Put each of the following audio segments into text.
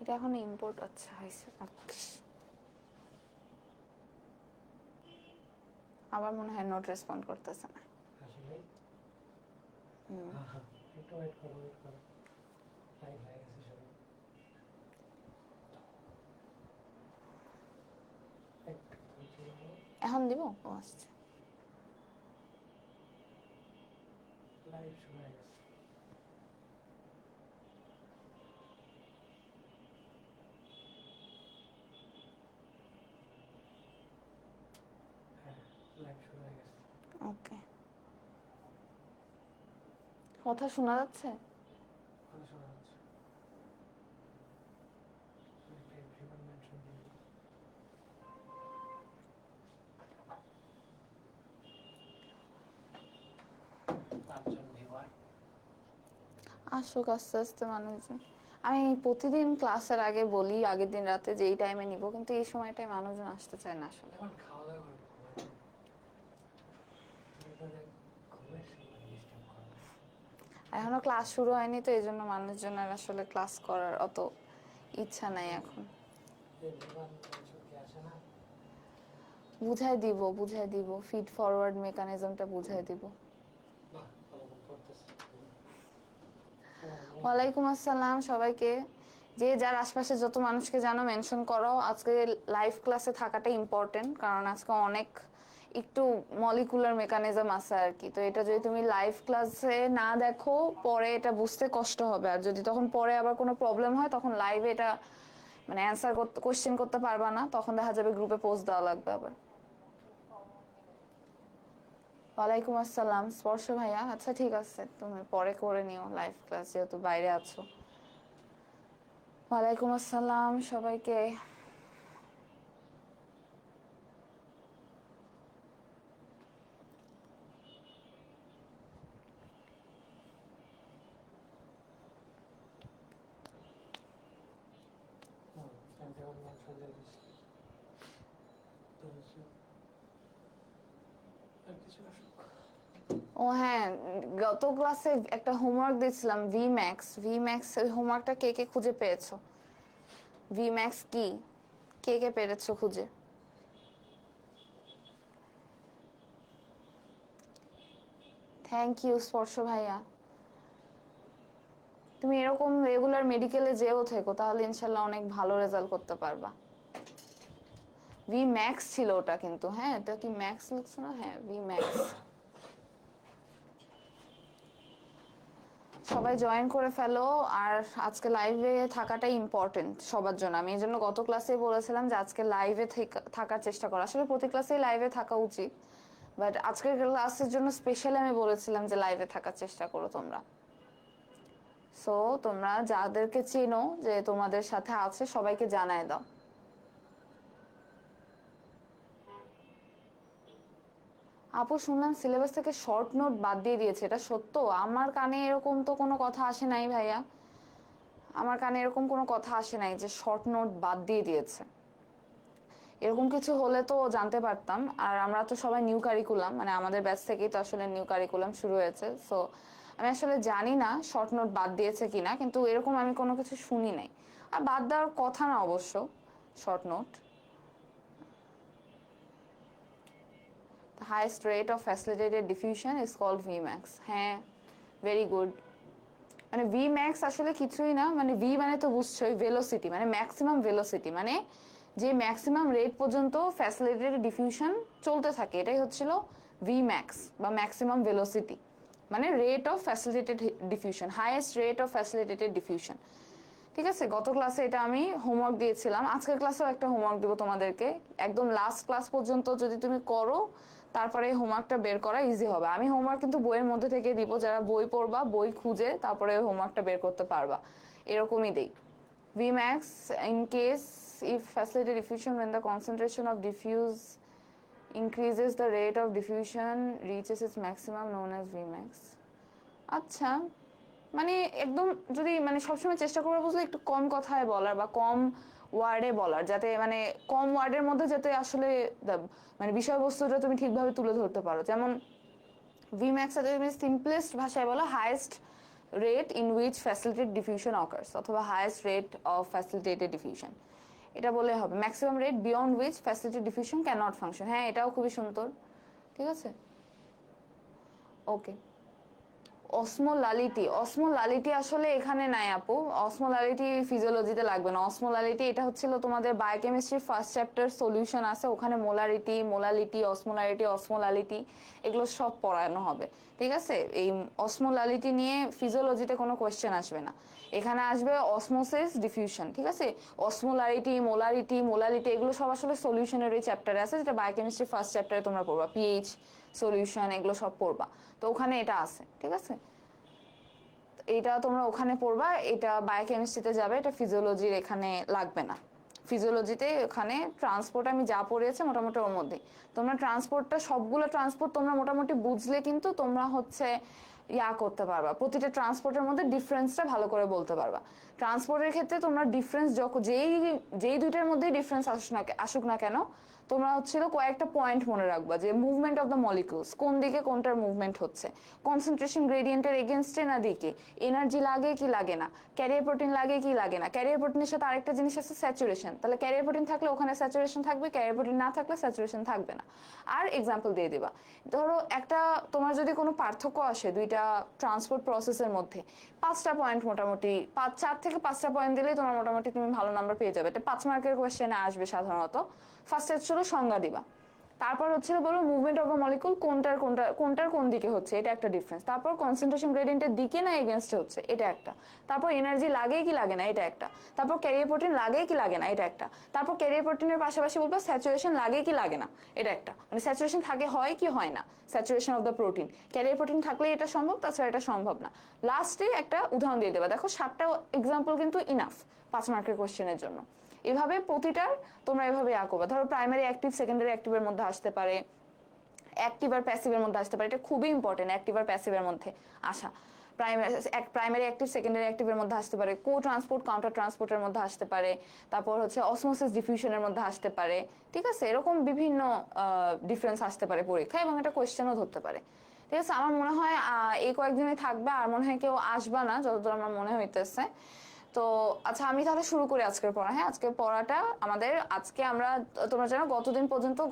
এটা এখন ইম্পোর্ট আচ্ছা হয়েছে। আবার মনে হয় নোট রেসপন্ড করতেছে না। আসলে একটু ওয়েট করো লাইভ হয়ে গেছে সবাই। এখন দিব? ও আসছে। লাইভ শুরু হয়ে গেছে। হ্যাঁ, লাইভ শুরু হয়ে গেছে। ওকে, কথা শোনা যাচ্ছে? কথা শোনা যাচ্ছে। এভরিওয়ান মেনশন দিন। পাঁচজন ভিউয়ার। আসুক আস্তে আস্তে মানুষজন। আমি প্রতিদিন ক্লাসের আগে বলি আগের দিন রাতে যে এই টাইমে নিব, কিন্তু এই সময়টায় মানুষজন আসতে চায় না আসলে। এখন খাওয়া দাওয়া করে ঘুমের সময় ডিস্টার্ব করা। এখনো ক্লাস শুরু হয়নি তো এই জন্য মানুষজনের আসলে ক্লাস করার অত ইচ্ছা নাই এখন। এভরিওয়ান মেনশন কি আসে না? বুঝাই দিব ফিড ফরওয়ার্ড মেকানিজমটা বুঝাই দিব। বাহ, ভালো করতেছে। ওয়ালাইকুম আসসালাম সবাইকে। যে যার আশপাশে যত মানুষকে জানো মেনশন করো। আজকে লাইভ ক্লাসে থাকাটা ইম্পর্টেন্ট, কারণ আজকে অনেক একটু মলিকুলার মেকানিজম আছে আর কি। তো এটা যদি তুমি লাইভ ক্লাসে না দেখো পরে এটা বুঝতে কষ্ট হবে, আর যদি তখন পরে আবার কোনো প্রবলেম হয় তখন লাইভে এটা মানে অ্যান্সার করতে কোশ্চেন করতে পারবা না, তখন দেখা যাবে গ্রুপে পোস্ট দেওয়া লাগবে আবার। ওয়ালাইকুম আসসালাম স্পর্শ ভাইয়া। আচ্ছা ঠিক আছে, তুমি পরে করে নিও লাইভ ক্লাস, যেহেতু বাইরে আছো। ওয়ালাইকুম আসসালাম সবাইকে। এভরিওয়ান মেনশন দিয়েছে। আর কিছু আসুক। ও হ্যাঁ, গত ক্লাসে একটা হোমওয়ার্ক দিয়েছিলাম ভি ম্যাক্স। ওই হোমওয়ার্কটা কে কে খুঁজে পেয়েছো? ভি ম্যাক্স কি, কে কে পেরেছো খুঁজে? থ্যাংক ইউ স্পর্শ ভাইয়া। তুমি এরকম রেগুলার মেডিকেলে যেও থেকো, তাহলে ইনশাল্লাহ অনেক ভালো রেজাল্ট করতে পারবা। ভি ম্যাক্স ছিল ওটা কিন্তু, হ্যাঁ এটা কি ম্যাক্স লিখছো না? হ্যাঁ ভি ম্যাক্স। সবাই জয়েন করে ফেলো। আর আজকে লাইভে থাকাটাই ইম্পর্টেন্ট সবার জন্য। আমি এই জন্য গত ক্লাসে বলেছিলাম যে আজকে লাইভে থাকার চেষ্টা করো। আসলে প্রতি ক্লাসেই লাইভে থাকা উচিত, বাট আজকের ক্লাসের জন্য স্পেশালি আমি বলেছিলাম যে লাইভে থাকার চেষ্টা করো তোমরা। সো তোমরা যাদেরকে চেনো যে তোমাদের সাথে আছে সবাইকে জানায় দাও। আপু শুনলাম সিলেবাস থেকে শর্ট নোট বাদ দিয়ে দিয়েছে, এটা সত্য? আমার কানে এরকম তো কোনো কথা আসে নাই ভাইয়া। আমার কানে এরকম কোনো কথা আসে নাই যে শর্ট নোট বাদ দিয়ে দিয়েছে। এরকম কিছু হলে তো জানতে পারতাম। আর আমরা তো সবাই নিউ কারিকুলাম, মানে আমাদের ব্যাচ থেকেই তো আসলে নিউ কারিকুলাম শুরু হয়েছে। সো আমি আসলে জানি না শর্ট নোট বাদ দিয়েছে কিনা, কিন্তু এরকম আমি কোনো কিছু শুনি নাই। আর বাদ দেওয়ার কথা না অবশ্য short note. The highest rate of facilitated diffusion is called Vmax. হ্যাঁ, ভেরি গুড। মানে ভি ম্যাক্স আসলে কিছুই না, মানে ভি মানে তো বুঝছোই ভেলোসিটি, মানে ম্যাক্সিমাম ভেলোসিটি, মানে যে ম্যাক্সিমাম রেট পর্যন্ত ফ্যাসিলিটেটেড ডিফিউশন চলতে থাকে এটাই হচ্ছিল ভি ম্যাক্স বা ম্যাক্সিমাম ভেলোসিটি, মানে rate of facilitated diffusion, highest rate of facilitated diffusion. ঠিক আছে, গত ক্লাসে এটা আমি হোমওয়ার্ক দিয়েছিলাম, আজকের ক্লাসেও একটা হোমওয়ার্ক দিব তোমাদেরকে। একদম লাস্ট ক্লাস পর্যন্ত যদি তুমি করো তারপরে এই হোমওয়ার্কটা বের করা ইজি হবে। আমি হোমওয়ার্ক কিন্তু বইয়ের মধ্যে থেকে দিব, যারা বই পড়বা বই খুঁজে তারপরে হোমওয়ার্কটা বের করতে পারবা, এরকমই দেই। Vmax in case if facilitated diffusion when the concentration of diffuse increases the rate of diffusion reaches its maximum known as Vmax. আচ্ছা, মানে একদম যদি মানে সবসময় চেষ্টা করবো বুঝলে একটু কম কথায় বলার বা কম ওয়ার্ডে বলার, যাতে মানে কম ওয়ার্ডের মধ্যে যাতে আসলে মানে বিষয়বস্তুটা তুমি ঠিকভাবে তুলে ধরতে পারো। যেমন ভিম্যাক্স তুমি সিম্পলেস্ট ভাষায় বলো highest rate in which facilitated diffusion occurs অথবা highest rate of facilitated diffusion, এটা বলে হবে maximum rate beyond which facilitated diffusion can not function. হ্যাঁ, এটাও খুবই সুন্দর, ঠিক আছে। ওকে, অসমোলালিটি আসলে এখানে নাই আপু, অসমোলালিটি ফিজিওলজিতে লাগবে না। অসমোলালিটি এটা হচ্ছিল তোমাদের বায়োকেমিস্ট্রির ফার্স্ট চ্যাপ্টার সলিউশন আছে, ওখানে মোলালিটি, অসমোলালিটি এগুলো সব পড়ানো হবে, ঠিক আছে। এই অসমোলালিটি নিয়ে ফিজিওলজিতে কোনো কোয়েশ্চেন আসবে না, এখানে আসবে অসমোসিস ডিফিউশন, ঠিক আছে। মোলালিটি এগুলো সব আসলে সলিউশনের এই চ্যাপ্টারে আছে, যেটা বায়োকেমিস্ট্রি ফার্স্ট চ্যাপ্টারে তোমরা পড়বা, পিএইচ সলিউশন এগুলো সব পড়বা, তো ওখানে এটা আছে, ঠিক আছে। এটা তোমরা ওখানে পড়বা, এটা বায়োকেমিস্ট্রিতে যাবে, এটা ফিজিওলজির এখানে লাগবে না। ফিজিওলজিতে ওখানে ট্রান্সপোর্ট আমি যা পড়িয়েছি মোটামুটি ওর মধ্যে তোমরা ট্রান্সপোর্টটা সবগুলো ট্রান্সপোর্ট তোমরা মোটামুটি বুঝলে কিন্তু তোমরা হচ্ছে করতে পারবা, প্রতিটা ট্রান্সপোর্টের মধ্যে ডিফারেন্সটা ভালো করে বলতে পারবা। ট্রান্সপোর্টের ক্ষেত্রে তোমরা ডিফারেন্স যখন যেই দুইটার মধ্যেই ডিফারেন্স আসুক না কেন, তোমরা হচ্ছিল কয়েকটা পয়েন্ট মনে রাখবা, যে মুভমেন্ট অফ দ্য মলিকিউলস কোন দিকে কোনটার মুভমেন্ট হচ্ছে, কনসেন্ট্রেশন গ্রেডিয়েন্টের এগেনস্টে না দিকে, এনার্জি লাগে কি লাগে না, ক্যারিয়ার প্রোটিন লাগে কি লাগে না। ক্যারিয়ার প্রোটিনের সাথে আরেকটা জিনিস আছে স্যাচুরেশন, তাহলে ক্যারিয়ার প্রোটিন থাকলে ওখানে স্যাচুরেশন থাকবে, ক্যারিয়ার প্রোটিন না থাকলে স্যাচুরেশন থাকবে না। আর এক্সাম্পল দিয়ে দিবা, ধরো একটা তোমার যদি কোনো পার্থক্য আসে দুইটা ট্রান্সপোর্ট প্রসেসের মধ্যে, 5টা পয়েন্ট মোটামুটি 4 থেকে 5টা পয়েন্ট দিলেই তোমার মোটামুটি তুমি ভালো নাম্বার পেয়ে যাবে। এটা 5 মার্কের কোয়েশ্চেনে আসবে সাধারণত। ফার্স্টে ছিল সংজ্ঞা দিবা, তারপর হচ্ছিল বলো মুভমেন্ট অফ দ্য মলিকিউল কোনটার কোন দিকে হচ্ছে, এটা একটা ডিফারেন্স। তারপর কনসেন্ট্রেশন গ্রেডিয়েন্টের দিকে না এগেনস্টে হচ্ছে, এটা একটা। তারপর এনার্জি লাগে কি লাগে না, এটা একটা। তারপর ক্যারিয়ার প্রোটিন লাগে কি লাগে না, এটা একটা। তারপর ক্যারিয়ার প্রোটিনের পাশাপাশি বলবো স্যাচুরেশন লাগে কি লাগে না, এটা একটা। মানে স্যাচুরেশন থাকে হয় কি হয় না, saturation of the protein, career protein থাকলে এটা সম্ভব, তাছাড়া এটা সম্ভব না। লাস্টে একটা উদাহরণ দিয়ে দেবা, দেখো 7টা এক্সাম্পল কিন্তু ইনাফ 5 মার্কের কোশ্চেনের জন্য। এভাবে প্রতিটার তোমরা এভাবে করবা। ধরো প্রাইমারি অ্যাক্টিভ সেকেন্ডারি অ্যাক্টিভের মধ্যে আসতে পারে, অ্যাক্টিভ আর প্যাসিভের মধ্যে আসতে পারে, এটা খুবই ইম্পর্টেন্ট অ্যাক্টিভ আর প্যাসিভের মধ্যে আসা। প্রাইমারি অ্যাক্টিভ সেকেন্ডারি অ্যাক্টিভের মধ্যে আসতে পারে, কো ট্রান্সপোর্ট কাউন্টার ট্রান্সপোর্টের মধ্যে আসতে পারে, তারপর হচ্ছে অসমোসিস ডিফিউশনের মধ্যে আসতে পারে, ঠিক আছে। এরকম বিভিন্ন ডিফারেন্স আসতে পারে পরীক্ষা, এবং এটা কোয়েশ্চেনও ধরতে পারে, ঠিক আছে। আমার মনে হয় এই কয়েকদিনই থাকবে, আর মনে হয় কেউ আসবা না যতদূর আমার মনে হইতেছে। তো আচ্ছা, আমি তাহলে শুরু করি আজকের পড়া। হ্যাঁ, আজকের পড়াটা আমাদের, আজকে আমরা, তোমরা জানো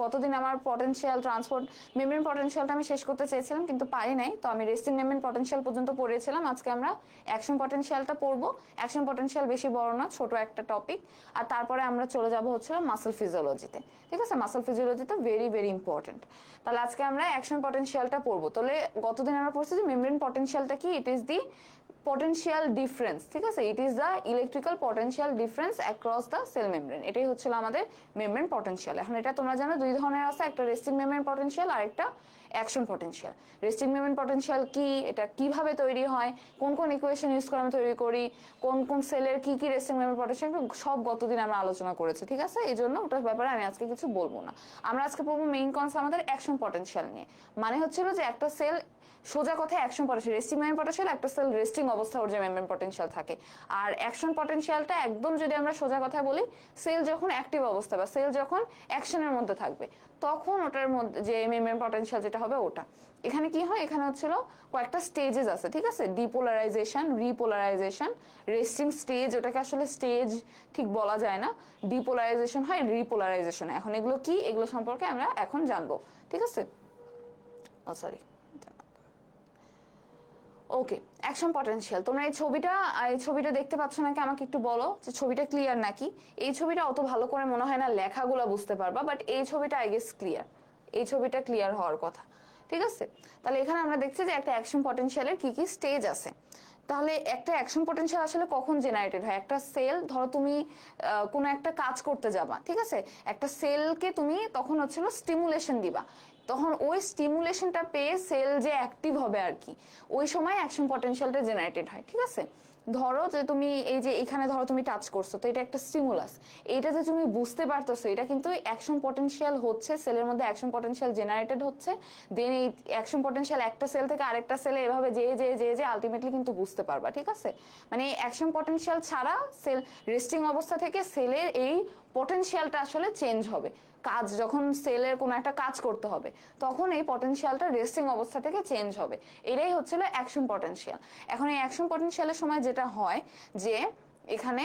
গতদিন আমার পটেনশিয়াল ট্রান্সপোর্ট মেমব্রেন পটেনশিয়ালটা আমি শেষ করতে চেয়েছিলাম কিন্তু পারি নাই, তো আমি রেস্টিং মেমব্রেন পটেনশিয়াল পর্যন্ত পড়েছিলাম। আজকে আমরা অ্যাকশন পটেনশিয়ালটা পড়বো। অ্যাকশন পটেনশিয়াল বেশি বড় না, ছোট একটা টপিক। আর তারপরে আমরা চলে যাব হচ্ছে মাসল ফিজিওলজিতে, ঠিক আছে। মাসল ফিজিওলজিটা ভেরি ভেরি ইম্পর্টেন্ট। তাহলে আজকে আমরা অ্যাকশন পটেনশিয়ালটা পড়বো। তাহলে গতদিন আমরা পড়ছি যে মেমব্রেন পটেনশিয়ালটা কি, it is the potential difference, ঠিক আছে। ইট is the electrical potential difference across the cell membrane, এটাই হচ্ছিল আমাদের মেমব্রেন পটেনশিয়াল। এখন এটা তোমরা জানো দুই ধরনের আছে, একটা রেস্টিং মেমব্রেন পটেনশিয়াল আর একটা action potential. Resting membrane potential কি, এটা কিভাবে তৈরি হয়, কোন কোন ইকুয়েশন ইউজ করে আমরা তৈরি করি, কোন কোন সেলের কি কি রেস্টিং মেমব্রেন পটেনশিয়াল, সব গতদিন আমরা আলোচনা করেছি, ঠিক আছে। এই জন্য ওটার ব্যাপারে আমি আজকে কিছু বলবো না। আমরা আজকে পড়বো মেইন কনসেপ্ট আমাদের অ্যাকশন পটেনশিয়াল নিয়ে। মানে হচ্ছিল যে একটা সেল, সোজা কথা action potential, resting membrane potential একটা সেল রেস্টিং অবস্থা ওর যে মেমব্রেন পটেনশিয়াল থাকে, আর অ্যাকশন পটেনশিয়ালটা একদম যদি আমরা সোজা কথা বলি, সেল যখন অ্যাক্টিভ অবস্থা বা সেল যখন অ্যাকশনের মধ্যে থাকবে তখন ওটার মধ্যে যে মেমব্রেন পটেনশিয়াল যেটা হবে ওটা। এখানে কি হয়, এখানে হচ্ছিল কয়েকটা স্টেজেস আছে, ঠিক আছে। ডিপোলারাইজেশন, রিপোলারাইজেশন, রেস্টিং স্টেজ, ওটাকে আসলে স্টেজ ঠিক বলা যায় না, ডিপোলারাইজেশন হয়, রিপোলারাইজেশন। এখন এগুলো কি, এগুলো সম্পর্কে আমরা এখন জানবো, ঠিক আছে। সরি, ওকে। অ্যাকশন পটেনশিয়াল, তোমরা এই ছবিটা দেখতে পাচ্ছ নাকি, আমাকে একটু বলো যে ছবিটা ক্লিয়ার নাকি। এই ছবিটা অত ভালো করে মনে হয় না লেখাগুলো বুঝতে পারবা, বাট এই ছবিটা আই গেস ক্লিয়ার, এই ছবিটা ক্লিয়ার হওয়ার কথা, ঠিক আছে। তাহলে এখানে আমরা দেখছি যে একটা অ্যাকশন পটেনশিয়ালের কি কি স্টেজ আছে। তাহলে একটা অ্যাকশন পটেনশিয়াল আসলে কখন জেনারেটেড হয়, একটা সেল, ধরো তুমি কোনো একটা কাজ করতে যাবা, ঠিক আছে। একটা সেলকে তুমি তখন হচ্ছিল স্টিমুলেশন দিবা, তখন ওই স্টিমুলেশনটা পেয়ে সেল যে অ্যাক্টিভ হবে আর কি, ওই সময় অ্যাকশন পটেনশিয়ালটা জেনারেটেড হয়, ঠিক আছে। ধরো যে তুমি এই যে এখানে ধরো তুমি টাচ করছো, তো এটা একটা স্টিমুলাস, এইটা যে তুমি বুঝতে পারতেছো এটা কিন্তু অ্যাকশন পটেনশিয়াল হচ্ছে, সেলের মধ্যে অ্যাকশন পটেনশিয়াল জেনারেটেড হচ্ছে। দেন এই অ্যাকশন পটেনশিয়াল একটা সেল থেকে আরেকটা সেলে এভাবে যে আলটিমেটলি কিন্তু বুঝতে পারবা, ঠিক আছে। মানে এই অ্যাকশন পটেনশিয়াল ছাড়া সেল রেস্টিং অবস্থা থেকে সেলের এই পটেনশিয়ালটা আসলে চেঞ্জ হবে, কাজ, যখন সেলের কোনো একটা কাজ করতে হবে, তখন এই পটেনশিয়ালটা রেস্টিং অবস্থা থেকে চেঞ্জ হবে। এটাই হচ্ছিল অ্যাকশন পটেনশিয়াল। এখন এই অ্যাকশন পটেনশিয়ালের সময় যেটা হয় যে এখানে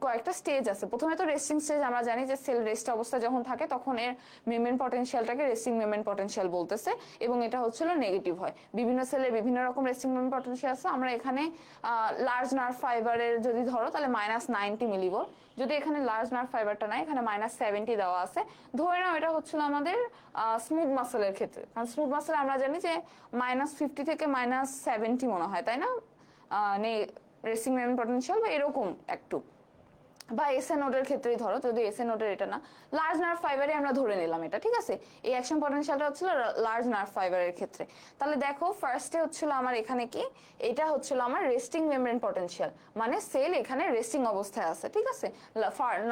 কয়েকটা স্টেজ আছে। প্রথমে তো রেস্টিং স্টেজ, আমরা জানি যে সেল রেস্ট অবস্থা যখন থাকে তখন এর মেমব্রেন পটেনশিয়ালটাকে রেস্টিং মেমব্রেন পটেনশিয়াল বলতেছে, এবং এটা হচ্ছিল নেগেটিভ হয়। বিভিন্ন সেলের বিভিন্ন রকম রেস্টিং মেমব্রেন পটেনশিয়াল আছে। আমরা এখানে লার্জ নার্ভ ফাইবারের যদি ধরো তাহলে -90 মিলিভোল্ট, যদি এখানে লার্জ নার্ভ ফাইবারটা নাই, এখানে -70 দেওয়া আছে। ধরে নাও এটা হচ্ছিল আমাদের স্মুথ মাসেলের ক্ষেত্রে, কারণ স্মুথ মাসেল আমরা জানি যে -50 থেকে -70 মনে হয়, তাই না, রেস্টিং মেমব্রেন পটেনশিয়াল বা এরকম একটু। বা এসএ নোডের ক্ষেত্রেই ধরো, যদি এসএ নোডের এটা না, লার্জ নার্ভ ফাইবারে আমরা ধরে নিলাম এটা, ঠিক আছে। এই অ্যাকশন পটেনশিয়ালটা হচ্ছিল লার্জ নার্ভ ফাইবারের ক্ষেত্রে। তাহলে দেখো ফার্স্টে হচ্ছিল আমার এখানে কি, এটা হচ্ছিল আমার রেস্টিং মেমব্রেন পটেনশিয়াল, মানে সেল এখানে রেস্টিং অবস্থায় আছে, ঠিক আছে।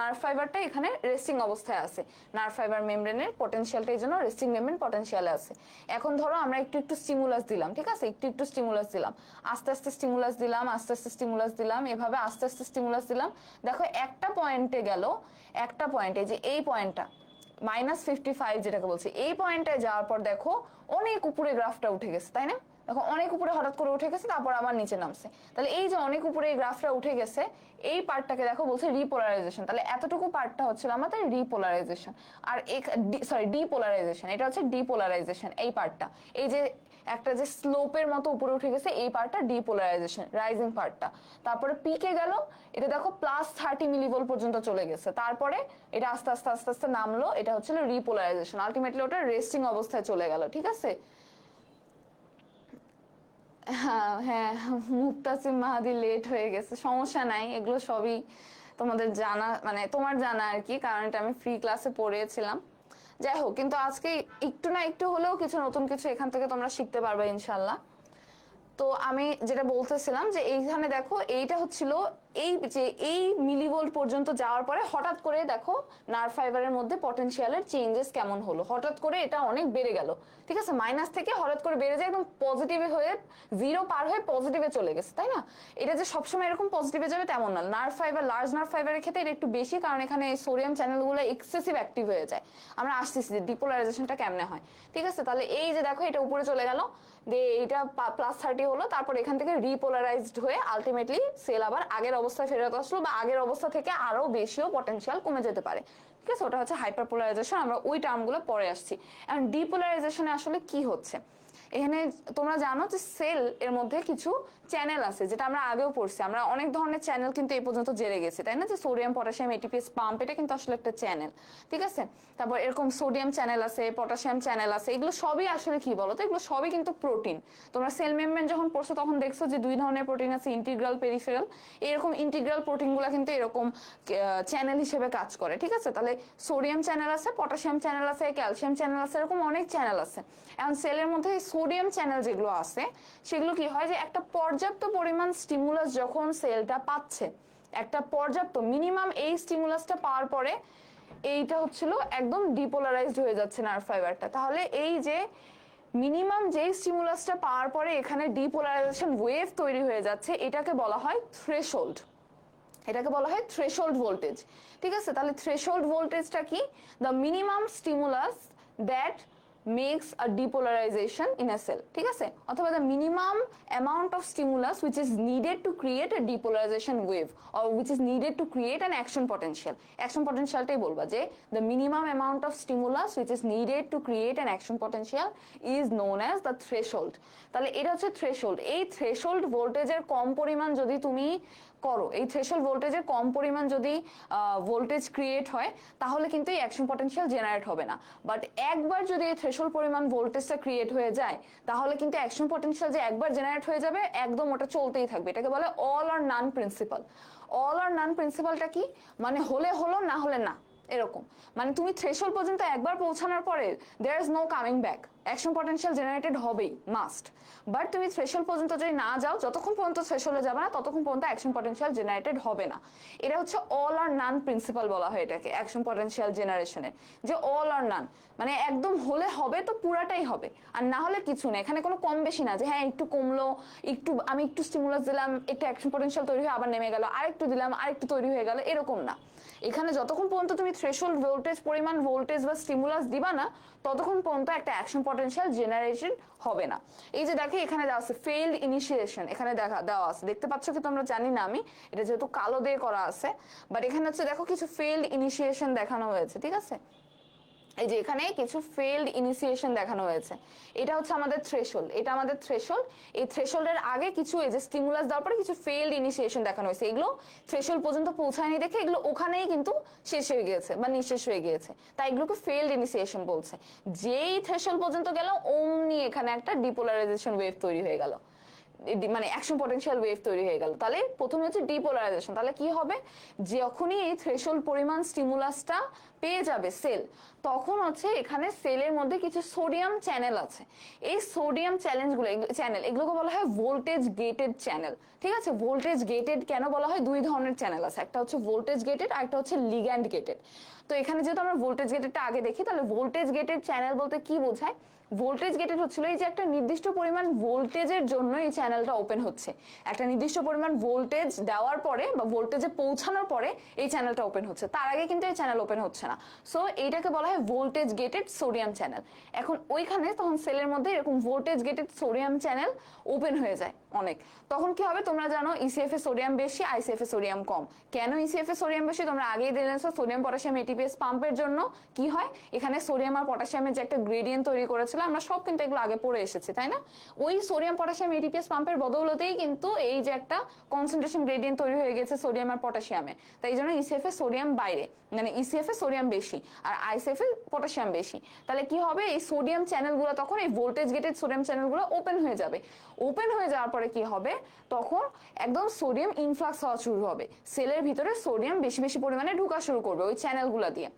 নার্ভ ফাইবারটা এখানে রেস্টিং অবস্থায় আছে, নার্ভ ফাইবার মেমব্রেনের পটেনশিয়ালটা এই জন্য রেস্টিং মেমব্রেন পটেনশিয়ালে আছে। এখন ধরো আমরা একটু একটু স্টিমুলাস দিলাম, ঠিক আছে, একটু একটু স্টিমুলাস দিলাম, আস্তে আস্তে স্টিমুলাস দিলাম, আস্তে আস্তে স্টিমুলাস দিলাম, এভাবে আস্তে আস্তে স্টিমুলাস দিলাম। দেখো একটা পয়েন্টে গেল, একটা পয়েন্টে, যে এই পয়েন্টটা -55 যেটাকে বলছি, এই পয়েন্টে যাওয়ার পর দেখো অনেক উপরে গ্রাফটা উঠে গেছে, তাই না। দেখো অনেক উপরে হঠাৎ করে উঠে গেছে, তারপর আবার নিচে নামছে। তাহলে এই যে অনেক উপরে এই গ্রাফটা উঠে গেছে, এই পার্টটাকে দেখো বলছে রিপোলারাইজেশন। তাহলে এতটুকু পার্টটা হচ্ছিল আমাদের রিপোলারাইজেশন, আর ডিপোলারাইজেশন, এটা হচ্ছে ডিপোলারাইজেশন। এই পার্টটা, এই যে একটা যে স্লোপের মতো উপরে উঠে গেছে, এই পার্টটা ডিপোলারাইজেশন, রাইজিং পার্টটা। তারপরে পিকে গেল, এটা দেখো +30 মিলিভোল্ট পর্যন্ত চলে গেছে, তারপরে এটা আস্তে আস্তে আস্তে আস্তে নামলো, এটা হচ্ছিল রিপোলারাইজেশন। আলটিমেটলি ওটা রেস্টিং অবস্থায় চলে গেল, ঠিক আছে। হ্যাঁ হ্যাঁ, মুক্তাসিম মাহাদি লেট হয়ে গেছে, সমস্যা নাই, এগুলো সবই তোমাদের জানা, মানে তোমার জানা আর কি, কারণ এটা আমি ফ্রি ক্লাসে পড়িয়েছিলাম। যাই হোক, কিন্তু আজকে একটু না একটু হলেও কিছু নতুন কিছু এখান থেকে তোমরা শিখতে পারবে ইনশাল্লাহ। তো আমি যেটা বলতেছিলাম যে এইখানে দেখো এইটা হচ্ছিল এই যে এই মিলিভোল্ট পর্যন্ত যাওয়ার পরে হঠাৎ করে দেখো নার্ভ ফাইবারের মধ্যে পটেনশিয়ালের চেঞ্জেস কেমন হলো, হঠাৎ করে এটা অনেক বেড়ে গেল, ঠিক আছে। মাইনাস থেকে হঠাৎ করে বেড়ে যায়, একদম পজিটিভে হয়ে 0 পার হয়ে পজিটিভে চলে গেছে, তাই না। এটা যে সবসময় এরকম পজিটিভে যাবে তেমন না। নার্ভ ফাইবার, লার্জ নার্ভ ফাইবারের ক্ষেত্রে এটা একটু বেশি, কারণ এখানে সোডিয়াম চ্যানেলগুলো এক্সেসিভ অ্যাক্টিভ হয়ে যায়। আমরা আসতেছি যে ডিপোলারাইজেশনটা কেমনে হয়, ঠিক আছে। তাহলে এই যে দেখো এটা উপরে চলে গেল, এইটা +30 হলো, তারপর এখান থেকে রিপোলারাইজড হয়ে আলটিমেটলি সেল আবার আগের অবস্থায় ফেরত আসলো, বা আগের অবস্থা থেকে আরো বেশিও পটেনশিয়াল কমে যেতে পারে, ঠিক আছে। ওটা হচ্ছে হাইপারপোলারাইজেশন, আমরা ওই টার্মগুলো পরে আসছি। এখন ডিপোলারাইজেশনে আসলে কি হচ্ছে, এখানে তোমরা জানো যে সেল এর মধ্যে কিছু চ্যানেল আছে, যেটা আমরা আগেও পড়ছি। আমরা অনেক ধরনের চ্যানেল কিন্তু এই পর্যন্ত জেনে গেছি, তাই না, যে সোডিয়াম পটাশিয়াম এটিপিএস পাম্প, এটা কিন্তু আসলে একটা চ্যানেল, ঠিক আছে। তারপর এরকম সোডিয়াম চ্যানেল আছে, পটাশিয়াম চ্যানেল আছে, এগুলো সবই আসলে কি বলতো, এগুলো সবই কিন্তু প্রোটিন। তোমরা সেল মেমব্রেন যখন পড়ছো তখন দেখছো যে 2 ধরনের প্রোটিন আছে, ইন্টিগ্রাল, পেরিফেরাল। এরকম ইন্টিগ্রাল প্রোটিনগুলো কিন্তু এরকম চ্যানেল হিসেবে কাজ করে, ঠিক আছে। তাহলে সোডিয়াম চ্যানেল আছে, পটাশিয়াম চ্যানেল আছে, ক্যালসিয়াম চ্যানেল আছে, এরকম অনেক চ্যানেল আছে। এখন সেলের মধ্যে সোডিয়াম চ্যানেল যেগুলো আছে, সেগুলো কি হয় যে একটা পর্যাপ্ত পরিমাণ স্টিমুলাস যখন সেলটা পাচ্ছে, একটা পর্যাপ্ত মিনিমাম এই স্টিমুলাসটা পাওয়ার পরে এইটা হচ্ছিল একদম ডিপোলারাইজড হয়ে যাচ্ছে নার্ভ ফাইবারটা। তাহলে এই যে মিনিমাম যেই স্টিমুলাসটা পাওয়ার পরে এখানে ডিপোলারাইজেশন ওয়েভ তৈরি হয়ে যাচ্ছে, এটাকে বলা হয় থ্রেশহোল্ড, এটাকে বলা হয় থ্রেশহোল্ড ভোল্টেজ, ঠিক আছে। তাহলে থ্রেশহোল্ড ভোল্টেজটা কি, the minimum stimulus that makes a depolarization in a cell, ঠিক আছে, অথবা the minimum amount of stimulus which is needed to create a depolarization wave or which is needed to create an action potential. Action potential টাই বলবা যে the minimum amount of stimulus which is needed to create an action potential is known as the threshold. তাহলে এটা হচ্ছে threshold. এই threshold ভোল্টেজের কম পরিমাণ যদি তুমি করো, এই থ্রেশহোল্ড ভোল্টেজের কম পরিমাণ যদি ভোল্টেজ ক্রিয়েট হয়, তাহলে কিন্তু এই অ্যাকশন পটেনশিয়াল জেনারেট হবে না। বাট একবার যদি এই থ্রেশহোল্ড পরিমাণ ভোল্টেজটা ক্রিয়েট হয়ে যায়, তাহলে কিন্তু অ্যাকশন পটেনশিয়াল যে একবার জেনারেট হয়ে যাবে, একদম ওটা চলতেই থাকবে। এটাকে বলে all or none principle. All or none প্রিন্সিপালটা কি, মানে হলে হলো, না হলে না, এরকম। মানে তুমি থ্রেশহোল্ড পর্যন্ত একবার পৌঁছানোর পরে there is no coming back, action potential generated হবেই, মাস্ট। বাট তুমি থ্রেশহোল্ড পর্যন্ত যদি না যাও, যতক্ষণ পর্যন্ত থ্রেশহোল্ডে যাবে না ততক্ষণ পর্যন্ত অ্যাকশন পটেনশিয়াল জেনারেটেড হবে না। এটা হচ্ছে অল আর নান প্রিন্সিপাল বলা হয় এটাকে অ্যাকশন পটেনশিয়াল জেনারেশনের, যে অল আর নান, মানে একদম হলে হবে তো পুরাটাই হবে, আর না হলে কিছু না। এখানে কোনো কম বেশি না যে হ্যাঁ একটু কমলো, আমি একটু স্টিমুলাস দিলাম, একটু অ্যাকশন পটেনশিয়াল তৈরি হয়ে আবার নেমে গেল, আরেকটু দিলাম আরেকটু তৈরি হয়ে গেল, এরকম না। এখানে যতক্ষণ পর্যন্ত তুমি থ্রেশহোল্ড ভোল্টেজ পরিমাণ ভোল্টেজ বা স্টিমুলাস দিবা না ততক্ষণ পর্যন্ত একটা অ্যাকশন পটেনশিয়াল জেনারেশন হবে না। এই যে দেখো এখানে দেওয়া আছে ফেইল্ড ইনিশিয়েশন, এখানে দেওয়া আছে, দেখতে পাচ্ছ কি তোমরা জানি না আমি, এটা যেহেতু কালো দিয়ে করা আছে, বাট এখানে হচ্ছে দেখো কিছু ফেইল্ড ইনিশিয়েশন দেখানো হয়েছে, ঠিক আছে। এই যে এখানে কিছু ফেইল্ড ইনিশিয়েশন দেখানো হয়েছে, এটা হচ্ছে আমাদের থ্রেশহোল্ড, এটা আমাদের থ্রেশহোল্ড। এই থ্রেশহোল্ডের আগে কিছু এই যে স্টিমুলাস দেওয়ার পরে কিছু ফেইল্ড ইনিশিয়েশন দেখানো হয়েছে, এগুলো থ্রেশহোল্ড পর্যন্ত পৌঁছায়নি দেখে এগুলো ওখানেই কিন্তু শেষ হয়ে গিয়েছে বা নিঃশেষ হয়ে গিয়েছে, তাই এগুলোকে ফেইল্ড ইনিশিয়েশন বলছে। যেই থ্রেশহোল্ড পর্যন্ত গেল অমনি এখানে একটা ডিপোলারাইজেশন ওয়েভ তৈরি হয়ে গেল, মানে অ্যাকশন পটেনশিয়াল ওয়েভ তৈরি হয়ে গেল। তাহলে প্রথমে হচ্ছে ডিপোলারাইজেশন, তাহলে কি হবে, যখনই এই থ্রেশহোল্ড পরিমাণ স্টিমুলাসটা পেয়ে যাবে সেল, তখন হচ্ছে এখানে সেলের মধ্যে কিছু সোডিয়াম চ্যানেল আছে। এই সোডিয়াম চ্যানেল এগুলোকে বলা হয় ভোল্টেজ গেটেড চ্যানেল, ঠিক আছে। ভোল্টেজ গেটেড কেন বলা হয়, দুই ধরনের চ্যানেল আছে, একটা হচ্ছে ভোল্টেজ গেটেড আর একটা হচ্ছে লিগ্যান্ড গেটেড। তো এখানে যেহেতু আমরা ভোল্টেজ গেটেডটা আগে দেখি, তাহলে ভোল্টেজ গেটেড চ্যানেল বলতে কি বোঝায়, ভোল্টেজ গেটেড হচ্ছিল এই যে একটা নির্দিষ্ট পরিমাণ ভোল্টেজের জন্য এই চ্যানেলটা ওপেন হচ্ছে, একটা নির্দিষ্ট পরিমাণ ভোল্টেজ দেওয়ার পরে বা ভোল্টেজে পৌঁছানোর পরে এই চ্যানেলটা ওপেন হচ্ছে, তার আগে কিন্তু এই চ্যানেল ওপেন হচ্ছে না। সো এইটাকে বলা হয় ভোল্টেজ গেটেড সোডিয়াম চ্যানেল। এখন ওইখানে তখন সেলের মধ্যে এরকম voltage gated sodium channel open হয়ে যায় অনেক, তখন কি হবে তোমরা জানো ইসিএফ এ সোডিয়াম বেশি, আইসিএফ এ সোডিয়াম কম। কেন ইসিএফ এ সোডিয়াম বেশি তোমরা আগেই জেনেছো, সোডিয়াম পটাশিয়াম এটিপিএস পাম্পের জন্য কি হয়, এখানে সোডিয়াম আর পটাশিয়ামের যে একটা গ্রেডিয়েন্ট তৈরি করেছিল, আমরা সব কিন্তু এগুলো আগে পড়ে এসেছি তাই না। ওই সোডিয়াম পটাশিয়াম এটিপিএস পাম্পের বদৌলতেই কিন্তু এই যে একটা কনসেন্ট্রেশন গ্রেডিয়েন্ট তৈরি হয়ে গেছে সোডিয়াম আর পটাশিয়ামে, তাই জন্য ইসিএফ এ সোডিয়াম বাইরে, মানে ইসিএফ এ সোডিয়াম বেশি আর আইসিএফ এ পটাশিয়াম বেশি। তাহলে কি হবে, এই সোডিয়াম চ্যানেলগুলো তখন এই ভোল্টেজ গেটেড সোডিয়াম চ্যানেলগুলো ওপেন হয়ে যাবে। ওপেন হয়ে যাওয়ার পরে কি হবে, তখন একদম সোডিয়াম ইনফ্লাক্স হওয়া শুরু হবে, সেলের ভিতরে সোডিয়াম বেশি বেশি পরিমাণে ঢোকা শুরু করবে ওই চ্যানেলগুলো দিয়ে।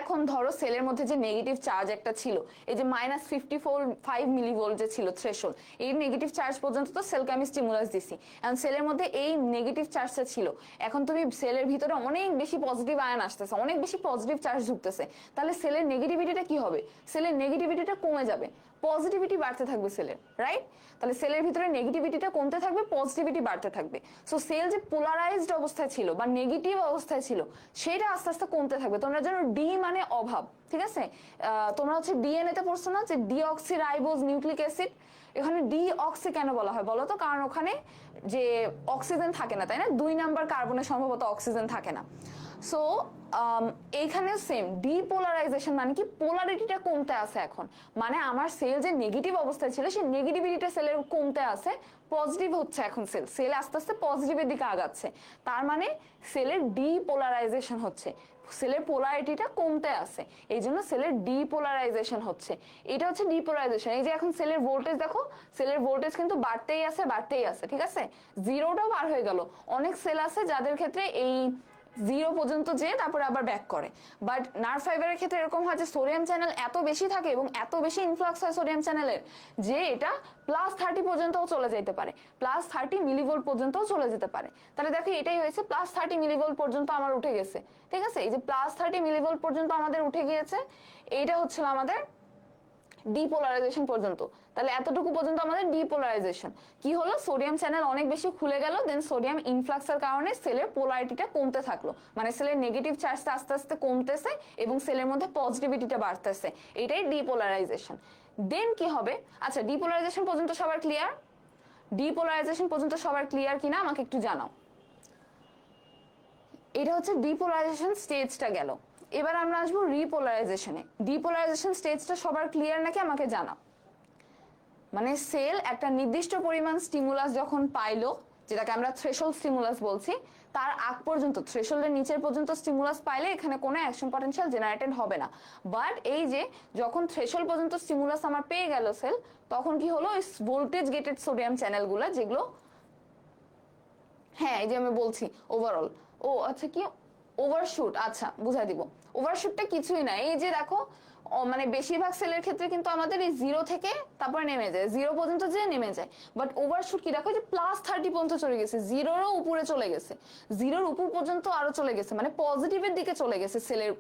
এখন ধরো সেলের মধ্যে যে নেগেটিভ চার্জ একটা ছিল, এই যে -54.5 মিলিভোল্ট যে ছিল থ্রেশহোল্ড, এই নেগেটিভ চার্জ পর্যন্ত তো সেলকে আমি স্টিমুলাস দিছি, এখন সেলের মধ্যে এই নেগেটিভ চার্জটা ছিল, এখন তুমি সেলের ভিতরে অনেক বেশি পজিটিভ আয়ন আসতেছে, অনেক বেশি পজিটিভ চার্জ ঢুকতেছে, তাহলে সেলের নেগেটিভিটিটা কি হবে, সেলের নেগেটিভিটিটা কমে যাবে, পজিটিভিটি বাড়তে থাকবে সেলের, রাইট। তাহলে সেলের ভিতরে নেগেটিভিটিটা কমতে থাকবে, পজিটিভিটি বাড়তে থাকবে। সো সেল যে পোলারাইজড অবস্থায় ছিল বা নেগেটিভ অবস্থায় ছিল সেটা আস্তে আস্তে কমতে থাকবে। তোমরা জানো ডি মানে অভাব, ঠিক আছে। তোমরা হচ্ছে ডিএনএ তে পড়ছো না যে ডিঅক্সিরাইবোজ নিউক্লিক অ্যাসিড, এখানে ডিঅক্সি কেন বলা হয় বলো তো, কারণ ওখানে যে অক্সিজেন থাকে না তাই না, 2 নাম্বার কার্বনে সম্ভবত অক্সিজেন থাকে না। সো এইখানে সেম ডিপোলারাইজেশন মানে কি, পোলারিটিটা কমতে আসে এখন, মানে আমার সেল যে নেগেটিভ অবস্থায় ছিল সেই নেগেটিভিটিটা সেলের কমতে আসে, পজিটিভ হচ্ছে এখন সেল আস্তে আস্তে পজিটিভের দিকে আগাচ্ছে, তার মানে সেলের ডিপোলারাইজেশন হচ্ছে, সেলের পোলারিটিটা কমতে আসে, এই জন্য সেলের ডিপোলারাইজেশন হচ্ছে, এটা হচ্ছে ডিপোলারাইজেশন। এই যে এখন সেলের ভোল্টেজ দেখো, সেলের ভোল্টেজ কিন্তু বাড়তেই আছে, ঠিক আছে, জিরোটাও বার হয়ে গেল। অনেক সেল আছে যাদের ক্ষেত্রে এই 0 পর্যন্ত যেয়ে তারপরে আবার ব্যাক করে, বাট নার্ভ ফাইবারের ক্ষেত্রে এরকম হয় যে সোডিয়াম চ্যানেল এত বেশি থাকে এবং এত বেশি ইনফ্লাক্স হয় সোডিয়াম চ্যানেলের যে এটা +30 পর্যন্তও চলে যেতে পারে, +30 মিলিভোল্ট পর্যন্তও চলে যেতে পারে। তাহলে দেখো এটাই হয়েছে, +30 মিলিভোল্ট পর্যন্ত আমার উঠে গেছে, ঠিক আছে, এই যে +30 মিলিভোল্ট পর্যন্ত আমাদের উঠে গিয়েছে, এইটা হচ্ছিল আমাদের ডিপোলারাইজেশন পর্যন্ত। তাহলে এতটুকু পর্যন্ত আমাদের ডিপোলারাইজেশন কি হলো, সোডিয়াম চ্যানেল অনেক বেশি খুলে গেল, দেন সোডিয়াম ইনফ্লাক্সের কারণে সেলের পোলারিটিটা কমতে থাকলো, মানে সেলের নেগেটিভ চার্জটা আস্তে আস্তে কমতেছে এবং সেলের মধ্যে পজিটিভিটিটা বাড়তেছে, এটাই ডিপোলারাইজেশন। দেন কি হবে, আচ্ছা ডিপোলারাইজেশন পর্যন্ত সবার ক্লিয়ার, ডিপোলারাইজেশন পর্যন্ত সবার ক্লিয়ার কিনা আমাকে একটু জানাও। এটা হচ্ছে ডিপোলারাইজেশন স্টেজটা গেল, এবার আমরা আসবো রিপোলারাইজেশনে। ডিপোলারাইজেশন স্টেজটা সবার ক্লিয়ার নাকি আমাকে জানাও। মানে সেল একটা নির্দিষ্ট পরিমাণ স্টিমুলাস যখন পাইলো, যেটাকে আমরা থ্রেশহোল্ড স্টিমুলাস বলছি, তার আগ পর্যন্ত থ্রেশহোল্ডের নিচের পর্যন্ত স্টিমুলাস পাইলে এখানে কোনো অ্যাকশন পটেনশিয়াল জেনারেটেড হবে না। বাট এই যে যখন থ্রেশহোল্ড পর্যন্ত স্টিমুলাস আমার পেয়ে গেল সেল, তখন কি হলো, ওই ভোল্টেজ গেটেড সোডিয়াম চ্যানেলগুলো যেগুলো, হ্যাঁ এই যে আমি বলছি ওভারঅল, ও আচ্ছা কি ওভারশুট, আচ্ছা বুঝাই দিব, ওভারশুটটা কিছুই না, এই যে দেখো মানে বেশিরভাগ সেলের ক্ষেত্রে কিন্তু আমাদের এই 0 থেকে তারপরে নেমে যায়, 0 পর্যন্ত যে নেমে যায়। বাট ওভারশুট কি দেখো যে +30 পর্যন্ত চলে গেছে, 0-রও উপরে চলে গেছে, 0-র উপর পর্যন্ত আরো চলে গেছে, মানে পজিটিভের দিকে চলে গেছে সেলের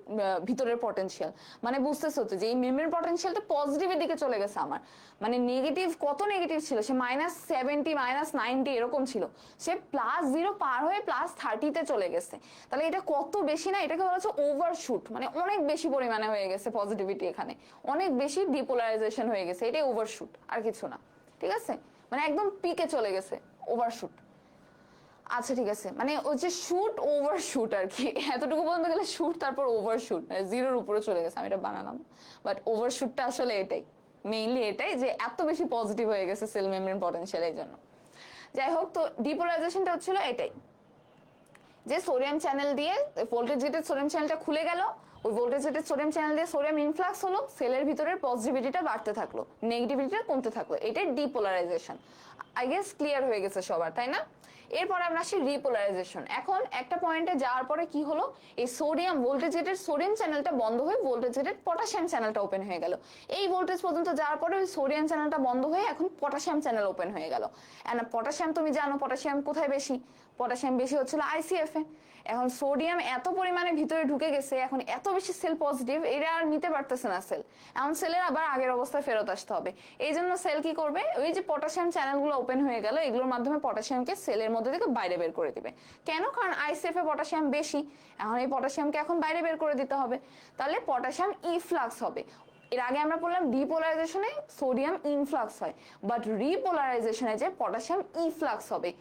ভিতরের পটেনশিয়াল। মানে বুঝতেছো তো যে এই মেমরির পটেনশিয়ালটা পজিটিভের দিকে চলে গেছে আমার। মানে নেগেটিভ কত নেগেটিভ ছিল, সে -70 -90 এরকম ছিল, সে +0 পার হয়ে +30-তে চলে গেছে। তাহলে এটা কত বেশি না, এটাকে বলা হচ্ছে ওভারশুট, মানে অনেক বেশি পরিমাণে হয়ে গেছে পজিটিভিটি, এখানে অনেক বেশি ডিপোলারাইজেশন হয়ে গেছে, এটাই ওভারশুট আর কিছু না। ঠিক আছে, মানে একদম পিকে চলে গেছে ওভারশুট। আচ্ছা ঠিক আছে, মানে ওই যে শুট ওভারশুট আর কি, এতটুকু পর্যন্ত গেলে শুট তারপর ওভারশুট, মানে 0-র উপরে চলে গেছে, আমি এটা বানালাম। বাট ওভারশুটটা আসলে এটাই, মেইনলি এটাই যে এত বেশি পজিটিভ হয়ে গেছে সেল মেমব্রেন পটেনশিয়াল এই জন্য। যাই হোক, তো ডিপোলারাইজেশনটা হচ্ছিল এটাই যে সোডিয়াম চ্যানেল দিয়ে ভোল্টেজ গেটেড সোডিয়াম চ্যানেলটা খুলে গেল, ওই ভোল্টেজ গেটেড সোডিয়াম চ্যানেল দিয়ে সোডিয়াম ইনফ্লাক্স হলো, সেলের ভিতরের পজিটিভিটিটা বাড়তে থাকলো, নেগেটিভিটিটা কমতে থাকলো, এটাই ডিপোলারাইজেশন। আই গেস ক্লিয়ার হয়ে গেছে সবার, তাই না? এরপর আমরা আসি রিপোলারাইজেশন। এখন একটা পয়েন্টে যাওয়ার পরে কি হলো, এই সোডিয়াম ভোল্টেজ গেটেড সোডিয়াম চ্যানেলটা বন্ধ হয়ে ভোল্টেজ গেটেড পটাশিয়াম চ্যানেলটা ওপেন হয়ে গেল। এই ভোল্টেজ পর্যন্ত যাওয়ার পরে ওই সোডিয়াম চ্যানেলটা বন্ধ হয়ে এখন পটাশিয়াম চ্যানেল ওপেন হয়ে গেল। এন্ড পটাশিয়াম তুমি জানো পটাশিয়াম কোথায় বেশি, পটাশিয়াম বেশি হচ্ছিল আইসিএফ এ। এখন সোডিয়াম এত পরিমাণে ভিতরে ঢুকে গেছে, এখন এত বেশি সেল পজিটিভ, এরা আর নিতে পারতেছে না সেল, এখন সেলের আবার আগের অবস্থায় ফেরত আসতে হবে। এই জন্য সেল কি করবে, ওই যে পটাশিয়াম চ্যানেলগুলো ওপেন হয়ে গেল, এগুলোর মাধ্যমে পটাশিয়ামকে সেলের মধ্যে থেকে বাইরে বের করে দিবে। কেন? কারণ আইসিএফ এ পটাশিয়াম বেশি, এখন এই পটাশিয়ামকে এখন বাইরে বের করে দিতে হবে, তাহলে পটাশিয়াম ইফ্লাক্স হবে। এর আগে আমরা বললাম ডিপোলারাইজেশনে সোডিয়াম ইনফ্লাক্স হয়, বাট রিপোলারাইজেশনে যে পটাশিয়াম ইফ্লাক্স হবে।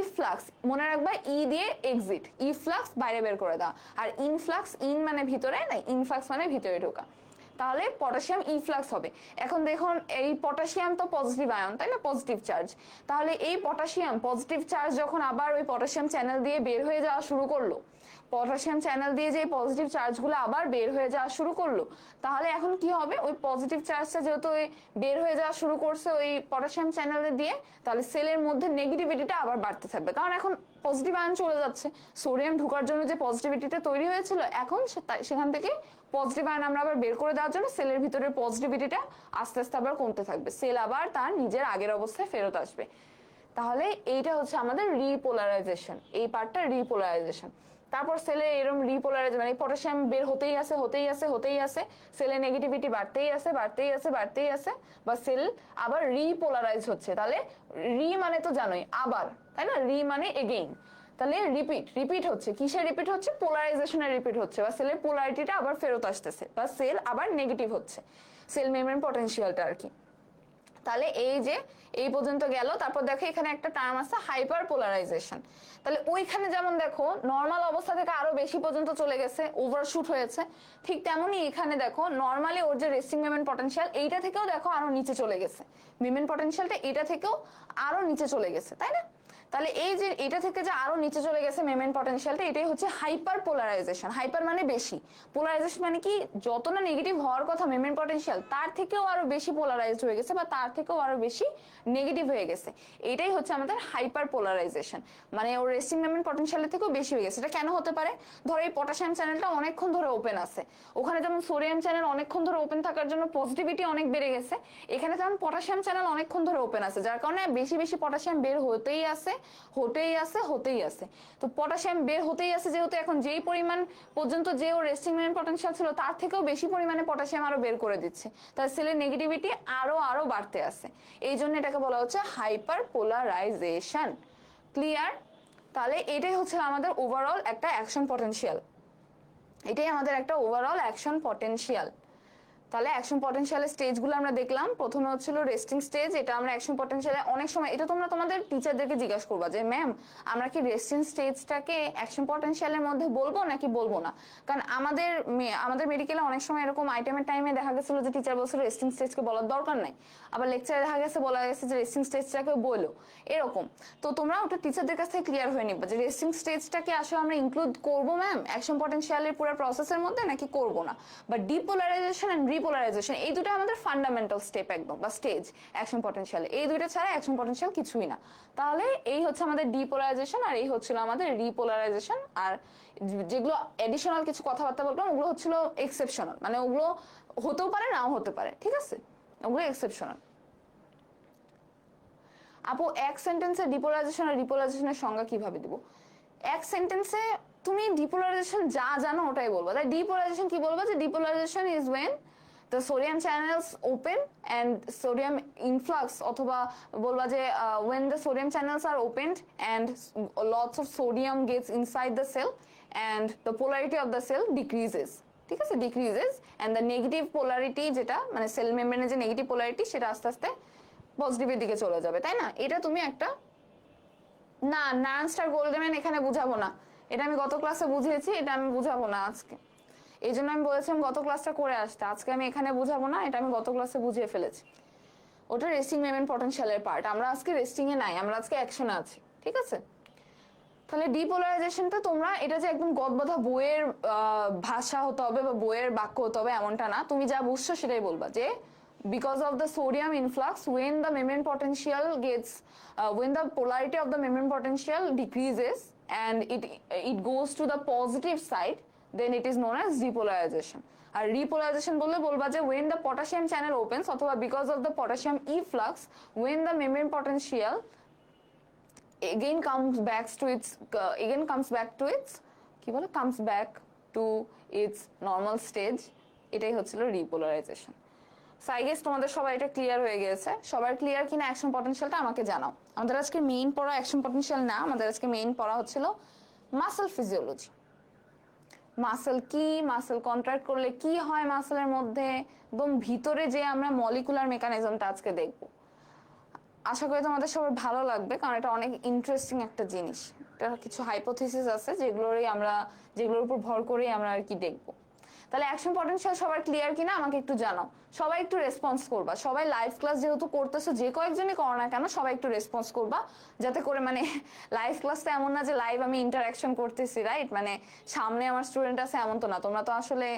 ইফ্লাক্স মনে রাখবা, ই দিয়ে এক্সিট, ইফ্লাক্স বাইরে বের করে দেওয়া, আর ইনফ্লাক্স, ইন মানে ভিতরে, না ইনফ্লাক্স মানে ভিতরে ঢোকা। তাহলে পটাশিয়াম ইনফ্লাক্স হবে। এখন দেখুন এই পটাশিয়াম তো পজিটিভ আয়ন, তাই না, পজিটিভ চার্জ। তাহলে এই পটাশিয়াম পজিটিভ চার্জ যখন আবার ওই পটাশিয়াম চ্যানেল দিয়ে বের হয়ে যাওয়া শুরু করলো, পটাশিয়াম চ্যানেল দিয়ে যে পজিটিভ চার্জগুলো আবার বের হয়ে যাওয়া শুরু করলো, তাহলে এখন কি হবে, ওই পজিটিভ চার্জটা যেহেতু বের হয়ে যাওয়া শুরু করছে ওই পটাশিয়াম চ্যানেলে দিয়ে, তাহলে সেলের মধ্যে নেগেটিভিটিটা আবার বাড়তে থাকবে, কারণ এখন পজিটিভ আয়ন চলে যাচ্ছে, সোডিয়াম ঢোকার জন্য যে পজিটিভিটিটা তৈরি হয়েছিল এখন সেখান থেকে পজিটিভ আয়ন আমরা আবার বের করে দেওয়ার জন্য সেলের ভিতরের পজিটিভিটিটা আস্তে আস্তে আবার কমতে থাকবে, সেল আবার তার নিজের আগের অবস্থায় ফেরত আসবে। তাহলে এইটা হচ্ছে আমাদের রিপোলারাইজেশন, এই পার্টটা রিপোলারাইজেশন। তারপর সেলে এরকম রিপোলারাইজেশন, মানে পটাশিয়াম বের হতেই আছে, সেলে নেগেটিভিটি বাড়তেই আছে, বা সেল আবার রিপোলারাইজ হচ্ছে। তাহলে রি মানে তো জানোই আবার, তাই না, রি মানে এগেইন, তাহলে রিপিট হচ্ছে, কিসের রিপিট হচ্ছে, পোলারাইজেশনের রিপিট হচ্ছে, বা সেলের পোলারিটিটা আবার ফেরত আসতেছে, বা সেল আবার নেগেটিভ হচ্ছে, সেল মেমব্রেন পটেনশিয়ালটা আর কি। তাহলে এই যে এই পর্যন্ত গেল, তারপর দেখো এখানে একটা টার্ম আছে হাইপার পোলারাইজেশন। তাহলে ওইখানে যেমন দেখো নর্মাল অবস্থা থেকে আরো বেশি পর্যন্ত চলে গেছে, ওভারশুট হয়েছে, ঠিক তেমনই এখানে দেখো নর্মালি ওর যে রেস্টিং মেমব্রেন পটেনশিয়াল এইটা থেকেও দেখো আরো নিচে চলে গেছে, মেমব্রেন পটেনশিয়ালটা এটা থেকেও আরো নিচে চলে গেছে, তাই না? তাহলে এই যে এটা থেকে যে আরো নিচে চলে গেছে মেমব্রেন পটেনশিয়ালটা, এটাই হচ্ছে হাইপার পোলারাইজেশন। হাইপার মানে বেশি, পোলারাইজেশন মানে কি, যত না নেগেটিভ হওয়ার কথা মেমব্রেন পটেনশিয়াল তার থেকেও আরো বেশি পোলারাইজড হয়ে গেছে, বা তার থেকেও আরো বেশি নেগেটিভ হয়ে গেছে, এটাই হচ্ছে আমাদের হাইপার পোলারাইজেশন। মানে ওর রেস্টিং মেমব্রেন পটেনশিয়ালের থেকেও বেশি হয়ে গেছে। এটা কেন হতে পারে, ধরো এই পটাশিয়াম চ্যানেলটা অনেকক্ষণ ধরে ওপেন আছে, ওখানে যেমন সোডিয়াম চ্যানেল অনেকক্ষণ ধরে ওপেন থাকার জন্য পজিটিভিটি অনেক বেড়ে গেছে, এখানে যেমন পটাশিয়াম চ্যানেল অনেকক্ষণ ধরে ওপেন আছে, যার কারণে বেশি বেশি পটাশিয়াম বের হতেই আছে। তো পটাশিয়াম বের হতেই আছে যেহেতু, এখন যেই পরিমাণ পর্যন্ত যে ওর রেস্টিং মেমব্রেন পটেনশিয়াল ছিল তার থেকেও বেশি পরিমাণে পটাশিয়াম আরো বের করে দিচ্ছে, তার সেলের নেগেটিভিটি আরো বাড়তে আছে, এই জন্য এটাকে বলা হচ্ছে হাইপার পোলারাইজেশন। ক্লিয়ার? তাহলে এটাই হচ্ছে আমাদের ওভারঅল একটা অ্যাকশন পটেনশিয়াল, তাহলে অ্যাকশন পটেনশিয়ালের স্টেজগুলো আমরা দেখলাম। প্রথমে হচ্ছিল রেস্টিং স্টেজ, এটা আমরা অ্যাকশন পটেনশিয়ালে অনেক সময় এটা তোমরা তোমাদের টিচারদেরকে জিজ্ঞাসা করবা যে ম্যাম আমরা কি রেস্টিং স্টেজটাকে অ্যাকশন পটেনশিয়ালের মধ্যে বলবো নাকি বলবো না, কারণ আমাদের মেডিকেলে অনেক সময় এরকম আইটেমের টাইমে দেখা গেছিল যে টিচার বলছিল রেস্টিং স্টেজকে বলার দরকার নাই, আবার লেকচারে বলা গেছে যে রেস্টিং স্টেজটাকে বলো, এরকম। তো তোমরা ওটা টিচারদের কাছ থেকে ক্লিয়ার হয়ে নিবা যে রেস্টিং স্টেজটাকে আসলে আমরা ইনক্লুড করবো ম্যাম অ্যাকশন পটেনশিয়ালের পুরো প্রসেসের মধ্যে নাকি করবো না, বা ডিপোলারাইজেশন এন্ড রিপোলারাইজেশন এই দুটো আমাদের ফান্ডামেন্টাল স্টেপ একদম, বা স্টেজ অ্যাকশন পটেনশিয়ালে, এই দুটো ছাড়া অ্যাকশন পটেনশিয়াল কিছুই না। তাহলে এই হচ্ছে আমাদের ডিপোলারাইজেশন, আর এই হচ্ছিল আমাদের রিপোলারাইজেশন। আর যেগুলো এডিশনাল কিছু কথাবার্তা বললাম ওগুলো হচ্ছিল এক্সেপশনাল, মানে ওগুলো হতেও পারে নাও হতে পারে, ঠিক আছে, ওগুলো এক্সেপশনাল। আপু এক সেন্টেন্সে ডিপোলারাইজেশন আর রিপোলারাইজেশনের সংজ্ঞা কিভাবে দিব? এক সেন্টেন্সে তুমি ডিপোলারাইজেশন যা জানো ওটাই বলবা। তাই ডিপোলারাইজেশন কি বলবা, যে depolarisation is when the sodium channels open and sodium influx, অথবা বলবা যে when the sodium channels are opened and lots of sodium gets inside the cell and the polarity of the cell decreases, ঠিক আছে, decreases and the negative polarity যেটা মানে sell মেমব্রেনের যে negative polarity সেটা আস্তে আস্তে পজিটিভের দিকে চলে যাবে, তাই না? এটা তুমি একটা না নার্নস্টার গোল্ডম্যান এখানে বুঝাবো না, এটা আমি গত ক্লাসে বুঝিয়েছি, এটা আমি বুঝাবো না আজকে। এই জন্য আমি বলেছিলাম গত ক্লাসটা করে আসতে, আজকে আমি এখানে বুঝাবো না, এটা আমি গত ক্লাসে বুঝিয়ে ফেলেছি। ওটা রেস্টিং মেমব্রেন পটেনশিয়ালের পার্ট, আমরা আজকে রেস্টিং এ নাই, আমরা আজকে অ্যাকশনে আছি, ঠিক আছে? তাহলে ডিপোলারাইজেশনটা তোমরা এটা যে একদম গদবাঁধা বইয়ের ভাষা হতে হবে বা বইয়ের বাক্য হতে হবে এমনটা না, তুমি যা বুঝছো সেটাই বলবা যে because of the sodium influx when the membrane potential gets when the polarity of the membrane potential decreases and it goes to the positive side, then it is known as depolarization. R repolarization বললে বলবা যে when the potassium channel opens অথবা because of the potassium efflux when the membrane potential again comes back to its কি বলে comes back to its normal stage, এটাই হচ্ছিল repolarization। So I guess তোমাদের সবাই এটা ক্লিয়ার হয়ে গেছে। সবার ক্লিয়ার কিনা অ্যাকশন পটেনশিয়ালটা আমাকে জানাও। আমাদের আজকে মেইন পড়া অ্যাকশন পটেনশিয়াল না, আমাদের আজকে মেইন পড়া হচ্ছিল মাসল ফিজিওলজি। মাসল কি, মাসল কন্ট্রাক্ট করলে কি হয় মাসলের মধ্যে, একদম ভিতরে যে আমরা মলিকুলার মেকানিজমটা আজকে দেখব। আশা করি তোমাদের সবার ভালো লাগবে, কারণ এটা অনেক ইন্টারেস্টিং একটা জিনিস। এটা কিছু হাইপোথিসিস আছে যেগুলোর উপর ভর করেই আমরা আর কি দেখবো। তাহলে অ্যাকশন পটেনশিয়াল সবার ক্লিয়ার কিনা আমাকে একটু জানাও। সবাই একটু রেসপন্স করবা, সবাই লাইভ ক্লাস যেহেতু করতেছো, যে কয়েকজনই করো না কেন সবাই একটু রেসপন্স করবা, যাতে করে মানে লাইভ ক্লাসটা এমন না যে লাইভ আমি ইন্টারাকশন করতেছি, রাইট? মানে সামনে আমার স্টুডেন্ট আছে এমন তো না, তোমরা তো আসলে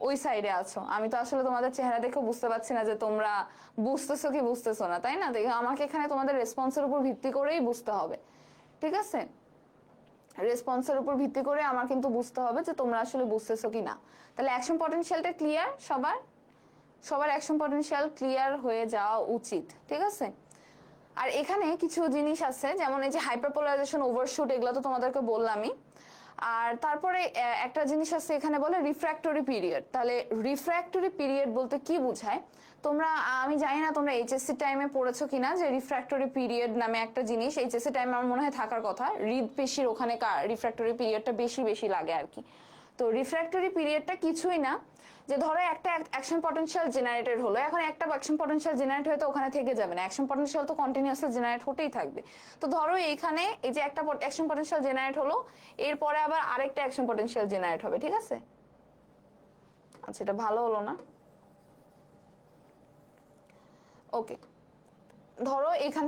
ওই সাইডে আছো, আমি তো আসলে তোমাদের চেহারা দেখে বুঝতে পারছি না যে তোমরা বুঝতেছো কি বুঝতেছো না, তাই না? দেখো আমাকে এখানে তোমাদের রেসপন্সের উপর ভিত্তি করেই বুঝতে হবে, ঠিক আছে? রেসপন্সের উপর ভিত্তি করে আমার কিন্তু বুঝতে হবে যে তোমরা আসলে বুঝতেছো কি না। তাহলে অ্যাকশন পটেনশিয়ালটা ক্লিয়ার সবার অ্যাকশন পটেনশিয়াল ক্লিয়ার হয়ে যাওয়া উচিত, ঠিক আছে? আর এখানে কিছু জিনিস আছে, যেমন এই যে হাইপারপোলারাইজেশন, ওভারশুট, এগুলো তো তোমাদেরকে বললামই। আর তারপরে একটা জিনিস আছে এখানে বলে রিফ্র্যাক্টরি পিরিয়ড। তাহলে রিফ্র্যাক্টরি পিরিয়ড বলতে কি বোঝায় তোমরা, আমি জানি না তোমরা এইচএসসি টাইমে পড়েছো কিনা, যে রিফ্র্যাক্টরি পিরিয়ড নামে একটা জিনিস এইচএসসি টাইমে আমার মনে হয় থাকার কথা। হৃদপেশির ওখানে রিফ্র্যাক্টরি পিরিয়ডটা বেশি লাগে আর কি। তো রিফ্র্যাক্টরি পিরিয়ডটা কিছুই না, যে ধরো একটা অ্যাকশন পটেনশিয়াল জেনারেটেড হলো, এখন একটা অ্যাকশন পটেনশিয়াল জেনারেট হয়ে তো ওখানে থেকে যাবে না, অ্যাকশন পটেনশিয়াল তো কন্টিনিউয়াসলি জেনারেট হতেই থাকবে। তো ধরো এইখানে এই যে একটা অ্যাকশন পটেনশিয়াল জেনারেট হলো, এরপরে আবার আরেকটা অ্যাকশন পটেনশিয়াল জেনারেট হবে, ঠিক আছে? আচ্ছা, এটা ভালো হলো না। ওকে, ধরো এখান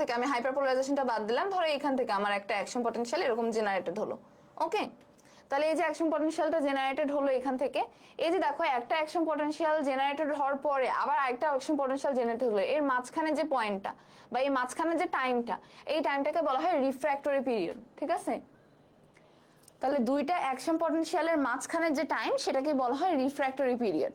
থেকে আমি হাইপারপোলারাইজেশনটা বাদ দিলাম, ধরো এখান থেকে আমার একটা অ্যাকশন পটেনশিয়াল এরকম জেনারেটেড হলো, ওকে? তাহলে এই যে অ্যাকশন পটেনশিয়ালটা জেনারেটেড হলো এখান থেকে, এই যে দেখো একটা অ্যাকশন পটেনশিয়াল জেনারেটেড হওয়ার পরে আবার আরেকটা অ্যাকশন পটেনশিয়াল জেনারেটেড হলো, এর মাঝখানে যে পয়েন্টটা বা এই মাঝখানে যে টাইমটা, এই টাইমটাকে বলা হয় রিফ্র্যাক্টরি পিরিয়ড, ঠিক আছে? তাহলে দুইটা অ্যাকশন পটেনশিয়ালের মাঝখানে যে টাইম সেটাকে বলা হয় রিফ্র্যাক্টরি পিরিয়ড।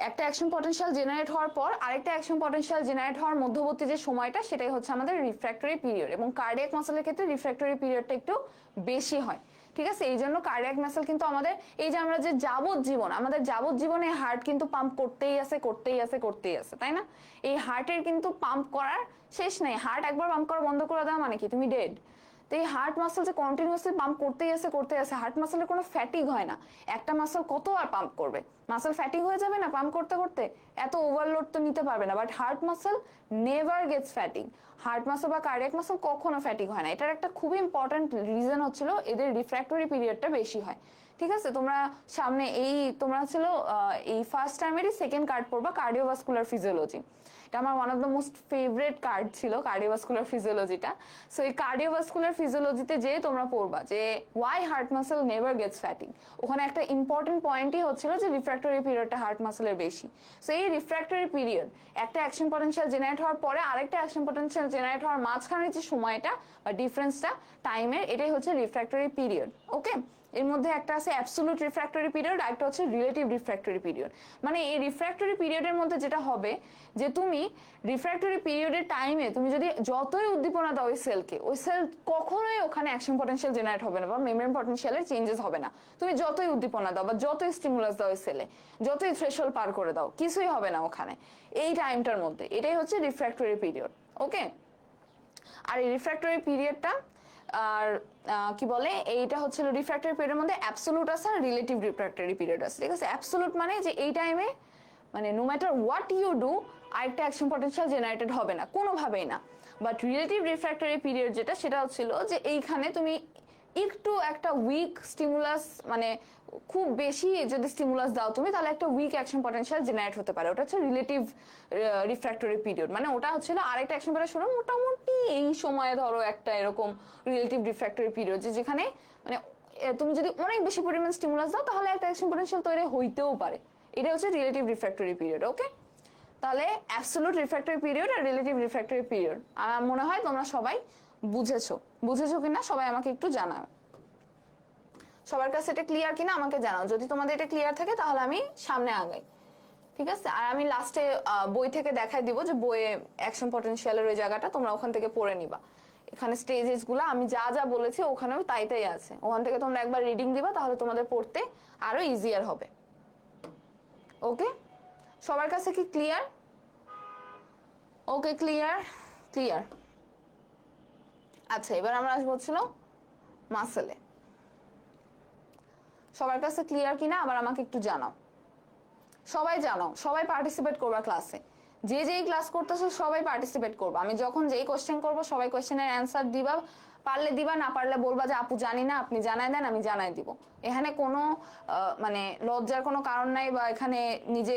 একটা অ্যাকশন পটেনশিয়াল জেনারেট হওয়ার পর আরেকটা অ্যাকশন পটেনশিয়াল জেনারেট হওয়ার মধ্যবর্তী যে সময়টা সেটাই হচ্ছে আমাদের রিফ্র্যাক্টরি পিরিয়ড। এবং কার্ডিয়াক মাসলের ক্ষেত্রে রিফ্র্যাক্টরি পিরিয়ডটা একটু বেশি হয়, ঠিক আছে? এই জন্য কার্ডিয়াক মাসল কিন্তু আমাদের এই যে আমরা যে আমাদের যাবজ্জীবনে হার্ট কিন্তু পাম্প করতেই আছে, তাই না? এই হার্টের কিন্তু পাম্প করার শেষ নেই। হার্ট একবার পাম্প করা বন্ধ করে দেওয়া মানে কি তুমি ডেড। তো এই হার্ট মাসল যে কন্টিনিউয়াসলি পাম্প করতেই আছে, হার্ট মাসলের কোনো ফ্যাটিগ হয় না। একটা মাসল কত আর পাম্প করবে, মাসল ফ্যাটিগ হয়ে যাবে না পাম্প করতে করতে, এত ওভারলোড তো নিতে পারবে না। But heart muscle never gets fatigue, heart muscle বা কার্ডিয়াক মাসল কখনো ফ্যাটিগ হয় না। এটার একটা খুব ইম্পর্টেন্ট রিজন হচ্ছিল এদের রিফ্র্যাক্টরি পিরিয়ডটা বেশি হয়, ঠিক আছে? তোমরা সামনে তোমরা ছিল এই ফার্স্ট টাইমেরই সেকেন্ড কার্ড পড়বা কার্ডিওভাস্কুলার ফিজিওলজি। এটা আমার one of the most favourite card ছিল কার্ডিওভাস্কুলার ফিজিওলজিটা। সো এই কার্ডিওভাস্কুলার ফিজিওলজিতে যে তোমরা পড়বা যে why heart muscle never gets fatigue, ওখানে একটা ইম্পর্টেন্ট পয়েন্টই হচ্ছিল যে রিফ্র্যাক্টরি পিরিয়ডটা হার্ট মাসলের বেশি। সো এই রিফ্র্যাক্টরি পিরিয়ড একটা অ্যাকশন পটেনশিয়াল জেনারেট হওয়ার পরে আরেকটা অ্যাকশন পটেনশিয়াল জেনারেট হওয়ার মাঝখানে যে সময়টা বা ডিফারেন্সটা টাইমের, এটাই হচ্ছে রিফ্র্যাক্টরি পিরিয়ড, ওকে? এর মধ্যে একটা আছে অ্যাবসোলিউট রিফ্র্যাক্টরি পিরিয়ড, আর একটা হচ্ছে রিলেটিভ রিফ্র্যাক্টরি পিরিয়ড। মানে এই রিফ্র্যাক্টরি পিরিয়ডের মধ্যে যেটা হবে যে তুমি রিফ্র্যাক্টরি পিরিয়ডের টাইমে তুমি যদি যতই উদ্দীপনা দাও ওই সেলকে, ওই সেল কখনোই ওখানে অ্যাকশন পটেনশিয়াল জেনারেট হবে না বা মেমব্রেন পটেনশিয়ালের চেঞ্জেস হবে না। তুমি যতই উদ্দীপনা দাও বা যতই স্টিমুলাস দাও ওই সেলে, যতই থ্রেশহোল্ড পার করে দাও, কিছুই হবে না ওখানে এই টাইমটার মধ্যে। এটাই হচ্ছে রিফ্র্যাক্টরি পিরিয়ড। ওকে, আর এই রিফ্র্যাক্টরি পিরিয়ডটা আর কি বলে, এইটা হচ্ছে রিফ্র্যাক্টরি পিরিয়ডের মধ্যে অ্যাবসোলুট আছে আর রিলেটিভ রিফ্র্যাক্টরি পিরিয়ড আছে। ঠিক আছে, অ্যাবসোলুট মানে যে এই টাইমে মানে no matter what you do আরেকটা অ্যাকশন পটেনশিয়াল জেনারেটেড হবে না কোনোভাবেই না। বাট রিলেটিভ রিফ্র্যাক্টরি পিরিয়ড যেটা, সেটা হচ্ছিল যে এইখানে তুমি একটু একটা উইক স্টিমুলাস, মানে খুব বেশি যদি স্টিমুলাস দাও তুমি, তাহলে একটা উইক অ্যাকশন পটেনশিয়াল জেনারেট হতে পারে। ওটা হচ্ছে রিলেটিভ রিফ্র্যাক্টরি পিরিয়ড। মানে ওটা হচ্ছিল আরেকটা অ্যাকশন পটেনশিয়াল মোটামুটি এই সময়ে ধরো একটা এরকম রিলেটিভ রিফ্র্যাক্টরি পিরিয়ড, যেখানে মানে তুমি যদি অনেক বেশি পরিমাণ স্টিমুলাস দাও তাহলে একটা অ্যাকশন পটেনশিয়াল তৈরি হইতেও পারে। এটা হচ্ছে রিলেটিভ রিফ্র্যাক্টরি পিরিয়ড। ওকে, তাহলে অ্যাবসোলিউট রিফ্র্যাক্টরি পিরিয়ড আর রিলেটিভ রিফ্র্যাক্টরি পিরিয়ড আমার মনে হয় তোমরা সবাই বুঝেছো কিনা সবাই আমাকে একটু জানাও। সবার কাছে এটা ক্লিয়ার কিনা আমাকে জানাও। যদি তোমাদের এটা ক্লিয়ার থাকে তাহলে আমি সামনে আগাই। ঠিক আছে, আর আমি লাস্টে বই থেকে দেখাই দিব যে বইয়ে অ্যাকশন পটেনশিয়ালের ওই জায়গাটা তোমরা ওখান থেকে পড়ে নিবা। এখানে স্টেজেস গুলো আমি যা যা বলেছি ওখানেও তাই তাই আছে, ওখান থেকে তোমরা একবার রিডিং দিবা, তাহলে তোমাদের পড়তে আরো ইজিয়ার হবে। ওকে, সবার কাছে কি ক্লিয়ার? ওকে, ক্লিয়ার। আচ্ছা, এবার আমরা আসবো ছিল মাসেলে। সবার কাছে ক্লিয়ার কিনা আবার আমাকে একটু জানাও। সবাই পার্টিসিপেট করবা ক্লাসে। যেই ক্লাস করতেছো সবাই পার্টিসিপেট করবা। আমি যখন যেই কোশ্চেন করবো সবাই কোশ্চেনের অ্যান্সার দিবা, পারলে দিবা, না পারলে বলবা যে আপু জানি না, আপনি জানাই দেন, আমি জানাই দিব। এখানে কোনো মানে লজ্জার কোনো কারণ নাই, বা এখানে নিজে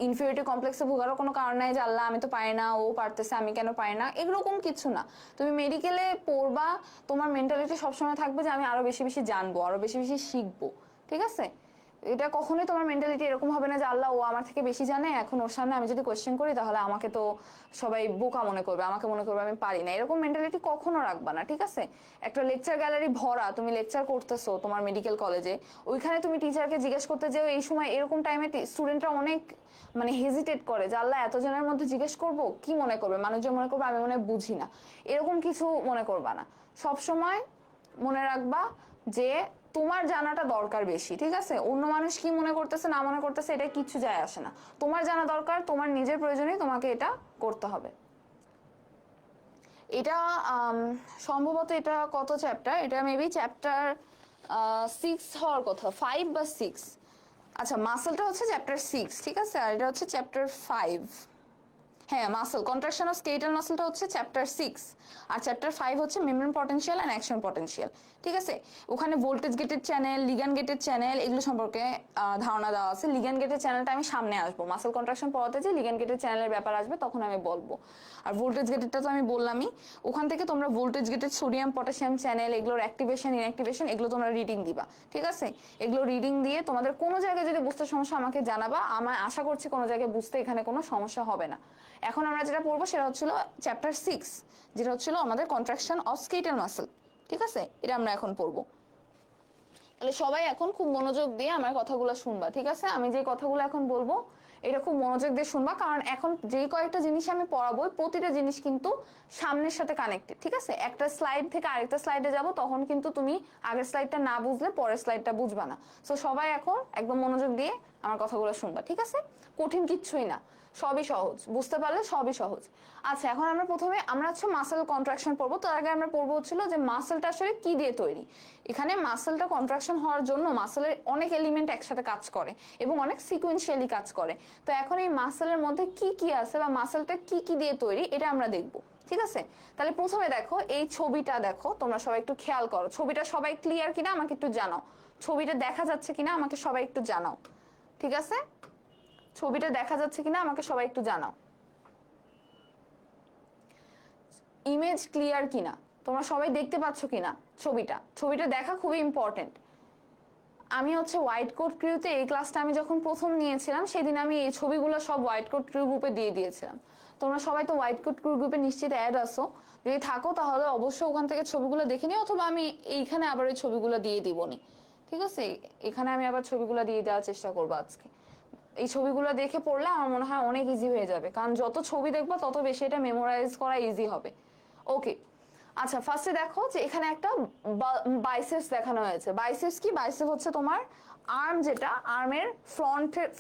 ইনফিরিয়রিটি কমপ্লেক্সে ভোগারও কোনো কারণ নাই যে আল্লাহ আমি তো পারি না, ও পারতেছে আমি কেন পারি না, এরকম কিছু না। তুমি মেডিকেলে পড়বা, তোমার মেন্টালিটি সবসময় থাকবে যে আমি আরো বেশি বেশি জানবো, আরো বেশি বেশি শিখবো। ঠিক আছে, এটা কখনোই তোমার মেন্টালিটি এরকম হবে না যে আল্লাহ ও আমার থেকে বেশি জানে, এখন ওর সামনে আমি যদি কোয়েশ্চেন করি তাহলে আমাকে তো সবাই বোকা মনে করবে, আমাকে মনে করবে আমি পারি না। এরকম মেন্টালিটি কখনো রাখবা না। ঠিক আছে, একটা লেকচার গ্যালারি ভরা, তুমি লেকচার করতেছো তোমার মেডিকেল কলেজে, ওইখানে তুমি টিচারকে জিজ্ঞেস করতে যেও এই সময় এরকম টাইমে স্টুডেন্টরা অনেক মানে হেজিটেট করে যে আল্লাহ এতজনের মধ্যে জিজ্ঞেস করব, কি মনে করবে, মানুষজন মনে করবে আমি মনে বুঝি না, এরকম কিছু মনে করবা না। সব সময় মনে রাখবা যে তোমার জানাটা দরকার বেশি। ঠিক আছে, অন্য মানুষ কি মনে করতেছে না মনে করতেছে এটা কিছু যায় আসে না, তোমার জানা দরকার, তোমার নিজের প্রয়োজনে তোমাকে এটা করতে হবে। এটা সম্ভবত এটা কত চ্যাপ্টার, এটা মেবি চ্যাপ্টার 6 হওয়ার কথা, 5 বা 6। আচ্ছা, মাসেলটা হচ্ছে চ্যাপ্টার 6। ঠিক আছে, আর এটা হচ্ছে চ্যাপ্টার 5। হ্যাঁ, মাসেল কন্ট্রাকশন অফ স্কেলেটাল মাসেলটা হচ্ছে চ্যাপ্টার 6, আর চ্যাপ্টার 5 হচ্ছে membrane potential and action potential. ঠিক আছে, ওখানে voltage gated channel, ligand gated channel এগুলো সম্পর্কে ধারণা দেওয়া আছে। লিগ্যান্ড গেটেড চ্যানেলটা আমি সামনে আসবো, মাসেল কন্ট্রাকশন পড়াতে যে লিগ্যান্ড গেটেড চ্যানেলের ব্যাপার আসবে তখন আমি বলবো। আর ভোল্টেজ গেটেডটা তো আমি বললামই, ওখান থেকে তোমরা voltage gated sodium potassium channel এগুলোর অ্যাক্টিভেশন ইনঅ্যাক্টিভেশন এগুলো তোমরা রিডিং দিবা। ঠিক আছে, এগুলো রিডিং দিয়ে তোমাদের কোনো জায়গায় যদি বুঝতে সমস্যা আমাকে জানাবা, আমি আশা করছি কোনো জায়গায় বুঝতে এখানে কোনো সমস্যা হবে না। এখন আমরা যেটা পড়বো সেটা হচ্ছিল চ্যাপ্টার 6, যেটা হচ্ছিল আমাদের কন্ট্রাকশন অফ স্কেলেটাল মাসেল। ঠিক আছে, এটা আমরা এখন পড়বো। তাহলে সবাই এখন খুব মনোযোগ দিয়ে আমার কথাগুলো শুনবা। ঠিক আছে, আমি যে কথাগুলো এখন বলবো এটা খুব মনোযোগ দিয়ে শুনবা, কারণ এখন যেই কয়েকটা জিনিস আমি পড়াবো প্রতিটা জিনিস কিন্তু সামনের সাথে কানেক্টেড। ঠিক আছে, একটা স্লাইড থেকে আরেকটা স্লাইডে যাব, তখন কিন্তু তুমি আগের স্লাইডটা না বুঝলে পরের স্লাইডটা বুঝবা না। সো সবাই এখন একদম মনোযোগ দিয়ে আমার কথাগুলো শুনবা। ঠিক আছে, কঠিন কিচ্ছুই না, সবই সহজ, বুঝতে পারলে সবই সহজ। আচ্ছা, এখন আমরা প্রথমে হচ্ছে মাসেল কন্ট্রাকশন পড়বো। তার আগে আমরা পড়বো হচ্ছিল যে মাসেলটা আসলে কি দিয়ে তৈরি। এখানে মাসেলটা কন্ট্রাকশন হওয়ার জন্য মাসেলের অনেক এলিমেন্ট একসাথে কাজ করে এবং অনেক সিকোয়েন্সিয়ালি কাজ করে। তো এখন এই মাসেলের মধ্যে কি কি আছে বা মাসেলটা কি কি দিয়ে তৈরি এটা আমরা দেখবো। ঠিক আছে, তাহলে প্রথমে দেখো এই ছবিটা, দেখো তোমরা সবাই একটু খেয়াল করো, ছবিটা সবাই ক্লিয়ার কিনা আমাকে একটু জানাও, ছবিটা দেখা যাচ্ছে কিনা আমাকে সবাই একটু জানাও। ঠিক আছে, ছবিটা দেখা যাচ্ছে কিনা আমাকে সবাই একটু জানাও, ইমেজ ক্লিয়ার কিনা, তোমরা সবাই দেখতে পাচ্ছ কিনা ছবিটা দেখা খুবই ইম্পর্টেন্ট। আমি হচ্ছে হোয়াইট কোট ক্রিউতে এই ক্লাসটা আমি যখন প্রথম নিয়েছিলাম সেদিন আমি এই ছবিগুলো সব হোয়াইট কোট ক্রিউ গ্রুপে দিয়ে দিয়েছিলাম। তোমরা সবাই তো হোয়াইট কোট ক্রিউ গ্রুপে নিশ্চিত অ্যাড আসো, যদি থাকো তাহলে অবশ্যই ওখান থেকে ছবিগুলো দেখে নিও, অথবা আমি এইখানে আবার ওই ছবিগুলো দিয়ে দিবনি। ঠিক আছে, এখানে আমি আবার ছবিগুলো দিয়ে দেওয়ার চেষ্টা করবো আজকে। এই ছবিগুলো দেখে পড়লে আমার মনে হয় অনেক ইজি হয়ে যাবে, কারণ যত ছবি দেখবো তত বেশি এটা মেমোরাইজ করা ইজি হবে। ওকে, আচ্ছা ফার্স্টে দেখো যে এখানে একটা বাইসেপস দেখানো হয়েছে। বাইসেপস কি? বাইসেপস হচ্ছে তোমার আর্ম, যেটা আর্মের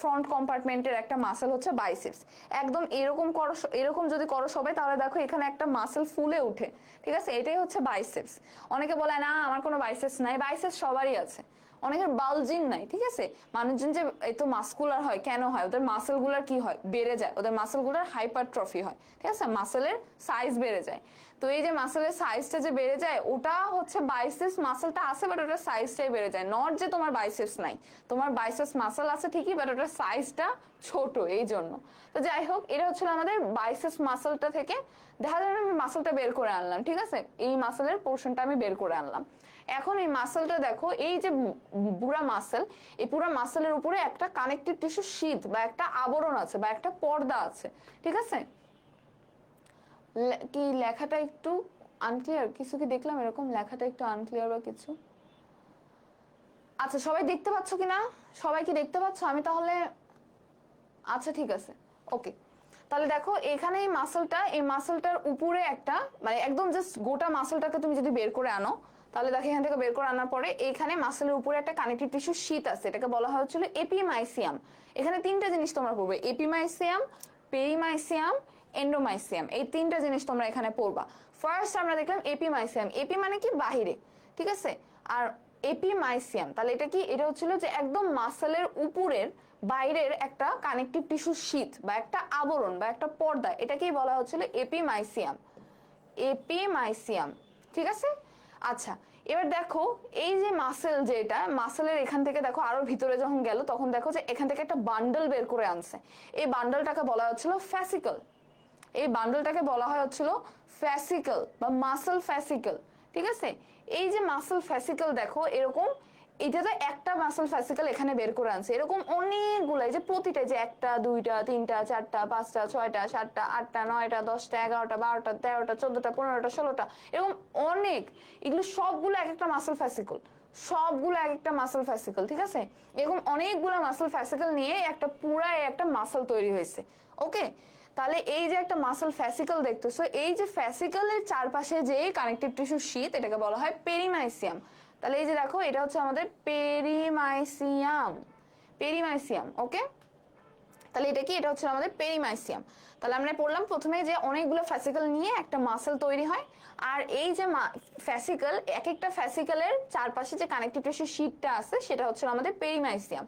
ফ্রন্ট কম্পার্টমেন্টের একটা মাসেল হচ্ছে বাইসেপস। একদম এরকম করো, এরকম যদি করো সবাই, তাহলে দেখো এখানে একটা মাসেল ফুলে উঠে, ঠিক আছে, এটাই হচ্ছে বাইসেপস। অনেকে বলে না আমার কোনো বাইসেপস নাই, বাইসেপস সবারই আছে, অনেকের বালজিং নাই, ঠিক আছে। মানুষজন যে এত মাসকুলার হয় কেন হয়? ওদের মাসেল গুলার কি হয়? বেড়ে যায়, ওদের মাসেল গুলার হাইপারট্রফি হয়, ঠিক আছে, মাসেলের সাইজ বেড়ে যায়। তো এই যে মাসেলের সাইজটা যে বেড়ে যায়, ওটা হচ্ছে বাইসেপস মাসেলটা আছে, বাট ওটার সাইজটাই বেড়ে যায়। নট যে তোমার বাইসেপস নাই, তোমার বাইসেপস মাসেল আছে ঠিকই, বাট ওটার সাইজটা ছোট, এই জন্য। তো যাই হোক, এটা হচ্ছে আমাদের বাইসেপস মাসেলটা থেকে দেখা যায় আমি মাসেলটা বের করে আনলাম, ঠিক আছে, এই মাসেলের পোর্শনটা আমি বের করে আনলাম। এখন এই মাসেলটা দেখো, এই যে পুরা মাসেল, এই পুরা মাসেলের উপরে একটা কানেকটিভ টিস্যু শীট বা একটা আবরণ আছে বা একটা পর্দা আছে, ঠিক আছে। কি লেখাটা একটু আনক্লিয়ার, কিছু কি দেখলাম এরকম লেখাটা একটু আনক্লিয়ার বা কিছু? আচ্ছা সবাই দেখতে পাচ্ছ কিনা? সবাই কি দেখতে পাচ্ছ? আমি তাহলে আচ্ছা ঠিক আছে, ওকে। তাহলে দেখো এখানে এই মাসেলটা, এই মাসেলটার উপরে একটা, মানে একদম জাস্ট গোটা মাসেলটাকে তুমি যদি বের করে আনো, তাহলে দেখো এখান থেকে বের করে আনার পরে এখানে মাসেলের উপরে একটা কানেকটিভ টিস্যু শীট আছে, এটাকে বলা হচ্ছিল এপিমাইসিয়াম। এখানে তিনটা জিনিস তোমরা পড়বে, এপিমাইসিয়াম, পেরিমাইসিয়াম, এন্ডোমাইসিয়াম, এই তিনটা জিনিস তোমরা এখানে পড়বা। ফার্স্ট আমরা দেখলাম এপিমাইসিয়াম। এপি মানে কি? বাহিরে, ঠিক আছে। আর এপিমাইসিয়াম, তাহলে এটা কি? এটা হচ্ছিল যে একদম মাসেলের উপরের বাইরের একটা কানেকটিভ টিস্যু শীট বা একটা আবরণ বা একটা পর্দা, এটাকেই বলা হচ্ছিল এপিমাইসিয়াম। এপিমাইসিয়াম, ঠিক আছে। আচ্ছা এবার দেখো এই যে মাসেল, যেটা মাসেলের এখান থেকে দেখো আরো ভিতরে যখন গেল, তখন দেখো যে এখান থেকে একটা বান্ডল বের করে আনছে। এই বান্ডলটাকে বলা হচ্ছিল ফ্যাসিকল। এই বান্ডলটাকে বলা হয় হচ্ছিল ফ্যাসিকল বা মাসেল ফ্যাসিকল, ঠিক আছে। এই যে মাসেল ফ্যাসিকল দেখো এরকম, এটা তো একটা মাসেল ফ্যাসিকল এখানে বের করে আনছে, এরকম অনেকগুলো, এই যে প্রতিটা, যে একটা দুইটা তিনটা চারটা পাঁচটা ছয়টা সাতটা আটটা নয়টা 10টা 11টা 12টা 13টা 14টা 15টা 16টা, এরকম অনেক, এগুলো সবগুলো এক একটা মাসেল ফ্যাসিকল, সবগুলো এক একটা মাসেল ফ্যাসিকল, ঠিক আছে। এরকম অনেকগুলো মাসেল ফ্যাসিকল নিয়ে একটা পুরা একটা মাসেল তৈরি হয়েছে। ওকে, তাহলে এই যে একটা মাসেল ফ্যাসিকল দেখতেছো, এই যে ফ্যাসিকলের চারপাশে যে কানেকটিভ টিস্যু শীট, এটাকে বলা হয় পেরিমাইসিয়াম। তাহলে এই যে দেখো এটা হচ্ছে আমাদের পেরিমাইসিয়াম, পেরিমাইসিয়াম। ওকে, তাহলে এটা কি? এটা হচ্ছে আমাদের পেরিমাইসিয়াম। তাহলে আমরা পড়লাম প্রথমে যে অনেকগুলো ফ্যাসিকল নিয়ে একটা মাসেল তৈরি হয়, আর এই যে ফ্যাসিকল, এক একটা ফ্যাসিকলের চারপাশে যে কানেকটিভ টিস্যু শীটটা আছে, সেটা হচ্ছে আমাদের পেরিমাইসিয়াম।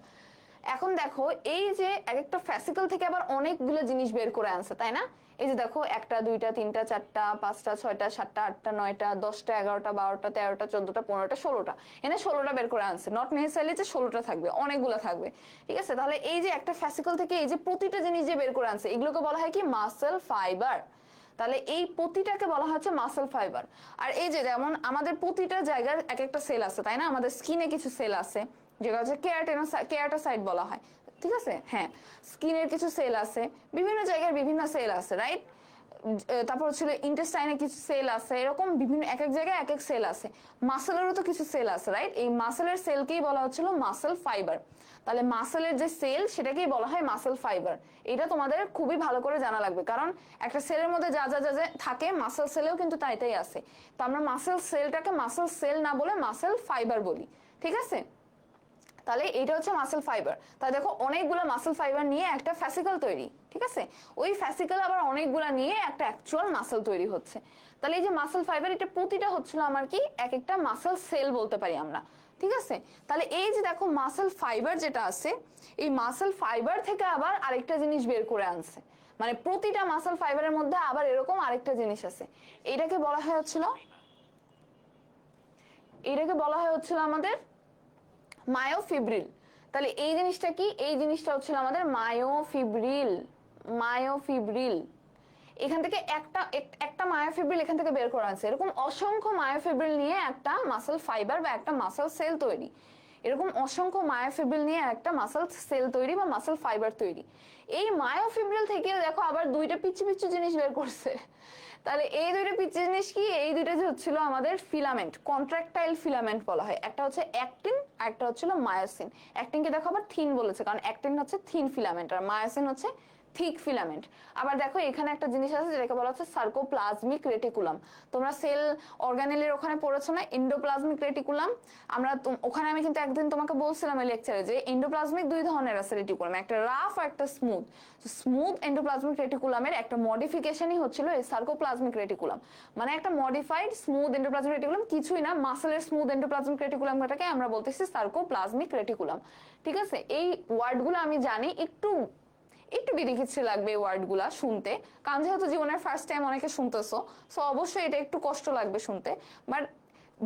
এখন দেখো এই যে এক একটা ফ্যাসিকল থেকে আবার অনেকগুলো জিনিস বের করে আনছে, তাই না? এই যে দেখো একটা দুইটা তিনটা চারটা পাঁচটা ছয়টা সাতটা আটটা নয়টা 10টা 11টা 12টা 13টা 14টা 15টা 16টা, এনে 16টা বের করে আনছে। নট নেসেসারিলি যে 16টা থাকবে, অনেকগুলো থাকবে, ঠিক আছে। তাহলে এই যে একটা ফ্যাসিকল থেকে এই যে প্রতিটা জিনিস যে বের করে আনছে, এগুলোকে বলা হয় কি? Muscle fibre. তাহলে এই প্রতিটাকে বলা হচ্ছে মাসেল ফাইবার। আর এই যে যেমন আমাদের প্রতিটা জায়গার এক একটা সেল আছে, তাই না? আমাদের স্কিনে কিছু সেল আছে, যেটা হচ্ছে কেরাটোসাইট বলা হয়, ঠিক আছে। হ্যাঁ, স্কিনের কিছু সেল আছে, বিভিন্ন জায়গায় বিভিন্ন সেল আছে, রাইট। তারপর হচ্ছিল ইন্টেস্টাইনে কিছু সেল আছে, এরকম বিভিন্ন এক এক জায়গায় এক এক সেল আছে। মাসেলেরও তো কিছু সেল আছে, রাইট। এই মাসেলের সেলকেই বলা হচ্ছিল মাসেল ফাইবার। তাহলে মাসেলের যে সেল, সেটাকেই বলা হয় মাসেল ফাইবার। এটা তোমাদের খুবই ভালো করে জানা লাগবে, কারণ একটা সেলের মধ্যে যা যা যা থাকে, মাসেল সেলেও কিন্তু তাই তাই আছে। তো আমরা মাসেল সেলটাকে মাসেল সেল না বলে মাসেল ফাইবার বলি, ঠিক আছে। তাহলে এটা হচ্ছে মাসেল ফাইবার। তাহলে দেখো অনেকগুলো মাসেল ফাইবার নিয়ে একটা ফ্যাসিকল তৈরি, ঠিক আছে। ওই ফ্যাসিকল আবার অনেকগুলো নিয়ে একটা অ্যাকচুয়াল মাসেল তৈরি হচ্ছে। তাহলে এই যে মাসেল ফাইবার, এটা প্রতিটা হচ্ছিল আমার কি? এক একটা মাসেল সেল বলতে পারি আমরা, ঠিক আছে। তাহলে এই যে দেখো মাসেল ফাইবার যেটা আছে, এই মাসেল ফাইবার থেকে আবার আরেকটা জিনিস বের করে আনছে, মানে প্রতিটা মাসেল ফাইবারের মধ্যে আবার এরকম আরেকটা জিনিস আছে। এটাকে বলা হয় হচ্ছিল, এটাকে বলা হয় হচ্ছিল আমাদের মায়োফিব্রিল। তাহলে এই জিনিসটা কি? এই জিনিসটা হচ্ছিল আমাদের মায়োফিব্রিল। মায়োফিব্রিল, এখান থেকে একটা মায়োফিব্রিল এখান থেকে বের করা আছে। এরকম অসংখ্য মায়োফিব্রিল নিয়ে একটা মাসেল ফাইবার বা একটা মাসেল সেল তৈরি, এরকম অসংখ্য মায়োফিব্রিল নিয়ে একটা মাসেল সেল তৈরি বা মাসেল ফাইবার তৈরি। এই মায়োফিব্রিল থেকে দেখো আবার দুইটা পিচ্ছি পিচ্ছি জিনিস বের করছে, তাহলে এই দুইটা পিচ্ছি জিনিস কি, এই দুইটা যে হচ্ছিল আমাদের ফিলামেন্ট, কন্ট্রাকটাইল ফিলামেন্ট বলা হয়। একটা হচ্ছে অ্যাক্টিন আর একটা হচ্ছিল মায়োসিন। অ্যাক্টিনকে দেখো আবার থিন বলেছে, কারণ অ্যাক্টিন হচ্ছে থিন ফিলামেন্ট আর মায়োসিন হচ্ছে থিক ফিলামেন্ট। আবার দেখো এখানে একটা জিনিস আছে যেটাকে বলা হচ্ছে সার্কোপ্লাজমিক রেটিকুলাম। তোমরা সেল অর্গানেলের ওখানে পড়েছো না, এন্ডোপ্লাজমিক রেটিকুলাম। আমরা ওখানে আমি কিন্তু একদিন তোমাকে বলছিলাম এই লেকচারে যে এন্ডোপ্লাজমিক দুই ধরনের আছে রেটিকুলাম, একটা রাফ আর একটা স্মুথ। স্মুথ এন্ডোপ্লাজমিক রেটিকুলামের একটা মডিফিকেশনই হচ্ছিল এই সার্কোপ্লাজমিক রেটিকুলাম, মানে একটা মডিফাইড স্মুথ এন্ডোপ্লাজমিক রেটিকুলাম, কিছুই না মাসেলের স্মুথ এন্ডোপ্লাজমিক রেটিকুলামটাকে আমরা বলতেছি সার্কোপ্লাজমিক রেটিকুলাম। ঠিক আছে, এই ওয়ার্ডগুলো আমি জানি, একটু একটু বিধিকিচ্ছি লাগবে এই ওয়ার্ডগুলা শুনতে, কারণ যেহেতু জীবনের ফার্স্ট টাইম অনেকে শুনতেছো, সো অবশ্যই এটা একটু কষ্ট লাগবে শুনতে, বাট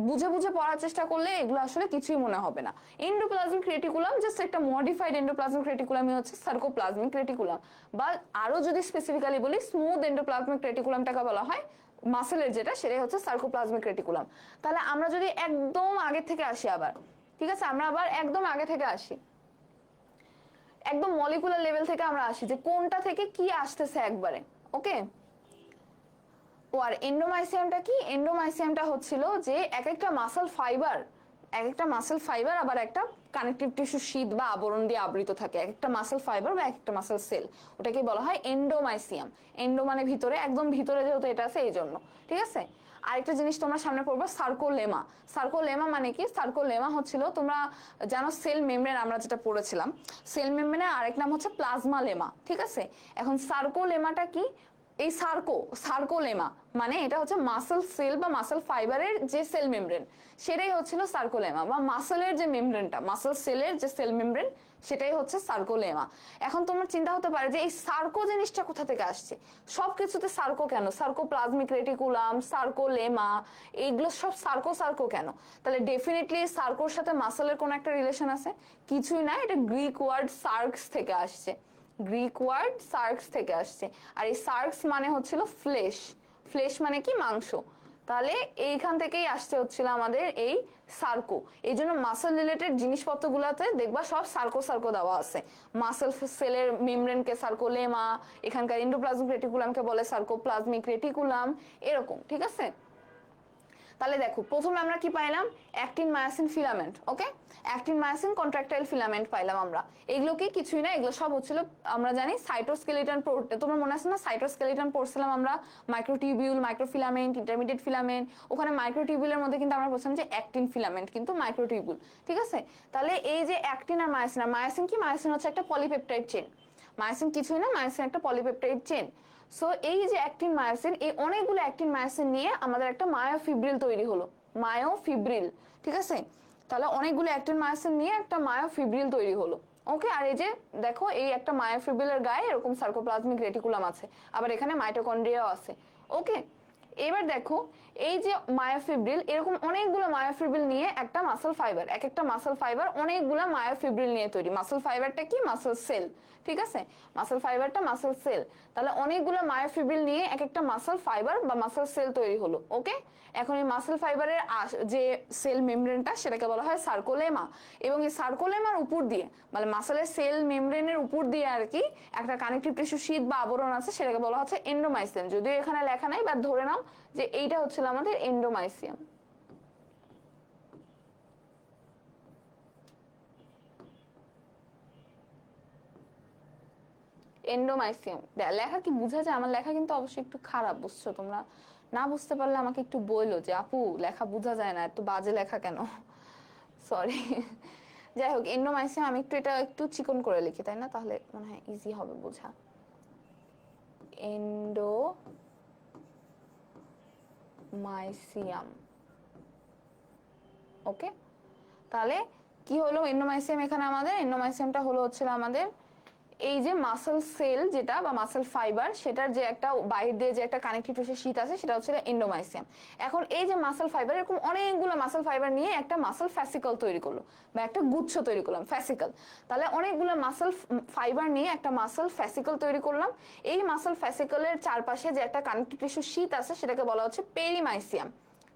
বুঝে বুঝে পড়ার চেষ্টা করলে এগুলো আসলে কিছুই মনে হবে না। এন্ডোপ্লাজমিক রেটিকুলাম জাস্ট একটা মডিফাইড এন্ডোপ্লাজমিক রেটিকুলামই হচ্ছে সার্কোপ্লাজমিক রেটিকুলাম, বা আরো যদি স্পেসিফিক্যালি বলি স্মুথ এন্ডোপ্লাজমিক রেটিকুলামটাকে বলা হয় মাসেলের যেটা, সেটাই হচ্ছে সার্কোপ্লাজমিক রেটিকুলাম। তাহলে আমরা যদি একদম আগে থেকে আসি আবার, ঠিক আছে, আমরা আবার একদম আগে থেকে আসি, একদম মলিকুলার লেভেল থেকে আমরা আসি যে কোনটা থেকে কি আসতেছে একবারে। ওকে, ও আর এন্ডোমাইসিয়ামটা কি, এন্ডোমাইসিয়ামটা হচ্ছিল যে এক একটা মাসল ফাইবার, এক একটা মাসল ফাইবার আবার একটা কানেকটিভ টিস্যু শীট বা আবরণ দিয়ে আবৃত থাকে, এক একটা মাসল ফাইবার বা এক একটা মাসল সেল, ওটাকে বলা হয় এন্ডোমাইসিয়াম। এন্ডো মানে ভিতরে, একদম ভিতরে যেহেতু এটা আছে এই জন্য। ঠিক আছে, আরেকটা জিনিস তোমরা সামনে পড়বে সার্কোলেমা। সার্কোলেমা মানে কি, সার্কোলেমা হচ্ছিল তোমরা জানো সেল মেমব্রেন আমরা যেটা পড়েছিলাম, সেল মেমব্রেনের আরেক নাম হচ্ছে প্লাজমা লেমা। ঠিক আছে, এখন সার্কোলেমাটা কি, এই সার্কোলেমা মানে এটা হচ্ছে মাসল সেল বা মাসল ফাইবারের যে সেল মেমব্রেন, সেটাই হচ্ছিল সার্কোলেমা, বা মাসলের যে মেমব্রেনটা, মাসল সেলের যে সেল মেমব্রেন, সেটাই হচ্ছে সার্কোলেমা। এখন তোমার চিন্তা হতে পারে যে এই সার্কো জিনিসটা কোথা থেকে আসছে, সবকিছুতে সার্কো কেন, সার্কোপ্লাজমিক রেটিকুলাম, সার্কোলেমা, এইগুলো সব সার্কো সার্কো কেন? তাহলে ডেফিনেটলি সার্কোর সাথে মাসলের কোনো একটা রিলেশন আছে, কিছুই না, এটা গ্রিক ওয়ার্ড সার্কস থেকে আসছে, গ্রিক ওয়ার্ড সার্কস থেকে আসছে। আর এই সার্কস মানে হচ্ছিল ফ্লেশ, ফ্লেশ মানে কি মাংস, তাহলে এইখান থেকেই আসছে হচ্ছিল আমাদের এই সার্কো। এই জন্য মাসল রিলেটেড জিনিসপত্রগুলোতে দেখবা সব সার্কো সার্কো দেওয়া আছে, মাসল সেলের মেমব্রেনকে সার্কোলেমা, এখানকার এন্ডোপ্লাজমিক রেটিকুলামকে বলে সার্কোপ্লাজমিক রেটিকুলাম, এরকম। ঠিক আছে, তাহলে দেখো প্রথমে আমরা কি পাইলাম, অ্যাক্টিন মায়োসিন ফিলামেন্ট। ওকে, অ্যাক্টিন মায়োসিন কন্ট্রাকটাইল ফিলামেন্ট পাইলাম আমরা। এগুলো কি কিছুই না, এগুলো সব হচ্ছিল আমরা জানি সাইটোস্কেলিটন, তোমার মনে আছে না সাইটোস্কেলিটন পড়ছিলাম আমরা, মাইক্রোটিউবিউল, মাইক্রোফিলামেন্ট, ইন্টারমিডিয়েট ফিলামেন্ট, ওখানে মাইক্রোটিউবিউলের মধ্যে কিন্তু আমরা বলছিলাম যে অ্যাক্টিন ফিলামেন্ট কিন্তু মাইক্রোটিউবিউল। ঠিক আছে, তাহলে এই যে অ্যাক্টিন আর মায়োসিন, আর মায়োসিন কি, মায়োসিন হচ্ছে একটা পলিপেপটাইড চেন, মায়োসিন কিছুই না, মায়োসিন একটা পলিপেপটাইড চেন। সো এই যে অ্যাক্টিন মায়োসিন, এই অনেকগুলো অ্যাক্টিন মায়োসিন নিয়ে আমাদের একটা মায়োফিব্রিল তৈরি হলো, মায়োফিব্রিল। ঠিক আছে, তাহলে অনেকগুলো অ্যাক্টিন মায়োসিন নিয়ে একটা মায়োফিব্রিল তৈরি হলো। ওকে, আর এই যে দেখো এই একটা মায়োফিব্রিলের গায়ে এরকম সার্কোপ্লাজমিক রেটিকুলাম আছে, আবার এখানে মাইটোকন্ড্রিয়াও আছে। ওকে, এবার দেখো এই যে মায়োফিব্রিল, এরকম অনেকগুলো মায়োফিব্রিল নিয়ে একটা মাসল ফাইবার, এক একটা মাসল ফাইবার অনেকগুলো মায়োফিব্রিল নিয়ে তৈরি। মাসল ফাইবারটা কি, মাসল সেল। ঠিক আছে, মাসল ফাইবারটা মাসল সেল, তাহলে অনেকগুলো মায়োফিব্রিল নিয়ে এক একটা মাসল ফাইবার বা মাসল সেল তৈরি হলো। ওকে, এখন এই মাসল ফাইবারের যে সেল মেমব্রেনটা সেটাকে বলা হয় সার্কোলেমা, এবং এই সার্কোলেমার উপর দিয়ে মানে মাসলের সেল মেমব্রেনের উপর দিয়ে আর কি একটা কানেকটিভ টিস্যু শীট বা আবরণ আছে, সেটাকে বলা হচ্ছে এন্ডোমাইসিয়াম। যদিও এখানে লেখা নাই, বাট ধরে নাও যে এইটা হচ্ছিল আমাদের এন্ডোমাইসিয়াম। এন্ডোমাইসিয়াম লেখা কি বুঝা যায়? আমার লেখা কিন্তু অবশ্যই একটু খারাপ, বুঝছো তোমরা? না বুঝতে পারলে আমাকে একটু বইলো যে আপু লেখা বোঝা যায় না, এত বাজে লেখা কেন, সরি। যাই হোক, এন্ডোমাইসিয়াম আমি একটু এটা একটু চিকন করে লিখি, তাই না? তাহলে মনে হয় ইজি হবে বোঝা। এন্ডোমাইসিয়াম। ওকে, তাহলে কি হলো এন্ডোমাইসিয়াম এখানে আমাদের? এন্ডোমাইসিয়ামটা হলো হচ্ছিল আমাদের এই যে মাসল সেল যেটা বা মাসল ফাইবার, সেটার যে একটা বাইরে দিয়ে যে একটা কানেকটিভ টিস্যু শীট আছে, সেটা হচ্ছে এন্ডোমাইসিয়াম। এখন এই যে মাসল ফাইবার, এরকম অনেকগুলো মাসল ফাইবার নিয়ে একটা মাসল ফ্যাসিকল তৈরি করলো বা একটা গুচ্ছ তৈরি করলাম, ফ্যাসিকল। তাহলে অনেকগুলো মাসল ফাইবার নিয়ে একটা মাসল ফ্যাসিকল তৈরি করলাম। এই মাসল ফ্যাসিকলের চারপাশে যে একটা কানেকটিভ টিস্যু শীট আছে, সেটাকে বলা হচ্ছে পেরিমাইসিয়াম।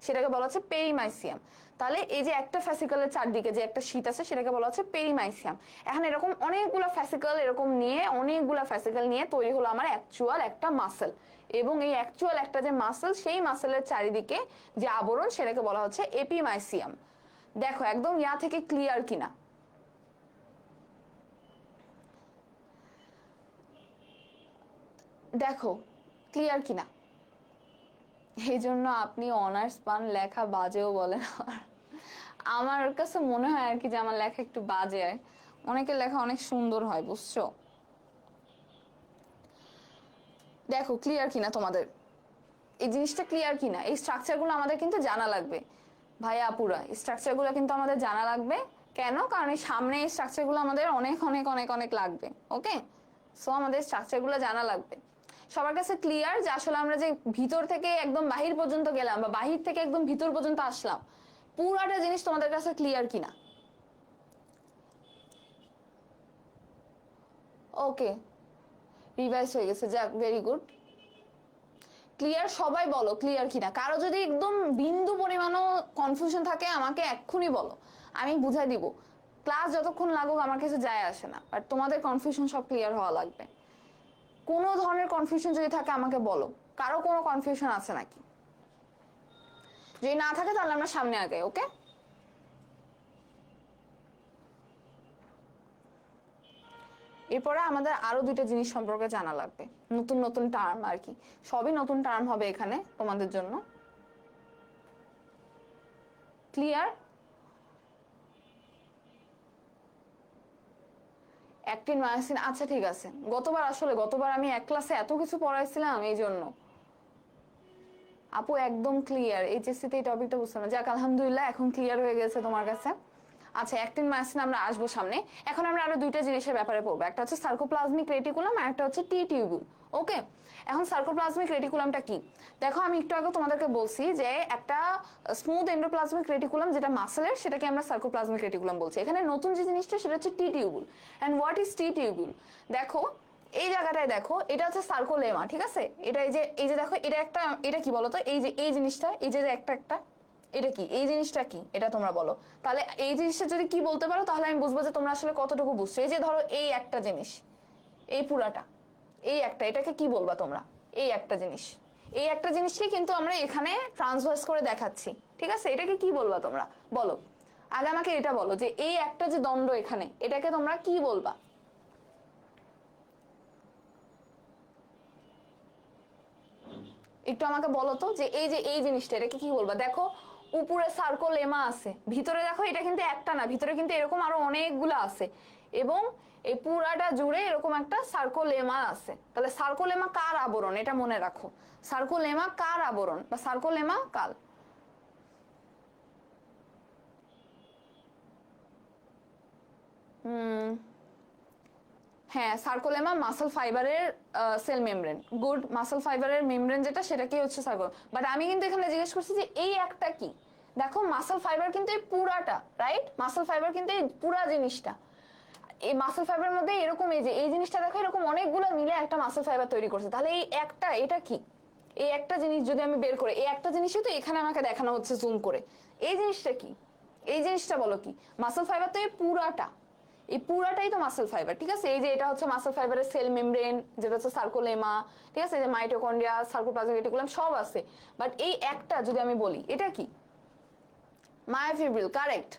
সেটাকে বলা হচ্ছে পেরিমাইসিয়াম। তাহলে এই যে একটা ফ্যাসিকলের চারদিকে যে একটা শীট আছে সেটাকে বলা হচ্ছে পেরিমাইসিয়াম। এখন এরকম অনেকগুলো ফ্যাসিকল এরকম নিয়ে অনেকগুলো ফ্যাসিকল নিয়ে তৈরি হলো আমার অ্যাকচুয়াল একটা মাসেল, এবং এই অ্যাকচুয়াল একটা যে মাসেল সেই মাসেলের চারিদিকে যে আবরণ সেটাকে বলা হচ্ছে এপিমাইসিয়াম। দেখো একদম ইয়া থেকে ক্লিয়ার কিনা, দেখো ক্লিয়ার কিনা। এই জন্য আপনি অনার্স পান, লেখা বাজেও বলেন। আমার কাছে মনে হয় আর কি যে আমার লেখা একটু বাজে হয়, অনেকের লেখা অনেক সুন্দর হয়, বুঝছো? দেখো ক্লিয়ার কিনা তোমাদের, এই জিনিসটা ক্লিয়ার কিনা। এই স্ট্রাকচারগুলো আমাদের কিন্তু জানা লাগবে ভাইয়া আপুরা, এই স্ট্রাকচারগুলো কিন্তু আমাদের জানা লাগবে। কেন? কারণ এই সামনে এই স্ট্রাকচারগুলো আমাদের অনেক অনেক অনেক অনেক লাগবে। ওকে, সো আমাদের স্ট্রাকচারগুলো জানা লাগবে। সবার কাছে ক্লিয়ার যে আসলে আমরা যে ভিতর থেকে একদম বাহির পর্যন্ত গেলাম বা বাহির থেকে একদম ভিতর পর্যন্ত আসলাম, পুরাটা জিনিস তোমাদের কাছে ক্লিয়ার কিনা? ওকে, রিভাইজ হয়ে গেছে, যাক ভেরি গুড। ক্লিয়ার সবাই বলো ক্লিয়ার কিনা। কারো যদি একদম বিন্দু পরিমাণও কনফিউশন থাকে আমাকে এক্ষুনি বলো, আমি বুঝাই দিব। ক্লাস যতক্ষণ লাগুক আমার কিছু যায় আসে না, বাট তোমাদের কনফিউশন সব ক্লিয়ার হওয়া লাগবে। কোনো ধরনের কনফিউশন যদি থাকে আমাকে বলো, কারো কোনো কনফিউশন আছে নাকি? যদি না থাকে তাহলে আমরা সামনে আগে। ওকে, এরপরে আমাদের আরো দুইটা জিনিস সম্পর্কে জানা লাগবে, নতুন নতুন টার্ম আর কি, সবই নতুন টার্ম হবে এখানে তোমাদের জন্য। ক্লিয়ার? অ্যাক্টিন মায়োসিন, আচ্ছা ঠিক আছে। গতবার আমি এক ক্লাসে এত কিছু পড়াইছিলাম এই জন্য। আপু একদম ক্লিয়ার, এইচএসসি তে এই টপিকটা বুঝতাম না, যাক আলহামদুলিল্লাহ এখন ক্লিয়ার হয়ে গেছে তোমার কাছে। আচ্ছা, অ্যাক্টিন মায়োসিন আমরা আসবো সামনে। এখন আমরা আরো দুইটা জিনিসের ব্যাপারে পড়বো, একটা হচ্ছে সার্কোপ্লাজমিক রেটিকুলাম আর একটা হচ্ছে টি টিউবুল। ওকে, এখন সার্কোপ্লাজমিক রেটিকুলামটা কি? দেখো আমি একটু আগে তোমাদেরকে বলছি যে একটা স্মুথ এন্ডোপ্লাজমিক রেটিকুলাম যেটা মাসেলের সেটাকে আমরা সার্কোপ্লাজমিক রেটিকুলাম বলছি। এখানে নতুন যে জিনিসটা সেটা হচ্ছে T tubule. And what is T tubule? দেখো এই জায়গাটায় দেখো, এটা হচ্ছে সার্কোলেমা, ঠিক আছে? এটা এই যে দেখো, এটা একটা, এটা কি বলতো, এই যে এই জিনিসটা, এই যে একটা একটা, এটা কি? এই জিনিসটা কি? এটা তোমরা বলো। তাহলে এই জিনিসটা যদি কি বলতে পারো তাহলে আমি বুঝবো যে তোমরা আসলে কতটুকু বুঝছো। এই যে ধরো এই একটা জিনিস, এই পুরাটা, এই একটা, এটাকে কি বলবা তোমরা? এই একটা জিনিস, এই একটা জিনিসকে কিন্তু আমরা এখানে ট্রান্সভার্স করে দেখাচ্ছি, ঠিক আছে? এটাকে কি বলবা তোমরা? বলো আগে আমাকে এটা বলো যে এই একটা যে দণ্ড এখানে, এটাকে তোমরা কি বলবা? একটু আমাকে বলো তো যে এই যে এই জিনিসটা, এটাকে কি বলবা? দেখো উপরে সার্কোলেমা আছে, ভিতরে দেখো এটা কিন্তু একটা না, ভিতরে কিন্তু এরকম আরো অনেকগুলো আছে, এবং এই পুরাটা জুড়ে এরকম একটা সার্কোলেমা আছে। তাহলে সার্কোলেমা কার আবরণ? এটা মনে রাখো, সার্কোলেমা কার আবরণ বা সার্কোলেমা কাল? হ্যাঁ, সার্কোলেমা মাসল ফাইবারের সেল মেমব্রেন। গুড, মাসল ফাইবারের মেমব্রেন যেটা সেটাকে হচ্ছে সার্কোল। বাট আমি কিন্তু এখানে জিজ্ঞেস করছি যে এই একটা কি। দেখো মাসল ফাইবার কিন্তু এই পুরাটা, রাইট? মাসল ফাইবার কিন্তু এই পুরা জিনিসটা। এই মাসল ফাইবারের মধ্যে এরকম এই যে এই জিনিসটা দেখো, এরকম অনেকগুলো মিলে একটা মাসল ফাইবার তৈরি করছে। তাহলে এই একটা, এটা কি? এই একটা জিনিস যদি আমি বের করে, এই একটা জিনিসই তো এখানে আমাকে দেখানো হচ্ছে জুম করে। এই জিনিসটা কি? এই জিনিসটা বলো কি? মাসল ফাইবার তো এই পুরাটা, এই পুরাটাই তো মাসল ফাইবার, ঠিক আছে? এই যে এটা হচ্ছে মাসল ফাইবারের সেল মেমব্রেন, যেটা হচ্ছে সার্কোলেমা, ঠিক আছে? যে মাইটোকন্ড্রিয়া, সার্কোপ্লাজমিক রেটিকুলাম সব আছে। বাট এই একটা যদি আমি বলি, এটা কি? মায়োফিব্রিল, কারেক্ট,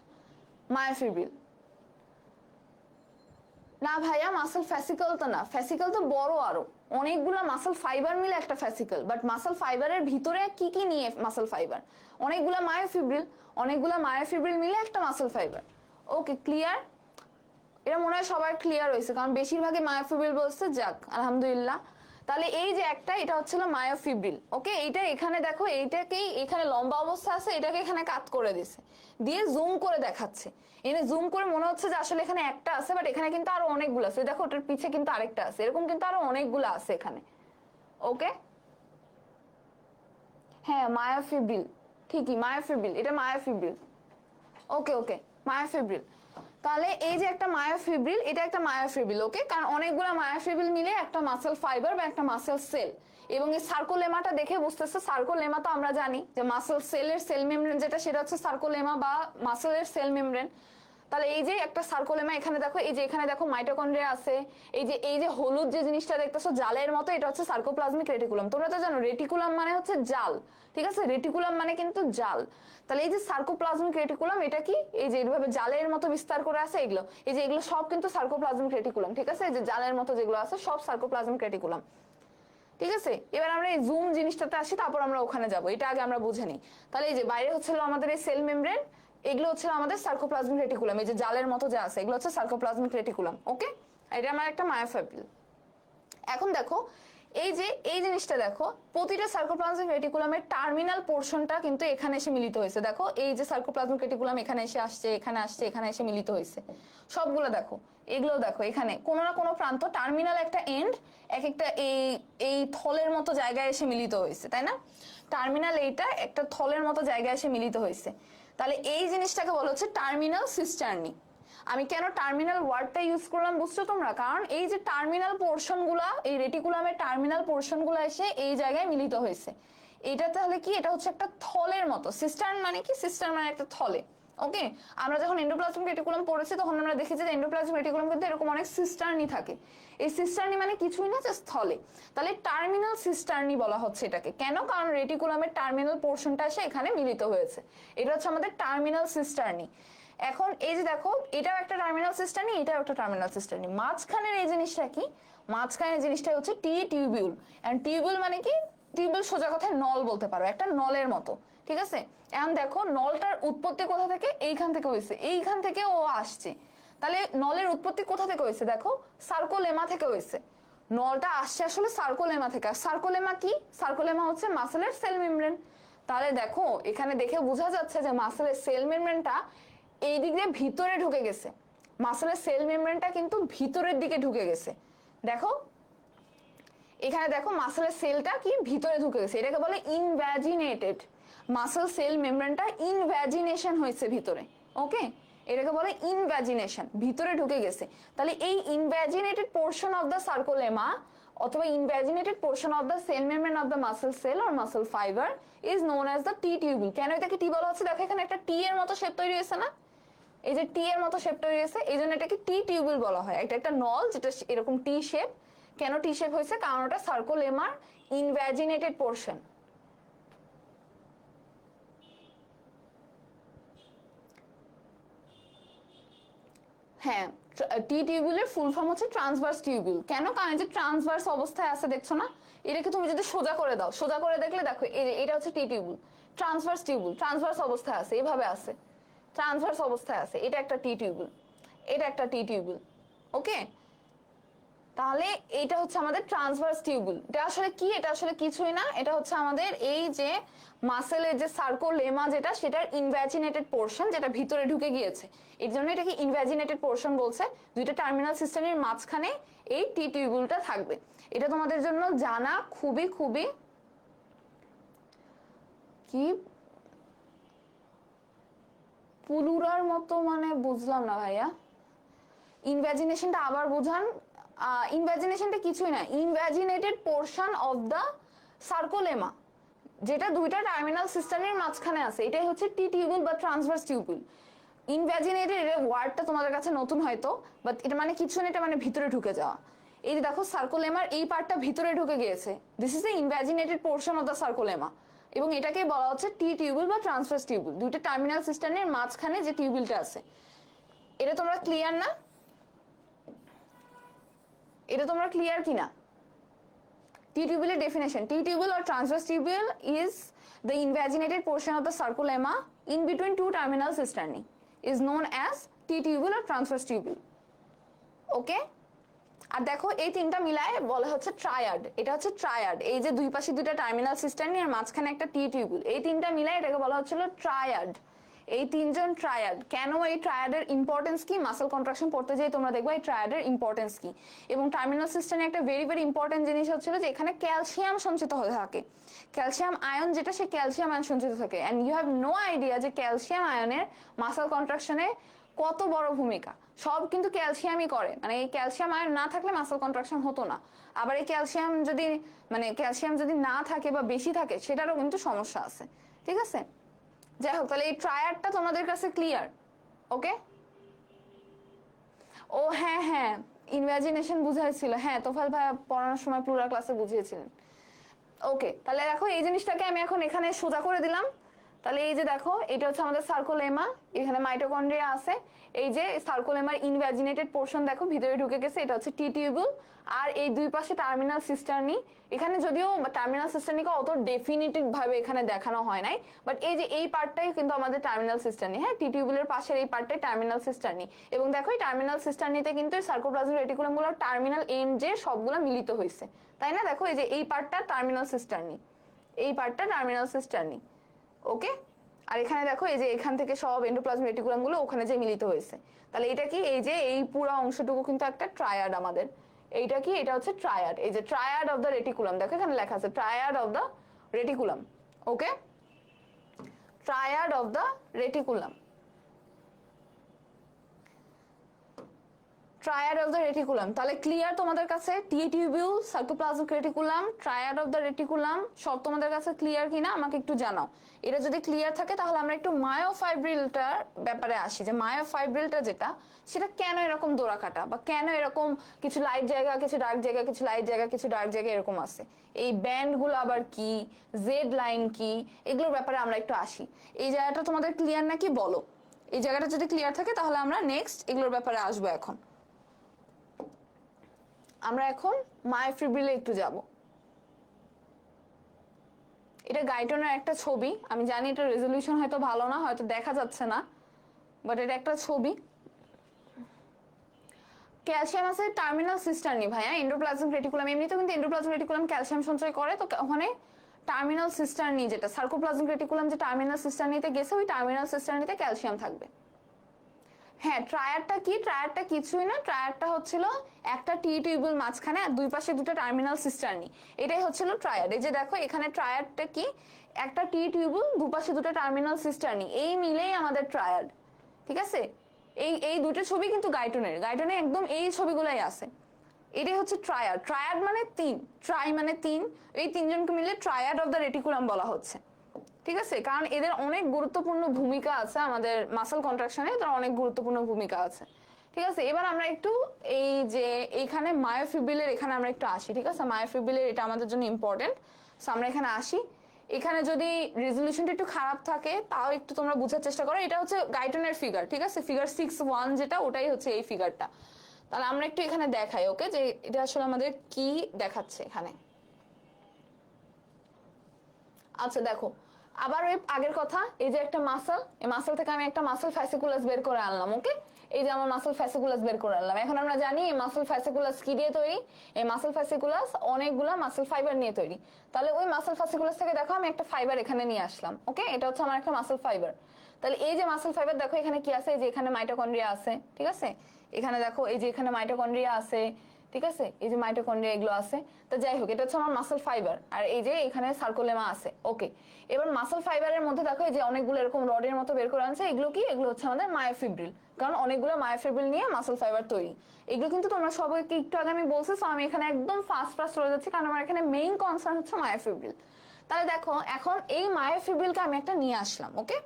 মায়োফিব্রিল। না ভাইয়া, মাসল ফ্যাসিকল তো না, ফ্যাসিকল তো বড়, আরো অনেকগুলো মাসল ফাইবার মিলে একটা ফ্যাসিকল। বাট মাসল ফাইবারের ভিতরে কি কি নিয়ে মাসল ফাইবার? অনেকগুলা মায়োফিব্রিল, অনেকগুলা মায়োফিব্রিল মিলে একটা মাসল ফাইবার। ওকে, ক্লিয়ার? এটা মনে হয় সবার ক্লিয়ার হয়েছে, কারণ বেশিরভাগই মায়োফিব্রিল বলছে, যাক আলহামদুলিল্লাহ। তাহলে এই যে একটা, এটা হচ্ছিল মায়োফিব্রিল। ওকে, এইটা এখানে দেখো, এইটাকেই এখানে লম্বা অবস্থা আছে, এটাকে এখানে কাট করে দিছে, দিয়ে জুম করে দেখাচ্ছে। এখানে জুম করে মনে হচ্ছে যে আসলে এখানে একটা আছে, বাট এখানে কিন্তু আরো অনেকগুলো আছে। দেখো ওটার পিছে কিন্তু আরেকটা আছে, এরকম কিন্তু আরো অনেকগুলো আছে এখানে। ওকে, হ্যাঁ মায়োফিব্রিল, ঠিকই মায়োফিব্রিল, এটা মায়োফিব্রিল। ওকে ওকে, মায়োফিব্রিল। তাহলে এই যে একটা মায়োফিব্রিল, এটা একটা মায়োফিব্রিল। ওকে, কারণ অনেকগুলো মায়োফিব্রিল মিলে একটা মাসল ফাইবার বা একটা মাসল সেল। এবং এই সার্কোলেমাটা দেখে বুঝতেছে, সার্কোলেমা তো আমরা জানি যে মাসল সেলের সেল মেমব্রেন যেটা সেটা হচ্ছে সার্কোলেমা বা মাসলের সেল মেমব্রেন। তাহলে এই যে একটা সার্কোলেমা, এখানে দেখো, এই যে এখানে দেখো মাইটোকন্ড্রিয়া আছে, এই যে হলুদ যে জিনিসটা দেখতেছো জালের মতো, এটা হচ্ছে সার্কোপ্লাজমিক রেটিকুলাম। তোমরা তো জানো রেটিকুলাম মানে হচ্ছে জাল, ঠিক আছে, রেটিকুলাম মানে কিন্তু জাল। তাহলে এই যে সার্কোপ্লাজমিক রেটিকুলাম এটা কি, এই যে এইভাবে জালের মতো বিস্তার করে আছে এগুলো, এই যে এগুলো সব কিন্তু সার্কোপ্লাজমিক রেটিকুলাম, ঠিক আছে, এই যে জালের মতো যেগুলো আছে সব সার্কোপ্লাজমিক রেটিকুলাম, ঠিক আছে। এবার আমরা এই জুম জিনিসটাতে আসি, তারপর আমরা ওখানে যাব, এটা আগে আমরা বুঝে নিই। তাহলে এই যে বাইরে হচ্ছিল আমাদের এই সেল মেমব্রেন, এগুলো হচ্ছে আমাদের সার্কোপ্লাজমিক রেটিকুলাম, এই যে জালের মতো যে আছে এগুলো হচ্ছে সার্কোপ্লাজমিক রেটিকুলাম, ওকে। এটা আমার একটা মায়োফিল। এখন দেখো এই জিনিসটা দেখো, প্রতিটা সার্কোপ্লাজমিক রেটিকুলামের টার্মিনাল পোরশনটা কিন্তু এখানে এসে মিলিত হয়েছে। দেখো এই যে সার্কোপ্লাজমিক রেটিকুলাম এখানে এসে আসছে, এখানে আসছে, এখানে এসে মিলিত হয়েছে, সবগুলো দেখো, এগুলো দেখো, এখানে কোনো না কোনো প্রান্ত টার্মিনাল একটা এন্ড এক একটা এই থলের মতো জায়গায় এসে মিলিত হয়েছে, তাই না? টার্মিনাল এইটা একটা থলের মতো জায়গায় এসে মিলিত হয়েছে। তাহলে এই জিনিসটাকে বলা হচ্ছে টার্মিনাল সিস্টার্নি। আমি কেন টার্মিনাল ওয়ার্ডটা ইউজ করলাম বুঝছো তোমরা? কারণ এই যে টার্মিনাল পোরশন গুলা, এই রেটিকুলামের টার্মিনাল পোরশন গুলা এসে এই জায়গায় মিলিত হয়েছে। এটা তাহলে কি, এটা হচ্ছে একটা থলের মতো। সিস্টার্ন মানে কি, সিস্টার্ন মানে একটা থলে, ওকে। আমরা যখন এন্ডোপ্লাজমিক রেটিকুলাম পড়েছি তখন আমরা দেখেছি যে এন্ডোপ্লাজমিক রেটিকুলাম কিন্তু এরকম অনেক সিস্টার্নি থাকে। এই সিস্টার্নি মানে কিছুই না, জাস্ট থলে। তাহলে টার্মিনাল সিস্টার্নি বলা হচ্ছে এটাকে, কেন? কারণ রেটিকুলামের টার্মিনাল পোরশনটা এসে এখানে মিলিত হয়েছে, এটা হচ্ছে আমাদের টার্মিনাল সিস্টার্নি। এখন এই যে দেখো, এটাও একটা টার্মিনাল সিস্টার্নি, এটাও একটা টার্মিনাল সিস্টার্নি। মাঝখানের এই জিনিসটা কি, মাঝখানের জিনিসটা হচ্ছে টি টিউবিউল। এন্ড টিউবিউল মানে কি, টিউবিউল সোজা কথায় নল বলতে পারো, একটা নলের মতো, ঠিক আছে। এখন দেখো নলটার উৎপত্তি কোথা থেকে, এইখান থেকে হয়েছে, এইখান থেকে ও আসছে। তাহলে নলের উৎপত্তি কোথা থেকে হয়েছে, দেখো সার্কোলেমা থেকে হয়েছে। নলটা আসছে আসলে সার্কোলেমা থেকে। আর সার্কোলেমা কি, সার্কোলেমা হচ্ছে মাসেলের সেল মেমব্রেন। তাহলে দেখো এখানে দেখে বোঝা যাচ্ছে যে মাসেলের সেল মেমব্রেনটা এই দিক দিয়ে ভিতরে ঢুকে গেছে, মাসেলের সেল মেমব্রেনটা কিন্তু ভিতরের দিকে ঢুকে গেছে। দেখো এখানে দেখো মাসেলের সেলটা কি ভিতরে ঢুকে গেছে, এটাকে বলে ইনভ্যাজিনেটেড। মাসেল সেল মেমব্রেনটা ইনভ্যাজিনেশন হয়েছে ভিতরে, ওকে, এটাকে বলে ইনভ্যাজিনেশন, ভিতরে ঢুকে গেছে। তাহলে এই invaginated portion of the sarcolemma অথবা invaginated portion of the cell membrane of the muscle cell or muscle fibre is known as the T tubule. কেন এটাকে টি বলা হচ্ছে? দেখো এখানে একটা টি এর মতো শেপ তৈরি হয়েছে না, এই যে টি এর মতো শেপ তৈরি হয়েছে, এই জন্য এটাকে টি টিউবিউল বলা হয়। এটা একটা নল যেটা এরকম টি শেপ। কেন টি শেপ হয়েছে? কারণ ওটা সার্কোলেমার ইনভ্যাজিনেটেড পোর্শন। হ্যাঁ, টি টিউবিউলের ফুল ফর্ম হচ্ছে ট্রান্সভার্স টিউবিউল। কেন? কারণ এই যে ট্রান্সভার্স অবস্থায় আছে, দেখছো না? এটাকে তুমি যদি সোজা করে দাও, সোজা করে দেখলে দেখো এই যে এটা হচ্ছে T tubule, transverse tubule, transverse অবস্থায় আছে, এইভাবে আছে, ট্রান্সভার্স অবস্থায় আছে। এটা একটা টি টিউবিউল, এটা একটা টি টিউবিউল, ওকে। তাহলে এটা হচ্ছে আমাদের ট্রান্সভার্স টিউবিউল। এটা আসলে কি? এটা আসলে কিছুই না, এটা হচ্ছে আমাদের এই যে মাসেলের যে সার্কোলেমা যেটা, সেটার ইনভ্যাজিনেটেড পোর্শন, যেটা ভিতরে ঢুকে গিয়েছে, এর জন্য এটাকে ইনভ্যাজিনেটেড পোর্শন বলছে। দুইটা টার্মিনাল সিস্টেমের মাঝখানে এই টি টিউবিউলটা থাকবে। এটা তোমাদের জন্য জানা খুবই খুবই কি পুলুরার মতো, মানে বুঝলাম না ভাইয়া, ইনভ্যাজিনেশনটা আবার বুঝান। ইনভ্যাজিনেশনটা কিছুই না, ইনভ্যাজিনেটেড পোর্শন অফ দ্য সার্কোলেমা, যেটা দুইটা টার্মিনাল সিস্টেমের মাঝখানে আছে, এটাই হচ্ছে টি টিউবিউল বা ট্রান্সভার্স টিউবিউল। ইনভ্যাজিনেটেড এর ওয়ার্ডটা তোমাদের কাছে নতুন হয়তো, বাট এটা মানে কিছু না, এটা মানে ভিতরে ঢুকে যাওয়া। এই যে দেখো সার্কোলেমার এই পার্টটা ভিতরে ঢুকে গিয়েছে, this is the invaginated portion of the sarcolemma, এবং এটাকে বলা হচ্ছে টি টিউবিউল বা ট্রান্সভার্স টিউবিউল। দুইটা টার্মিনাল সিস্টেমের মাঝখানে যে টিউবিউলটা আছে, এটা তোমরা ক্লিয়ার না? এটা তোমরা ক্লিয়ার কিনা? টি টিউবিউলের definition, T tubule or transverse tubule is the invaginated portion of the sarcolemma in between two terminal cisternae is known as T tubule or transverse tubule, ওকে। আর দেখো এই তিনটা মিলায় বলা হচ্ছে ট্রায়াড, এটা হচ্ছে ট্রায়াড। এই যে দুই পাশে দুইটা টার্মিনাল সিস্টেমনি আর মাঝখানে একটা টি টিউবিউল, এই তিনটা মিলায় এটাকে বলা হচ্ছিল ট্রায়াড। এই তিনজন ট্রায়াড। কেন এই ট্রায়াডের ইম্পর্টেন্স কি? মাসল কন্ট্রাকশন পড়তে যেয়ে তোমরা দেখবে এই ট্রায়াডের ইম্পর্টেন্স কি। এবং টার্মিনাল সিস্টেমে একটা ভেরি ভেরি ইম্পর্টেন্ট জিনিস হচ্ছিল যে এখানে ক্যালসিয়াম সঞ্চিত হয়ে থাকে, ক্যালসিয়াম আয়ন যেটা, সে ক্যালসিয়াম আয়ন সঞ্চিত থাকে। And you have no idea যে ক্যালসিয়াম আয়নের মাসল কন্ট্রাকশনে কত বড় ভূমিকা, সব কিন্তু ক্যালসিয়ামই করে, মানে এই ক্যালসিয়াম আয়ন না থাকলে মাসল কন্ট্রাকশন হতো না। আবার এই ক্যালসিয়াম যদি না থাকে বা বেশি থাকে সেটারও কিন্তু সমস্যা আছে, ঠিক আছে। যাই হোক, তাহলে এই ট্রায়াডটা তোমাদের কাছে ক্লিয়ার? ওকে। ও হ্যাঁ হ্যাঁ, ইনভ্যাজিনেশন বুঝাইছিল, হ্যাঁ তোফাল ভাই পড়ানোর সময় প্লুরাল ক্লাসে বুঝিয়েছিলেন। ওকে, তাহলে দেখো এই জিনিসটাকে আমি এখন এখানে সোজা করে দিলাম। তাহলে এই যে দেখো, এটা হচ্ছে আমাদের সার্কোলেমা, এখানে মাইটোকন্ড্রিয়া আছে। এই যে সার্কোলেমার ইনভ্যাজিনেটেড পোর্শন দেখো ভিতরে ঢুকে গেছে, এটা হচ্ছে টি টিউবুল। আর এই দুই পাশে টার্মিনাল সিস্টার্নি। এখানে যদিও টার্মিনাল সিস্টার্নিকে অত ডেফিনিটিভ ভাবে এখানে দেখানো হয় নাই, বাট এই যে এই পার্টটাই কিন্তু আমাদের টার্মিনাল সিস্টার্নি। হ্যাঁ, টি টিউবুলের পাশের এই পার্টটাই টার্মিনাল সিস্টার্নি। এবং দেখো এই টার্মিনাল সিস্টার্নিতে কিন্তু সার্কোপ্লাজমিক রেটিকুলামগুলো টার্মিনাল এন্ড যে সবগুলো মিলিত হয়েছে, তাই না? দেখো এই যে এই পার্টটা টার্মিনাল সিস্টার্নি, এই পার্টটা টার্মিনাল সিস্টার্নি। ওকে, আর এখানে দেখো এই যে এখান থেকে সব এন্ডোপ্লাজমিক রেটিকুলামগুলো ওখানে যে মিলিত হয়েছে। তাহলে এটা কি, এই যে এই পুরো অংশটুকু কিন্তু একটা ট্রায়াড আমাদের। এইটা কি, এটা হচ্ছে ট্রায়াড। এই যে ট্রায়াড অফ দ্য রেটিকুলাম, দেখো এখানে লেখা আছে triad of the reticulum. Okay, triad of the reticulum, triad of the reticulum. তাহলে ক্লিয়ার তোমাদের কাছে? T tubule, sarcoplasmic reticulum, triad of the reticulum সব তোমাদের কাছে ক্লিয়ার কিনা আমাকে একটু জানাও। এটা যদি ক্লিয়ার থাকে তাহলে আমরা একটু মায়োফাইব্রিলটার ব্যাপারে আসি, যে মায়োফাইব্রিলটা যেটা, সেটা কেন এরকম দোড়াকাটা, বা কেন এরকম কিছু লাইট জায়গা, কিছু ডার্ক জায়গা, কিছু লাইট জায়গা, কিছু ডার্ক জায়গা এরকম আছে, এই ব্যান্ডগুলো আবার কি, জেড লাইন কি, এগুলোর ব্যাপারে আমরা একটু আসি। এই জায়গাটা তোমাদের ক্লিয়ার নাকি বলো? এই জায়গাটা যদি ক্লিয়ার থাকে তাহলে আমরা নেক্সট এগুলোর ব্যাপারে আসবো। এখন আমরা এখন মায়োফিব্রিলে একটু যাব। এটা গাইটনের একটা ছবি, আমি জানি এটা রেজলিউশন হয়তো ভালো না, হয়তো দেখা যাচ্ছে না, বাট এটা একটা ছবি। ক্যালসিয়াম আছে টার্মিনাল সিস্টার্নি ভাইয়া, এন্ডোপ্লাজমিক রেটিকুলাম, এমনিতেও কিন্তু এন্ডোপ্লাজমিক রেটিকুলাম ক্যালসিয়াম সঞ্চয় করে, তো ওখানে টার্মিনাল সিস্টার্নি যেটা সার্কোপ্লাজমিক রেটিকুলাম, যে টার্মিনাল সিস্টার্নিতে গেছে, ওই টার্মিনাল সিস্টার্নিতে ক্যালসিয়াম থাকবে। হ্যাঁ, ট্রায়াডটা কি? ট্রায়াডটা কিছুই না, ট্রায়াডটা হচ্ছিল একটা টি টিউবুল মাঝখানে আর দুই পাশে দুটো টার্মিনাল সিস্টার্নি, এটাই হচ্ছিল ট্রায়াড। এই যে দেখো এখানে ট্রায়াডটা কি, একটা টি টিউবুল, দুপাশে দুটো টার্মিনাল সিস্টার্নি, এই মিলেই আমাদের ট্রায়াড, ঠিক আছে। এই দুটো ছবি কিন্তু গাইটনে একদম এই ছবিগুলাই আছে। এটাই হচ্ছে ট্রায়াড। ট্রায়াড মানে তিন, ট্রাই মানে তিন, এই তিনজনকে মিলে ট্রায়াড অফ দ্য রেটিকুলাম বলা হচ্ছে, ঠিক আছে। কারণ এদের অনেক গুরুত্বপূর্ণ ভূমিকা আছে আমাদের মাসল কন্ট্রাকশনে, এদের অনেক গুরুত্বপূর্ণ ভূমিকা আছে, ঠিক আছে। এবার আমরা একটু এই যে এইখানে মায়োফিব্রিলের এখানে আমরা একটু আসি, ঠিক আছে। মায়োফিব্রিলের এটা আমাদের জন্য ইম্পর্টেন্ট, সো আমরা এখানে আসি। এখানে যদি রেজলিউশনটা একটু খারাপ থাকে তাও একটু তোমরা বোঝার চেষ্টা করো। এটা হচ্ছে গাইটনের ফিগার, ঠিক আছে, ফিগার 6.1 যেটা, ওটাই হচ্ছে এই ফিগারটা। তাহলে আমরা একটু এখানে দেখাই, ওকে, যে এটা আসলে আমাদের কি দেখাচ্ছে এখানে। আচ্ছা দেখো, আবার ওই আগের কথা, এই যে একটা মাসল, এই মাসল থেকে আমি একটা মাসল ফ্যাসিকুলাস বের করে আনলাম, ওকে। এই যে আমার মাসল ফ্যাসিকুলাস বের করে আনলাম। এখন আমরা জানি এই মাসল ফ্যাসিকুলাস কি দিয়ে তৈরি, এই মাসল ফ্যাসিকুলাস অনেকগুলা মাসল ফাইবার নিয়ে তৈরি। তাহলে ওই মাসল ফ্যাসিকুলাস থেকে দেখো আমি একটা ফাইবার এখানে নিয়ে আসলাম, ওকে, এটা হচ্ছে আমার একটা মাসল ফাইবার। তাহলে এই যে মাসল ফাইবার দেখো এখানে কি আছে, এই যে এখানে মাইটোকন্ড্রিয়া আছে, ঠিক আছে। এখানে দেখো এই যে এখানে মাইটোকন্ড্রিয়া আছে, ঠিক আছে, এই যে মাইটোকন্ড্রিয়া এগুলো আছে। তো যাই হোক, এটা হচ্ছে আমার মাসল ফাইবার, আর এই যে এখানে সার্কোলেমা আছে, ওকে। এবার মাসল ফাইবারের মধ্যে দেখো এই যে অনেকগুলো এরকম রডের মতো বের করে আনছে, এগুলো কি, এগুলো হচ্ছে আমাদের মায়োফিব্রিল, কারণ অনেকগুলো মায়োফিব্রিল নিয়ে মাসল ফাইবার তৈরি। এগুলো কিন্তু তোমরা সবাইকে একটু আগে আমি বলছি, সো আমি এখানে একদম ফাস্ট চলে যাচ্ছি, কারণ আমার এখানে মেইন কনসার্ন হচ্ছে মায়োফিব্রিল। তাহলে দেখো এখন এই মায়োফিব্রিলকে আমি একটা নিয়ে আসলাম, ওকে,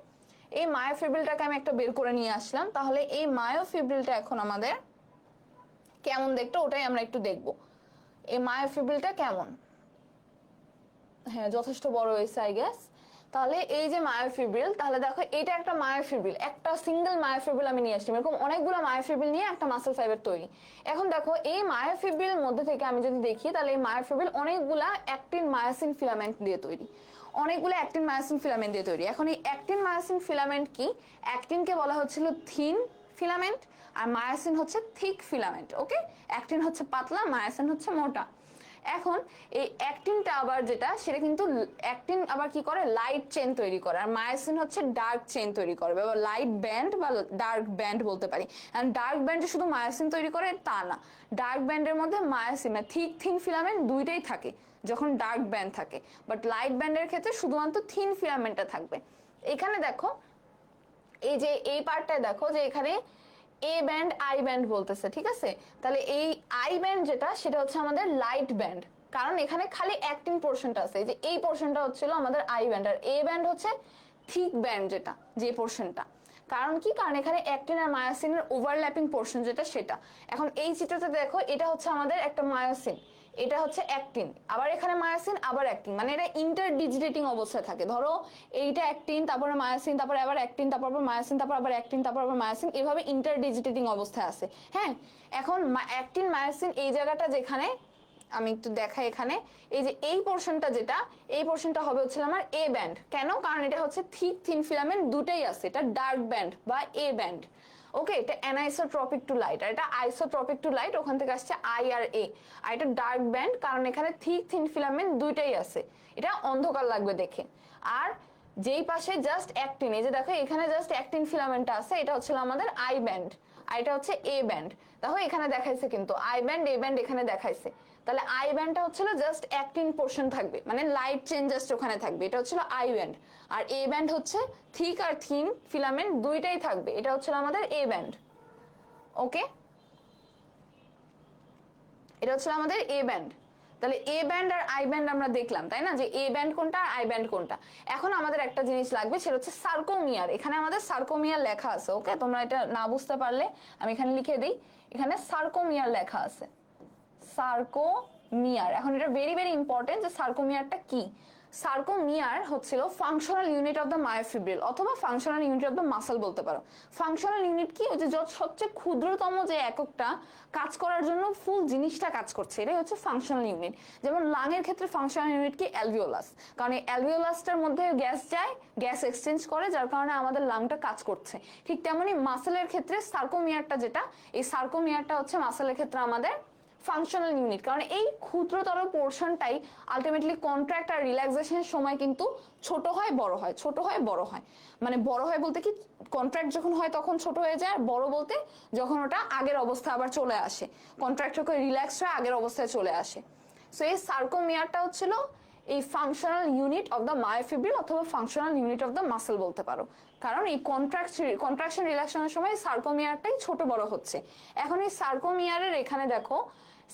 এই মায়োফিব্রিলটাকে আমি একটা বের করে নিয়ে আসলাম। তাহলে এই মায়োফিব্রিলটা এখন আমাদের কেমন দেখতে, ওটাই আমরা একটু দেখবো। এই মায়োফিব্রিলটা কেমন, হ্যাঁ যথেষ্ট বড় হয়েছে আই গেস। তাহলে এই যে মায়োফিব্রিল, তাহলে দেখো এটা একটা মায়োফিব্রিল, একটা সিঙ্গেল মায়োফিব্রিল আমি নিয়ে আসছি, এরকম অনেকগুলো মায়োফিব্রিল নিয়ে একটা মাসল ফাইবার তৈরি। এখন দেখো এই মায়োফিব্রিল মধ্যে থেকে আমি যদি দেখি, তাহলে এই মায়োফিব্রিল অনেকগুলা অ্যাক্টিন মায়োসিন ফিলামেন্ট দিয়ে তৈরি, অনেকগুলো অ্যাক্টিন মায়োসিন ফিলামেন্ট দিয়ে তৈরি। এখন এই অ্যাক্টিন মায়োসিন ফিলামেন্ট কি, অ্যাক্টিনকে বলা হচ্ছিল থিন ফিলামেন্ট, আর মায়োসিন হচ্ছে থিক ফিলামেন্ট, ওকে। অ্যাক্টিন হচ্ছে পাতলা, মায়োসিন হচ্ছে মোটা। এখন এই অ্যাক্টিনটা আবার যেটা, সেটা কিন্তু অ্যাক্টিন আবার কি করে, লাইট চেন তৈরি করে, আর মায়োসিন হচ্ছে ডার্ক চেন তৈরি করবে, বা লাইট ব্যান্ড বা ডার্ক ব্যান্ড বলতে পারি। এন্ড ডার্ক ব্যান্ডে শুধু মায়োসিন তৈরি করে তা না, ডার্ক ব্যান্ডের মধ্যে মায়োসিন মানে থিক থিন ফিলামেন্ট দুইটাই থাকে যখন ডার্ক ব্যান্ড থাকে, বাট লাইট ব্যান্ডের ক্ষেত্রে শুধুমাত্র থিন ফিলামেন্টটা থাকবে। এখানে দেখো এই যে এই পার্টটা দেখো যে এখানে এ ব্যান্ড আই ব্যান্ড বলতেছে, ঠিক আছে? তাহলে এই আই ব্যান্ড যেটা সেটা হচ্ছে আমাদের লাইট ব্যান্ড, কারণ এখানে খালি অ্যাক্টিন পোর্শনটা আছে। এই যে এই পোর্শনটা হচ্ছিল আমাদের আই ব্যান্ড, আর এ ব্যান্ড হচ্ছে থিক ব্যান্ড যেটা, যে পোর্শনটা। কারণ কি, কারণ এখানে অ্যাক্টিন আর মায়োসিনের ওভারল্যাপিং পোর্শন যেটা সেটা। এখন এই চিত্রটা দেখো, এটা হচ্ছে আমাদের একটা মায়োসিন, এটা হচ্ছে অ্যাক্টিন, আবার এখানে মায়োসিন আবার অ্যাক্টিন, মানে এটা ইন্টারডিজিটেটিং অবস্থায় থাকে। ধরো এইটা অ্যাক্টিন, তারপরে মায়োসিন, তারপরে আবার অ্যাক্টিন, তারপর মায়োসিন, তারপর আবার অ্যাক্টিন, তারপর আবার মায়োসিন, এভাবে ইন্টারডিজিটেটিং অবস্থায় আছে। হ্যাঁ, এখন অ্যাক্টিন মায়োসিন এই জায়গাটা যেখানে আমি একটু দেখাই, এখানে এই যে এই পোর্শনটা যেটা, এই পোর্শনটা হবে হচ্ছে আমার এ ব্যান্ড। কেন? কারণ এটা হচ্ছে থিক থিন ফিলামেন্ট দুটেই আছে, এটা ডার্ক ব্যান্ড বা এ ব্যান্ড। ওকে, এটা অ্যানাইসোট্রপিক টু লাইট, আর এটা আইসোট্রপিক টু লাইট, ওখান থেকে আসছে আই আর এ। আর এটা ডার্ক ব্যান্ড, কারণ এখানে থিক থিন ফিলামেন্ট দুইটাই আছে, এটা অন্ধকার লাগবে দেখে। আর যেই পাশে জাস্ট অ্যাক্টিন, এই যে দেখো এখানে জাস্ট অ্যাক্টিন ফিলামেন্টটা আছে, এটা হচ্ছে আমাদের আই ব্যান্ড, আর এটা হচ্ছে এ ব্যান্ড। দেখো এখানে দেখাইছে কিন্তু আই ব্যান্ড এ ব্যান্ড এখানে দেখাইছে। তাহলে আই ব্যান্ডটা হচ্ছিল জাস্ট অ্যাক্টিন পোর্শন থাকবে, মানে লাইট চেঞ্জ জাস্ট ওখানে থাকবে, এটা হচ্ছিল আই ব্যান্ড। আর এ ব্যান্ড হচ্ছে থিক আর থিন ফিলামেন্ট দুইটাই থাকবে, এটা হচ্ছিল আমাদের এ ব্যান্ড। ওকে, এটা হচ্ছে আমাদের এ ব্যান্ড। তাহলে a band R I band আমরা দেখলাম, তাই না, যে এ ব্যান্ড কোনটা আর আই ব্যান্ড কোনটা। এখন আমাদের একটা জিনিস লাগবে, সেটা হচ্ছে সার্কোমিয়ার। এখানে আমাদের সার্কোমিয়ার লেখা আছে। ওকে, তোমরা এটা না বুঝতে পারলে আমি এখানে লিখে দিই, এখানে সার্কোমিয়ার লেখা আছে, সার্কোমিয়ার। এখন এটা ভেরি ভেরি ইম্পর্টেন্ট যে সার্কোমিয়ারটা কি। সার্কোমিয়ার হচ্ছিল ফাংশনাল ইউনিট অফ দ্য মায়োফিব্রিল, অথবা functional unit of the muscle বলতে পারো। ফাংশনাল ইউনিট কি, ওই যে সবচেয়ে ক্ষুদ্রতম যে এককটা কাজ করার জন্য ফুল জিনিসটা কাজ করছে, এটাই হচ্ছে ফাংশনাল ইউনিট। যেমন লাংয়ের ক্ষেত্রে ফাংশনাল ইউনিট কি, অ্যালভিওলাস, কারণ এই অ্যালভিওলাসটার মধ্যে গ্যাস যায়, গ্যাস এক্সচেঞ্জ করে, যার কারণে আমাদের লাংটা কাজ করছে। ঠিক তেমনি মাসেলের ক্ষেত্রে সার্কোমিয়ারটা যেটা, এই সার্কোমিয়ারটা হচ্ছে মাসেলের ক্ষেত্রে আমাদের ফাংশনাল ইউনিট, কারণ এই ক্ষুদ্রতর পোর্শনটাই আলটিমেটলি কন্ট্রাক্ট আর রিল্যাক্সেশনের সময় কিন্তু ছোট হয় বড় হয়, ছোট হয় বড় হয়। মানে বড় হয় বলতে কি, কন্ট্রাক্ট যখন হয় তখন ছোট হয়ে যায়, আর বড় বলতে যখন ওটা আগের অবস্থা আবার চলে আসে, কন্ট্রাক্ট যখন রিল্যাক্স হয় আগের অবস্থায় চলে আসে। সো এই সার্কোমিয়ারটা হচ্ছিল এই ফাংশনাল ইউনিট অফ দ্য মায়োফিব্রিল, অথবা functional unit of the muscle বলতে পারো, কারণ এই কন্ট্রাকশন রিল্যাক্সনের সময় সার্কোমিয়ারটাই ছোট বড় হচ্ছে। এখন এই সার্কোমিয়ারের এখানে দেখো,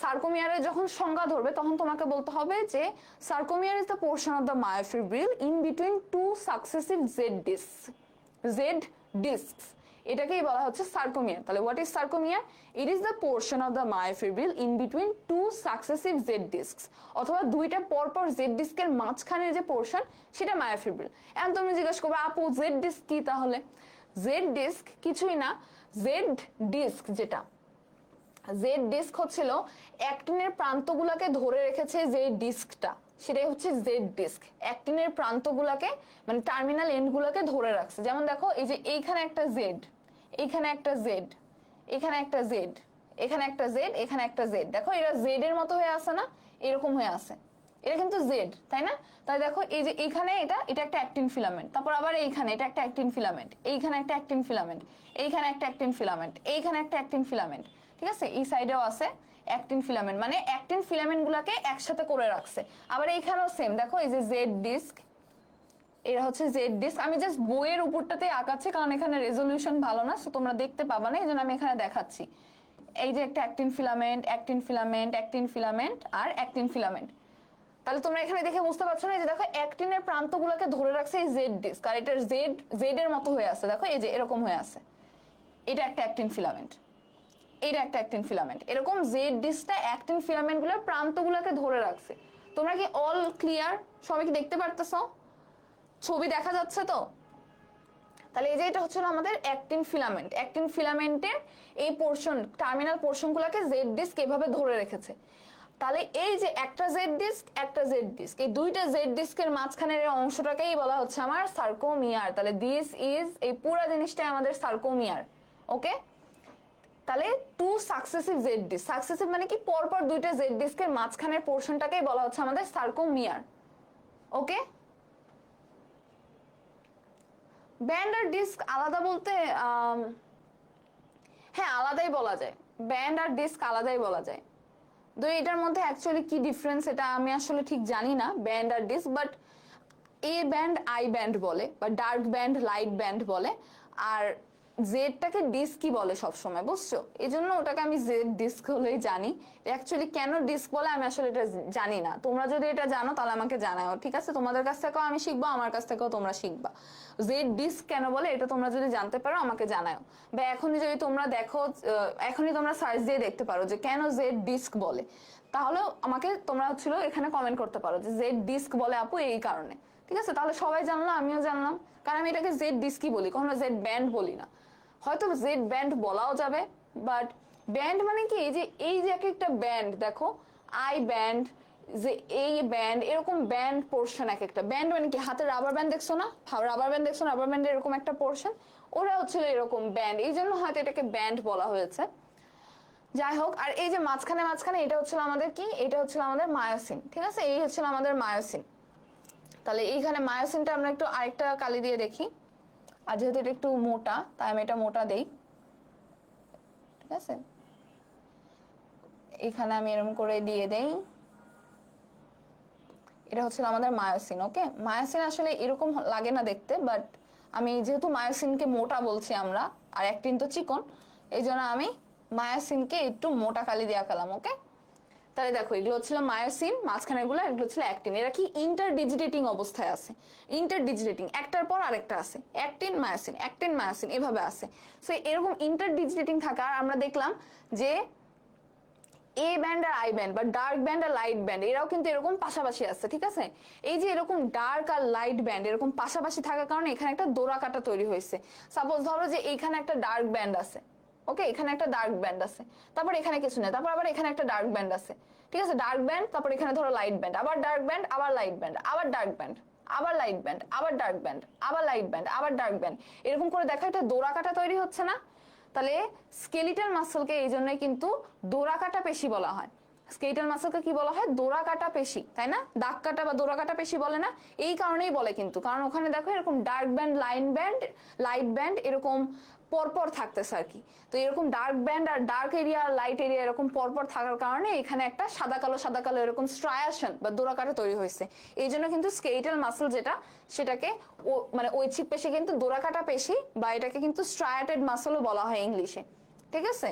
সার্কোমিয়ারের যখন সংজ্ঞা ধরবে তখন তোমাকে বলতে হবে যে sarcomere is the portion of the myofibril in between two successive Z discs, এটাকেই বলা হচ্ছে সার্কোমিয়ার। তাহলে what is sarcomere? It is the portion of the myofibril in between two successive Z discs, অথবা দুইটা পরপর জেড ডিস্কের মাঝখানের যে পোর্শন সেটা মায়োফিব্রিল। এখন তুমি জিজ্ঞেস করবে, আপু জেড ডিস্ক কি? তাহলে জেড ডিস্ক কিছুই না, জেড ডিস্ক যেটা, জেড ডিস্ক হচ্ছিল অ্যাক্টিনের প্রান্তগুলোকে ধরে রেখেছে যে ডিস্কটা, সেটাই হচ্ছে জেড ডিস্ক। অ্যাক্টিনের প্রান্তগুলোকে মানে টার্মিনাল এন্ডগুলোকে ধরে রাখছে। যেমন দেখো এই যে এইখানে একটা জেড, এইখানে একটা জেড, এখানে একটা জেড, এখানে একটা জেড, এখানে একটা জেড, দেখো এরা জেড এর মতো হয়ে আছে না, এরকম হয়ে আছে, এটা কিন্তু জেড, তাই না? তাই দেখো এই যে এইখানে এটা একটা অ্যাক্টিন ফিলামেন্ট, তারপর আবার এইখানে এটা একটা অ্যাক্টিন ফিলামেন্ট, এইখানে একটা অ্যাক্টিন ফিলামেন্ট, এইখানে একটা অ্যাক্টিন ফিলামেন্ট, এইখানে একটা অ্যাক্টিন ফিলামেন্ট, ঠিক আছে? এই সাইডেও আছে অ্যাক্টিন ফিলামেন্ট, মানে অ্যাক্টিন ফিলামেন্ট গুলাকে একসাথে করে রাখছে। আবার এইখানেও সেম, দেখো এই যে জেড ডিস্ক, এরা হচ্ছে জেড ডিস্ক। আমি জাস্ট বইয়ের উপরটাতে আঁকাচ্ছি কারণ এখানে রেজলিউশন ভালো না, সো তোমরা দেখতে পাবা না, এই জন্য আমি এখানে দেখাচ্ছি। এই যে একটা actin filament, actin filament, actin filament আর অ্যাক্টিন ফিলামেন্ট। তাহলে তোমরা এখানে দেখে বুঝতে পারছো না, এই যে দেখো অ্যাক্টিনের প্রান্তগুলোকে ধরে রাখছে এই জেড ডিস্ক, আর এটা জেড এর মতো হয়ে আছে, দেখো এই যে এরকম হয়ে আছে, এটা একটা অ্যাক্টিন ফিলামেন্ট, এটা একটা অ্যাক্টিন ফিলামেন্ট। এরকম জেড ডিস্কটা অ্যাক্টিন ফিলামেন্টগুলোর প্রান্তগুলোকে ধরে রাখছে। তোমরা কি অল ক্লিয়ার? সবাই কি দেখতে পারতেছো? ছবি দেখা যাচ্ছে তো? তাহলে এই যে এটা হচ্ছে আমাদের অ্যাক্টিন ফিলামেন্ট। অ্যাক্টিন ফিলামেন্টের এই পোর্শন, টার্মিনাল পোর্শনগুলোকে জেড ডিস্ক এভাবে ধরে রেখেছে। তাহলে এই যে একটা জেড ডিস্ক, একটা জেড ডিস্ক, এই দুইটা জেড ডিস্কের মাঝখানের এই অংশটাকেই বলা হচ্ছে আমার সার্কোমিয়ার। তাহলে দিস ইজ, এই পুরো জিনিসটাই আমাদের সার্কোমিয়ার। ওকে, তাহলে two successive Z disc, successive মানে কি পরপর দুইটা জেড ডিস্কের মাঝখানের পোর্শনটাকেই বলা হচ্ছে আমাদের সার্কোমিয়ার। ওকে, ব্যান্ড আর ডিস্ক আলাদা বলতে হ্যাঁ আলাদাই বলা যায়, ব্যান্ড আর ডিস্ক আলাদাই বলা যায়। তো এটার মধ্যে অ্যাকচুয়ালি কি ডিফারেন্স এটা আমি আসলে ঠিক জানি না, ব্যান্ড আর disc, but A band I band বলে, বা ডার্ক ব্যান্ড লাইট ব্যান্ড বলে, আর জেডটাকে ডিস্কই বলে সবসময়, বুঝছো? এই জন্য ওটাকে আমি জেড ডিস্ক হলেই জানি। অ্যাকচুয়ালি কেন ডিস্ক বলে আমি আসলে এটা জানি না। তোমরা যদি এটা জানো তাহলে আমাকে জানাও, ঠিক আছে? তোমাদের কাছ থেকেও আমি শিখবো, আমার কাছ থেকেও তোমরা শিখবা। জেড ডিস্ক কেন বলে এটা তোমরা যদি জানতে পারো আমাকে জানাও, বা এখনই যদি তোমরা দেখো, এখনই তোমরা সার্চ দিয়ে দেখতে পারো যে কেন জেড ডিস্ক বলে, তাহলে আমাকে তোমরা হচ্ছিল এখানে কমেন্ট করতে পারো যে জেড ডিস্ক বলে আপু এই কারণে, ঠিক আছে? তাহলে সবাই জানলো, আমিও জানলাম, কারণ আমি এটাকে জেড ডিস্কই বলি, কখনো জেড ব্যান্ড বলি না। হয়তো জেড ব্যান্ড বলাও যাবে, বাট ব্যান্ড মানে কি, এই যে এক একটা ব্যান্ড দেখো, আই ব্যান্ড, যে এই ব্যান্ড, এরকম ব্যান্ড পোর্শন, এক একটা ব্যান্ড মানে কি, হাতে রাবার ব্যান্ড দেখছো না, রাবার ব্যান্ড দেখছো, রাবার ব্যান্ডের এরকম একটা পোর্শন, ওরা হচ্ছিল এরকম ব্যান্ড, এই জন্য হয়তো এটাকে ব্যান্ড বলা হয়েছে। যাই হোক, আর এই যে মাঝখানে মাঝখানে এটা হচ্ছিল আমাদের কি, এটা হচ্ছিল আমাদের মায়োসিন, ঠিক আছে? এই হচ্ছিল আমাদের মায়োসিন। তাহলে এইখানে মায়োসিনটা আমরা একটু আরেকটা কালি দিয়ে দেখি, আর যেহেতু এটা একটু মোটা তাই আমি এটা মোটা দেই, ঠিক আছে? এখানে আমি এরকম করে দিয়ে দেই, এটা হচ্ছে আমাদের মায়োসিন। ওকে, মায়োসিন আসলে এরকম লাগে না দেখতে, বাট আমি যেহেতু মায়োসিনকে মোটা বলছি আমরা, আর অ্যাক্টিন তো চিকন, এই জন্য আমি মায়োসিনকে একটু মোটা কালি দিয়ে আঁকালাম। ওকে, তাহলে দেখো এগুলো হচ্ছিল মায়োসিন, মাঝখানে এগুলো হচ্ছিল অ্যাক্টিন। এরা কি ইন্টারডিজিটেটিং অবস্থায় আছে, ইন্টারডিজিটেটিং, একটার পর আরেকটা আছে, অ্যাক্টিন মায়োসিন এভাবে আছে। সো এরকম ইন্টারডিজিটেটিং থাকা আমরা দেখলাম যে a band R I band, বা ডার্ক ব্যান্ড আর লাইট ব্যান্ড, এরাও কিন্তু এরকম পাশাপাশি আছে, ঠিক আছে? এই যে এরকম ডার্ক আর লাইট ব্যান্ড এরকম পাশাপাশি থাকার কারণে এখানে একটা দোরা কাটা তৈরি হয়েছে। সাপোজ ধরো যে এইখানে একটা ডার্ক ব্যান্ড আছে, ওকে, এখানে একটা ডার্ক ব্যান্ড আছে, তারপর এখানে কিছু নেই, তারপর আবার এখানে একটা ডার্ক ব্যান্ড আছে, ঠিক আছে? ডার্ক ব্যান্ড, তারপর এখানে ধরো লাইট ব্যান্ড, আবার ডার্ক ব্যান্ড, আবার লাইট ব্যান্ড, আবার ডার্ক ব্যান্ড, আবার লাইট ব্যান্ড, আবার ডার্ক ব্যান্ড, আবার লাইট ব্যান্ড, আবার ডার্ক ব্যান্ড, এরকম করে দেখা একটা দোরা কাটা তৈরি হচ্ছে না? তাহলে স্কেলিটাল মাসলকে এই জন্যই কিন্তু দোরা কাটা পেশি বলা হয়। স্কেলিটাল মাসলকে কি বলা হয়? দোরা কাটা পেশি, তাই না? দাগ কাটা বা দোরা কাটা পেশি বলে না? এই কারণেই বলে কিন্তু, কারণ ওখানে দেখো এরকম ডার্ক ব্যান্ড, লাইট ব্যান্ড এরকম পরপর থাকতেছে আর কি। তো এরকম ডার্ক ব্যান্ড আর ডার্ক এরিয়া আর লাইট এরিয়া এরকম পরপর থাকার কারণে এখানে একটা সাদা কালো এরকম স্ট্রায়াশন বা দোরা কাটা তৈরি হয়েছে। এই জন্য কিন্তু স্কেলিটাল মাসল যেটা, সেটাকে মানে ঐচ্ছিক পেশি কিন্তু দোরা কাটা পেশি, বা এটাকে কিন্তু স্ট্রায়াটেড মাসলও বলা হয় ইংলিশে, ঠিক আছে?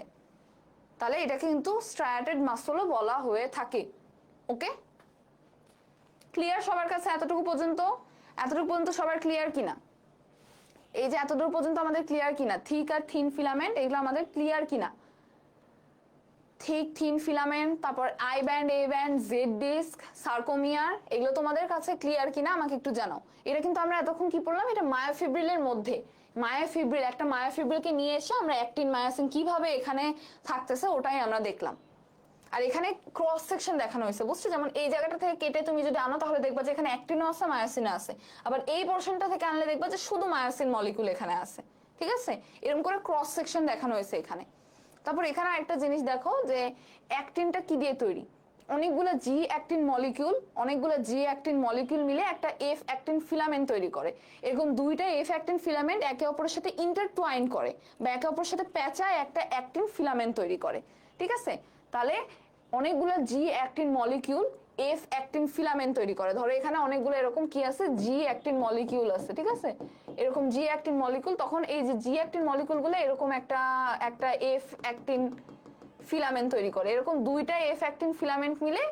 তাহলে এটাকে কিন্তু স্ট্রায়াটেড মাসলও বলা হয়ে থাকে। ওকে, ক্লিয়ার সবার কাছে? এতটুকু পর্যন্ত সবার ক্লিয়ার কিনা? এই যে এতদূর পর্যন্ত আমাদের ক্লিয়ার কিনা? থিক আর থিন ফিলামেন্ট এগুলো আমাদের ক্লিয়ার কিনা? থিক থিন ফিলামেন্ট, তারপর I band, A band, Z disc, sarcomere, এগুলো তোমাদের কাছে ক্লিয়ার কিনা আমাকে একটু জানাও। এটা কিন্তু আমরা এতক্ষণ কি পড়লাম, এটা মায়োফিব্রিলের মধ্যে, মায়োফিব্রিল, একটা মায়োফিব্রিলকে নিয়ে এসে আমরা অ্যাক্টিন মায়োসিন কিভাবে এখানে থাকতেছে ওটাই আমরা দেখলাম। আর এখানে ক্রস সেকশন দেখানো হয়েছে, বুঝছো? যেমন এই জায়গাটা থেকে কেটে তুমি যদি আনো তাহলে দেখবা যে এখানে অ্যাক্টিনও আছে, মায়োসিনও আছে। আবার এই পোর্শনটা থেকে আনলে দেখবা যে শুধু মায়োসিন মলিকুল এখানে আছে, ঠিক আছে? এরকম করে ক্রস সেকশন দেখানো হয়েছে এখানে। তারপর এখানে একটা জিনিস দেখো যে অ্যাক্টিনটা কি দিয়ে তৈরি, অনেকগুলো জি অ্যাক্টিন মলিকিউল মিলে একটা এফ অ্যাক্টিন ফিলামেন্ট তৈরি করে। এরকম দুইটা এফ অ্যাক্টিন ফিলামেন্ট একে অপরের সাথে ইন্টারটুয়াইন করে বা একে অপরের সাথে প্যাঁচায় একটা অ্যাক্টিন ফিলামেন্ট তৈরি করে, ঠিক আছে? তাহলে অনেকগুলো G actin molecule F actin filament তৈরি করে। ধরো এখানে অনেকগুলো এরকম কি আছে, জি অ্যাক্টিন মলিকিউল আছে, ঠিক আছে? এরকম জি অ্যাক্টিন মলিকিউল, তখন এই যে জি অ্যাক্টিন মলিকিউলগুলো এরকম একটা এফ অ্যাক্টিন ফিলামেন্ট তৈরি করে। এরকম দুইটা এফ অ্যাক্টিন ফিলামেন্ট মিলে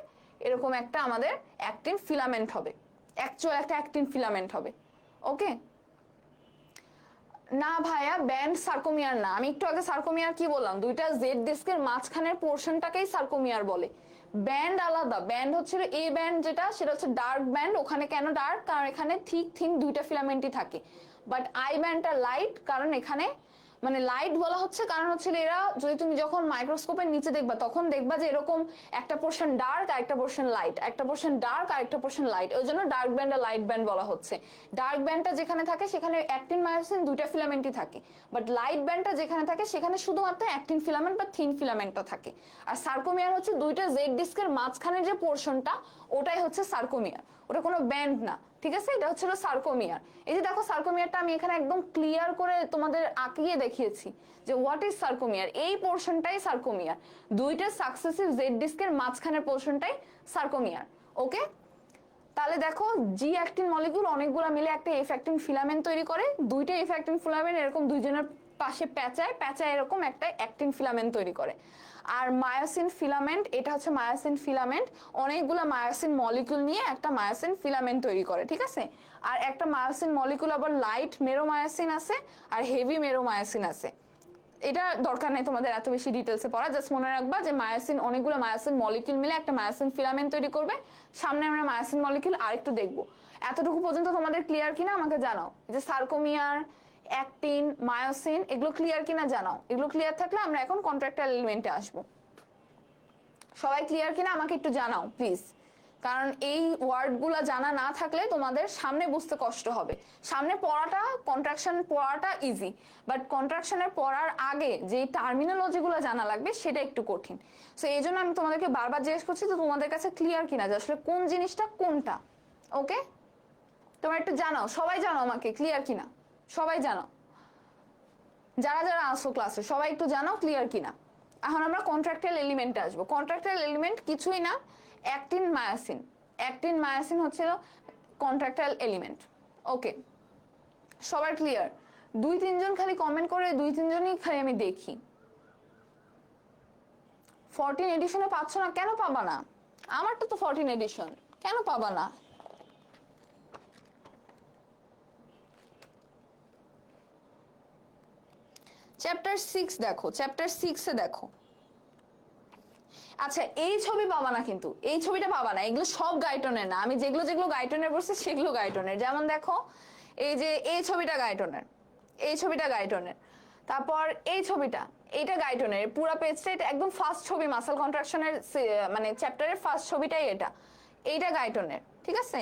এরকম একটা আমাদের অ্যাক্টিন ফিলামেন্ট হবে, অ্যাকচুয়াল একটা অ্যাক্টিন ফিলামেন্ট হবে। ওকে, না ভাইয়া ব্যান্ড সার্কোমিয়ার না। আমি একটু আগে সার্কোমিয়ার কি বললাম, দুইটা জেড ডিস্কের মাঝখানের পোর্শনটাকেই সার্কোমিয়ার বলে। ব্যান্ড আলাদা, ব্যান্ড হচ্ছে এ ব্যান্ড যেটা, সেটা হচ্ছে ডার্ক ব্যান্ড। ওখানে কেন ডার্ক? কারণ এখানে থিক থিন দুইটা ফিলামেন্টই থাকে। বাট আই ব্যান্ডটা লাইট, কারণ এখানে মানে লাইট বলা হচ্ছে কারণ হচ্ছে এরা, যদি তুমি যখন মাইক্রোস্কোপের নিচে দেখবা তখন দেখবা যে এরকম একটা পোর্শন ডার্ক আর একটা পোর্শন লাইট, একটা পোর্শন ডার্ক আর একটা পোর্শন লাইট, ওই জন্য ডার্ক ব্যান্ড আর লাইট ব্যান্ড বলা হচ্ছে। ডার্ক ব্যান্ডটা যেখানে থাকে সেখানে অ্যাক্টিন মায়োসিন দুইটা ফিলামেন্টই থাকে, বাট লাইট ব্যান্ডটা যেখানে থাকে সেখানে শুধুমাত্র অ্যাক্টিন ফিলামেন্ট বা থিন ফিলামেন্টটা থাকে। আর সার্কোমিয়ার হচ্ছে দুইটা জেড ডিস্কের মাঝখানের যে পোর্শনটা, ওটাই হচ্ছে সার্কোমিয়ার, ওটা কোনো ব্যান্ড না, ঠিক আছে? এটা হচ্ছে সার্কোমিয়ার। এই যে দেখো সার্কোমিয়ারটা আমি এখানে একদম ক্লিয়ার করে তোমাদের আঁকিয়ে দেখিয়েছি যে হোয়াট ইজ সার্কোমিয়ার। এই পোর্শনটাই সার্কোমিয়ার, দুইটা সাকসেসিভ জেড ডিস্কের মাঝখানের পোর্শনটাই সার্কোমিয়ার। ওকে, তাহলে দেখো জি অ্যাক্টিন মলিকিউল অনেকগুলো মিলে একটা এফ অ্যাক্টিন ফিলামেন্ট তৈরি করে, দুইটা এফ অ্যাক্টিন ফিলামেন্ট এরকম দুইজনের পাশে প্যাঁচায় এরকম একটা অ্যাক্টিন ফিলামেন্ট তৈরি করে। আর মায়োসিন ফিলামেন্ট, এটা হচ্ছে মায়োসিন ফিলামেন্ট, অনেকগুলো মায়োসিন মলিকিউল নিয়ে একটা মায়োসিন ফিলামেন্ট তৈরি করে, ঠিক আছে। আর একটা মায়োসিন মলিকিউল আবার লাইট মেরোমায়োসিন আছে আর হেভি মেরোমায়োসিন আছে। এটা দরকার নেই তোমাদের এত বেশি ডিটেলসে পড়া, জাস্ট মনে রাখবা যে মায়োসিন অনেকগুলো মায়োসিন মলিকিউল মিলে একটা মায়োসিন ফিলামেন্ট তৈরি করবে। সামনে আমরা মায়োসিন মলিকিউল আরেকটু দেখবো। এতটুকু পর্যন্ত তোমাদের ক্লিয়ার কিনা আমাকে জানাও, যে সার্কোমিয়ার, অ্যাক্টিন, মায়োসিন এগুলো ক্লিয়ার কিনা জানাও। এগুলো ক্লিয়ার থাকলে আমরা এখন কন্ট্রাক্টাইল এলিমেন্টে আসবো। সবাই ক্লিয়ার কিনা আমাকে একটু জানাও প্লিজ, কারণ এই ওয়ার্ডগুলো জানা না থাকলে তোমাদের সামনে বুঝতে কষ্ট হবে। সামনে পড়াটা, কন্ট্রাকশন পড়াটা ইজি, বাট কন্ট্রাকশনের পড়ার আগে যে টার্মিনোলজিগুলো জানা লাগবে সেটা একটু কঠিন। সো এই জন্য আমি তোমাদেরকে বারবার জিজ্ঞেস করছি যে তোমাদের কাছে ক্লিয়ার কিনা যে আসলে কোন জিনিসটা কোনটা। ওকে, তোমরা একটু জানাও, সবাই জানাও আমাকে ক্লিয়ার কিনা, সবাই জানাও, যারা যারা আসো ক্লাসে সবাই একটু জানাও ক্লিয়ার কিনা। এখন আমরা কন্ট্রাক্টাইল এলিমেন্টে আসবো। কন্ট্রাক্টাইল এলিমেন্ট কিছুই না, অ্যাক্টিন মায়োসিন। অ্যাক্টিন মায়োসিন হচ্ছে কন্ট্রাক্টাইল এলিমেন্ট। ওকে, সবার ক্লিয়ার? 2-3 জন খালি কমেন্ট করে, 2-3 জনই খালি আমি দেখি। 14 এডিশনে পাচ্ছ না কেন? পাবা না, আমারটা তো 14 এডিশন, কেন পাবা না? চ্যাপ্টার 6 দেখো, চ্যাপ্টার 6-এ দেখো। আচ্ছা, এই ছবি পাবা না, কিন্তু এই ছবিটা পাবা না, এগুলো সব গাইটনের না। আমি যেগুলো যেগুলো গাইটনের বলছি সেগুলো গাইটনের। যেমন দেখো এই যে এই ছবিটা গাইটনের, এই ছবিটা গাইটনের, তারপর এই ছবিটা, এইটা গাইটনের। পুরো পেজটা এটা একদম ফার্স্ট ছবি, মাসল কন্ট্রাকশনের মানে চ্যাপ্টারের ফার্স্ট ছবিটাই এটা, এইটা গাইটনের, ঠিক আছে।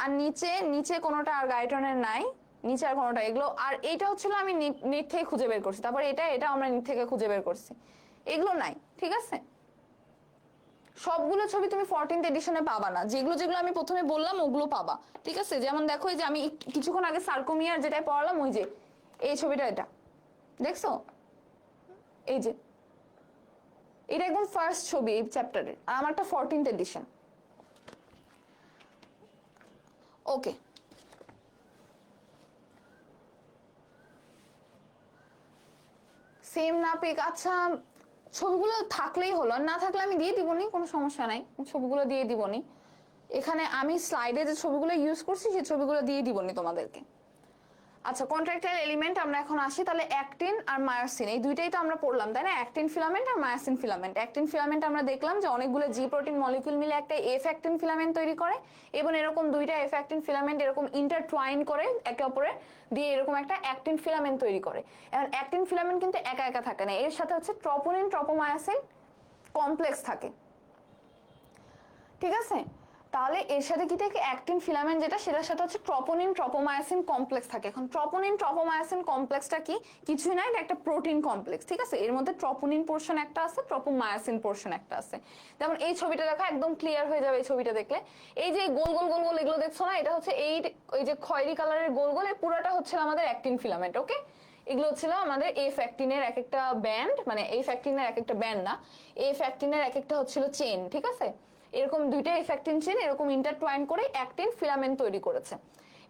আর নিচে নিচে কোনোটা আর গাইটনের নাই, নিচে আর কোনোটা, এগুলো। আর এইটা হচ্ছিল আমি নেট থেকে খুঁজে বের করছি, তারপর এটা এটা আমরা নেট থেকে খুঁজে বের করছি, এগুলো নাই, ঠিক আছে। সবগুলো ছবি তুমি 14th এডিশনে পাবা না, যেগুলো যেগুলো আমি প্রথমে বললাম ওগুলো পাবা, ঠিক আছে। যেমন দেখো এই যে আমি কিছুক্ষণ আগে সার্কোমিয়ার যেটা পড়ালাম, ওই যে এই ছবিটা, এটা দেখছো, এই যে এটা একদম ফার্স্ট ছবি এই চ্যাপ্টারের, আর আমারটা 14th এডিশন। ওকে, সেম না পেক, আচ্ছা ছবিগুলো থাকলেই হলো, না থাকলে আমি দিয়ে দিবনি, কোনো সমস্যা নাই, ছবিগুলো দিয়ে দিবনি। এখানে আমি স্লাইডে যে ছবিগুলো ইউজ করছি সেই ছবিগুলো দিয়ে দিবনি তোমাদেরকে। আচ্ছা, কন্ট্রাক্টাইল এলিমেন্ট আমরা এখন আসি। তাহলে অ্যাক্টিন আর মায়োসিন এই দুইটাই তো আমরা পড়লাম, তাই না? অ্যাক্টিন ফিলামেন্ট আর মায়োসিন ফিলামেন্ট। অ্যাক্টিন ফিলামেন্ট আমরা দেখলাম যে অনেকগুলো জি প্রোটিন মলিকিউল মিলে একটা এফ অ্যাক্টিন ফিলামেন্ট তৈরি করে, এবং এরকম দুইটা এফ অ্যাক্টিন ফিলামেন্ট এরকম ইন্টারটুয়াইন করে একে অপরে দিয়ে এরকম একটা অ্যাক্টিন ফিলামেন্ট তৈরি করে। এখন অ্যাক্টিন ফিলামেন্ট কিন্তু একা একা থাকে না, এর সাথে হচ্ছে ট্রপোনিন ট্রপোমায়োসিন কমপ্লেক্স থাকে, ঠিক আছে। তাহলে এর সাথে কি থাকে, অ্যাক্টিন ফিলামেন্ট যেটা, সেটার সাথে হচ্ছে ট্রপোনিন ট্রপোমায়োসিন কমপ্লেক্স থাকে। এখন ট্রপোনিন ট্রপোমায়োসিন কমপ্লেক্সটা কি? কিছুই না, এটা একটা প্রোটিন কমপ্লেক্স, ঠিক আছে। এর মধ্যে ট্রপোনিন পোরশন একটা আছে, ট্রপোমায়োসিন পোরশন একটা আছে। যেমন এই ছবিটা দেখো, একদম ক্লিয়ার হয়ে যাবে এই ছবিটা দেখলে। এই যে গোল গোল গোল গোল এগুলো দেখছো না, এটা হচ্ছে এই যে খয়েরি কালারের গোল গোল, এই পুরোটা হচ্ছে আমাদের অ্যাক্টিন ফিলামেন্ট। ওকে, এগুলো হচ্ছিল আমাদের এফ অ্যাক্টিনের এক একটা ব্যান্ড, মানে এফ অ্যাক্টিনের এক একটা ব্যান্ড না, এফ অ্যাক্টিনের এক একটা হচ্ছিল চেন, ঠিক আছে। এরকম দুইটা এফ অ্যাক্টিন চেন এরকম ইন্টারটুয়াইন করে অ্যাক্টিন ফিলামেন্ট তৈরি করেছে।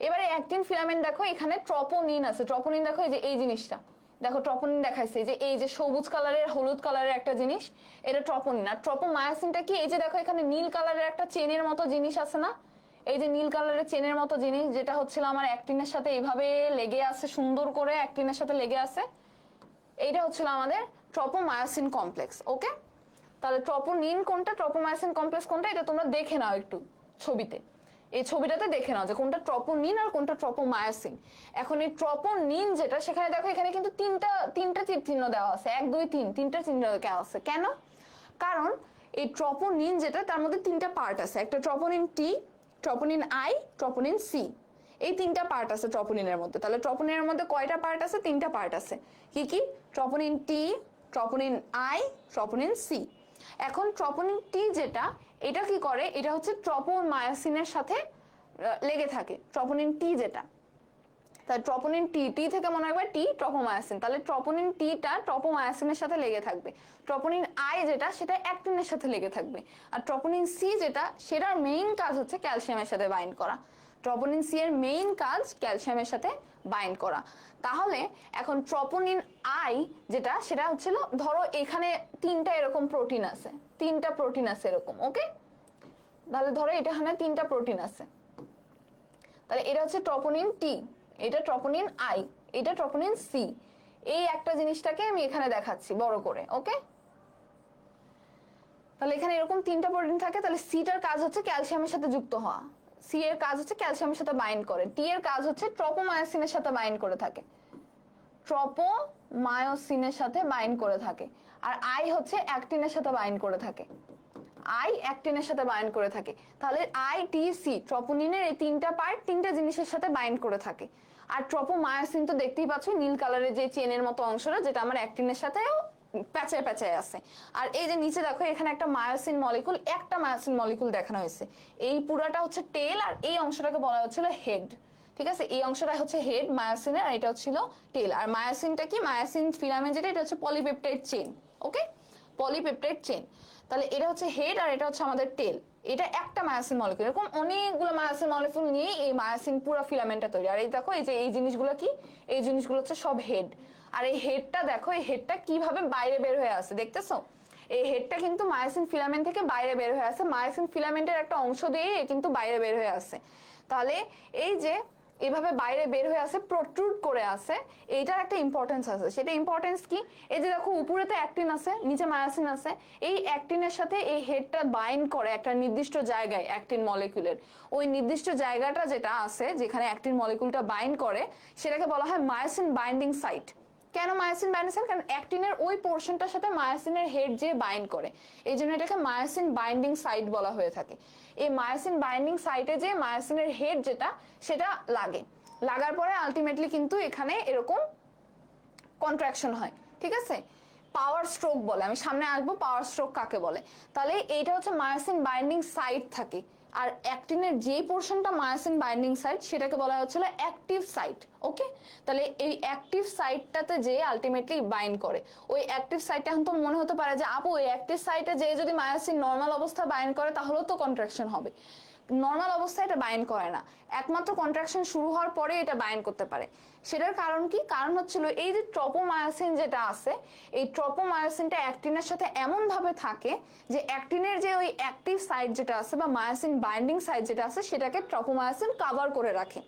এবারে অ্যাক্টিন ফিলামেন্ট দেখো, এখানে ট্রপোনিন আছে। ট্রপোনিন দেখো, এই যে এই জিনিসটা দেখো, ট্রপোনিন দেখাইছে, যে এই যে সবুজ কালারের হলুদ কালারের একটা জিনিস, এটা ট্রপোনিন। আর ট্রপোমায়োসিনটা কি? এই যে দেখো এখানে নীল কালারের একটা চেনের মতো জিনিস আছে না, এই যে নীল কালারের চেনের মতো জিনিস, যেটা হচ্ছিল আমার অ্যাক্টিনের সাথে এইভাবে লেগে আছে, সুন্দর করে অ্যাক্টিনের সাথে লেগে আছে, এইটা হচ্ছিল আমাদের ট্রপোমায়োসিন কমপ্লেক্স। ওকে, তাহলে ট্রপোনিন কোনটা, ট্রপোমায়োসিন কমপ্লেক্স কোনটা, এটা তোমরা দেখে নাও একটু ছবিতে, এই ছবিটাতে দেখে নাও যে কোনটা ট্রপোনিন আর কোনটা ট্রপোমায়োসিন। এখন এই ট্রপোনিন যেটা, সেখানে দেখো এখানে কিন্তু তিনটা চিহ্ন দেওয়া আছে, 1 2 3 তিনটা চিহ্ন দেওয়া আছে। কেন? কারণ এই ট্রপোনিন যেটা, তার মধ্যে 3টা পার্ট আছে, একটা troponin T, troponin I, troponin C, এই 3টা পার্ট আছে ট্রপোনিনের মধ্যে। তাহলে ট্রপোনিনের মধ্যে কয়টা পার্ট আছে? 3টা পার্ট আছে। কি কি? Troponin T, troponin I, troponin C. এখন ট্রপোনিন টি যেটা, এটা কি করে, এটা হচ্ছে ট্রপোমায়োসিনের সাথে লেগে থাকে, ট্রপোনিন টি যেটা। তাহলে ট্রপোনিন টি, টি থেকে মনে রাখবে টি ট্রপোমায়োসিন, তাহলে ট্রপোনিন টিটা ট্রপোমায়োসিনের সাথে লেগে থাকবে। ট্রপোনিন আই যেটা সেটা অ্যাক্টিনের সাথে লেগে থাকবে। আর ট্রপোনিন সি যেটা সেটার মেইন কাজ হচ্ছে ক্যালসিয়ামের সাথে বাইন্ড করা। ট্রপোনিন সি এর মেইন কাজ ক্যালসিয়ামের সাথে বাইন্ড করা। তাহলে এখন ট্রপোনিন আই যেটা সেটা হচ্ছিল, ধরো এখানে তিনটা এরকম প্রোটিন আছে, তিনটা প্রোটিন আছে এরকম, ওকে? তাহলে ধরো এখানে তিনটা প্রোটিন আছে, তাহলে এটা হচ্ছে ট্রপোনিন টি, এটা ট্রপোনিন আই, এটা ট্রপোনিন সি। এই একটা জিনিসটাকে আমি এখানে দেখাচ্ছি বড় করে, ওকে? তাহলে এখানে এরকম তিনটা প্রোটিন থাকে, তাহলে সিটার কাজ হচ্ছে ক্যালসিয়ামের সাথে যুক্ত হওয়া, সি এর কাজ হচ্ছে ক্যালসিয়ামের সাথে বাইন্ড করে, টি এর কাজ হচ্ছে ট্রপোমায়োসিনের সাথে বাইন্ড করে থাকে, ট্রপোমায়োসিনের সাথে বাইন্ড করে থাকে। আর আই হচ্ছে অ্যাক্টিনের সাথে বাইন্ড করে থাকে, আই অ্যাক্টিনের সাথে বাইন্ড করে থাকে। তাহলে আই টি সি ট্রপোনিনের এই তিনটা পার্ট তিনটা জিনিসের সাথে বাইন্ড করে থাকে। আর ট্রপোমায়োসিন তো দেখতেই পাচ্ছ নীল কালারের যে চেনের মতো অংশটা, যেটা আমার অ্যাক্টিনের সাথেও প্যাচায় প্যাচায় আছে। আর এই যে নিচে দেখো এখানে একটা মায়োসিন মলিকুল, একটা মায়োসিন মলিকুল দেখানো হয়েছে। এই পুরাটা হচ্ছে টেল, আর এই অংশটাকে বলা হচ্ছিল হেড। ঠিক আছে, এই অংশটা হচ্ছে হেড মায়োসিনের, আর এটা হচ্ছিল টেল। আর মায়োসিনটা কি, মায়োসিন ফিলামেন্ট যেটা, এটা হচ্ছে polypeptide chain, okay? Polypeptide chain. তাহলে এটা হচ্ছে হেড আর এটা হচ্ছে আমাদের টেল। এটা একটা মায়োসিন মলিকুল, এরকম অনেকগুলো মায়োসিন মলিকুল নিয়ে এই মায়োসিন পুরো ফিলামেন্টটা তৈরি। আর এই দেখো এই যে এই জিনিসগুলো কি, এই জিনিসগুলো হচ্ছে সব হেড। আর এই হেডটা দেখো, এই হেডটা কিভাবে বাইরে বের হয়ে আসে দেখতেছো? এই হেডটা কিন্তু মায়োসিন ফিলামেন্ট থেকে বাইরে বের হয়ে আসে, মায়োসিন ফিলামেন্টের একটা অংশ দিয়ে কিন্তু বাইরে বের হয়ে আসে। তাহলে এই যে এভাবে বাইরে বের হয়ে আসে, প্রোট্রুড করে আসে, এইটার একটা ইম্পর্টেন্স আছে। সেটা ইম্পর্টেন্স কি, এই যে দেখো উপরে তো অ্যাক্টিন আছে, নিচে মায়োসিন আছে, এই অ্যাক্টিনের সাথে এই হেডটা বাইন্ড করে একটা নির্দিষ্ট জায়গায় অ্যাক্টিন মলিকুলের। ওই নির্দিষ্ট জায়গাটা যেটা আছে যেখানে অ্যাক্টিন মলিকুলটা বাইন্ড করে, সেটাকে বলা হয় মায়োসিন বাইন্ডিং সাইট। কেন মায়োসিন বাইন্ডিং সাইট? কারণ অ্যাক্টিনের ওই পোর্শনটার সাথে মায়োসিনের হেড যে বাইন্ড করে, এই জন্য এটাকে মায়োসিন বাইন্ডিং সাইট বলা হয়ে থাকে। এই মায়োসিন বাইন্ডিং সাইটে যে মায়োসিনের হেড যেটা সেটা লাগে, লাগার পরে আলটিমেটলি কিন্তু এখানে এরকম কন্ট্রাকশন হয়। ঠিক আছে, পাওয়ার স্ট্রোক বলে, আমি সামনে আসবো পাওয়ার স্ট্রোক কাকে বলে। তাহলে এইটা হচ্ছে মায়োসিন বাইন্ডিং সাইট থাকে। আর অ্যাক্টিনের যে পোর্শনটা মায়োসিন বাইন্ডিং সাইট সেটাকে বলা হচ্ছিল অ্যাক্টিভ সাইট, ওকে? তাহলে এই অ্যাক্টিভ সাইটটাতে যে আলটিমেটলি বাইন্ড করে, ওই অ্যাক্টিভ সাইটটা এখন তো মনে হতে পারে যে আপু ওই অ্যাক্টিভ সাইটে যে যদি মায়োসিন নর্মাল অবস্থা বাইন্ড করে তাহলেও তো কন্ট্রাকশন হবে। নর্মাল অবস্থায় এটা বাইন্ড করে না, একমাত্র কন্ট্রাকশন শুরু হওয়ার পরে এটা বাইন্ড করতে পারে। সেটার কারণ কি? কারণ হচ্ছিল এই যে ট্রপোমায়োসিন যেটা আছে, এই ট্রপোমায়োসিনটা অ্যাক্টিনের সাথে এমন ভাবে থাকে যে অ্যাক্টিনের যে ওই অ্যাক্টিভ সাইট যেটা আছে বা মায়োসিন বাইন্ডিং সাইট যেটা আছে সেটাকে ট্রপোমায়োসিন কভার করে রাখে।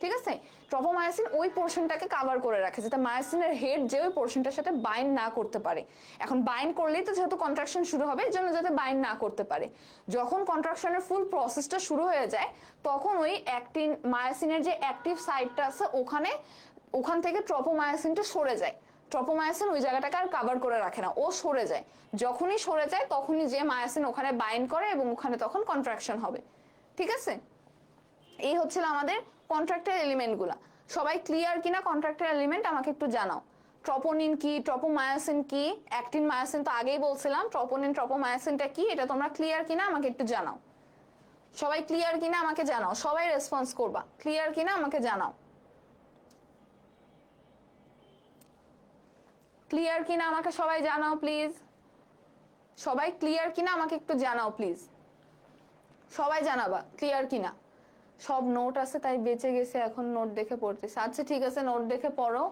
ঠিক আছে, ট্রপোমায়োসিন ওই পোর্শনটাকে কভার করে রাখে যাতে মায়োসিনের হেড যে ওই পোর্শনটার সাথে বাইন্ড না করতে পারে। এখন বাইন্ড করলেই তো যেহেতু কন্ট্রাকশন শুরু হবে, এর জন্য যাতে বাইন্ড না করতে পারে। যখন কন্ট্রাকশনের ফুল প্রসেসটা শুরু হয়ে যায় তখন ওই অ্যাক্টিন মায়োসিনের যে অ্যাক্টিভ সাইটটা আছে ওখান থেকে ট্রপোমায়োসিনটা সরে যায়। ট্রপোমায়োসিন ওই জায়গাটাকে আর কভার করে রাখে না, ও সরে যায়। যখনই সরে যায় তখনই যে মায়োসিন ওখানে বাইন্ড করে এবং ওখানে তখন কন্ট্রাকশন হবে। ঠিক আছে, এই হচ্ছিল আমাদের কন্ট্রাক্টর এলিমেন্ট গুলা। সবাই ক্লিয়ার কিনা কন্ট্রাক্টর এলিমেন্ট আমাকে একটু জানাও। ট্রপোনিন কি, ট্রপোমায়োসিন কি, অ্যাক্টিন মায়োসিন তো আগেই বলছিলাম, ট্রপোনিন ট্রপোমায়োসিনটা কি এটা তোমরা ক্লিয়ার কিনা আমাকে একটু জানাও। সবাই ক্লিয়ার কিনা আমাকে জানাও, সবাই রেসপন্স করবা, ক্লিয়ার কিনা আমাকে জানাও। ক্লিয়ার কিনা আমাকে সবাই জানাও প্লিজ। সবাই ক্লিয়ার কিনা আমাকে একটু জানাও প্লিজ। সবাই জানাবা ক্লিয়ার কিনা। সব নোট আছে তাই বেঁচে গেছে, এখন নোট দেখে পড়তেছে। আচ্ছা ঠিক আছে, নোট দেখে পড়ো,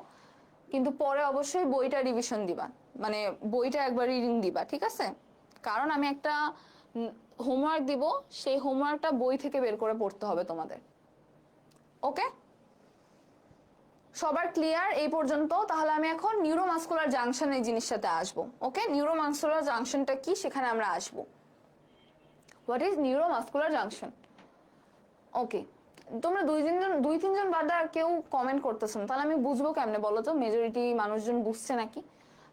কিন্তু পরে অবশ্যই বইটা রিভিশন দিবা, মানে বইটা একবার রিডিং দিবা, ঠিক আছে? কারণ আমি একটা হোমওয়ার্ক দিব, সেই হোমওয়ার্কটা বই থেকে বের করে পড়তে হবে তোমাদের। ওকে, সবার ক্লিয়ার এই পর্যন্ত? তাহলে আমি এখন নিউরোমাস্কুলার জাংশন এই জিনিসটাতে আসবো। ওকে, নিউরোমাস্কুলার জাংশনটা কি সেখানে আমরা আসবো। What is neuromuscular junction? Okay, তোমরা দুই তিনজন বাদে আর কেউ কমেন্ট করতেছো না, তাহলে আমি বুঝবো কেমনে বলো তো মেজরিটি মানুষজন বুঝছে নাকি?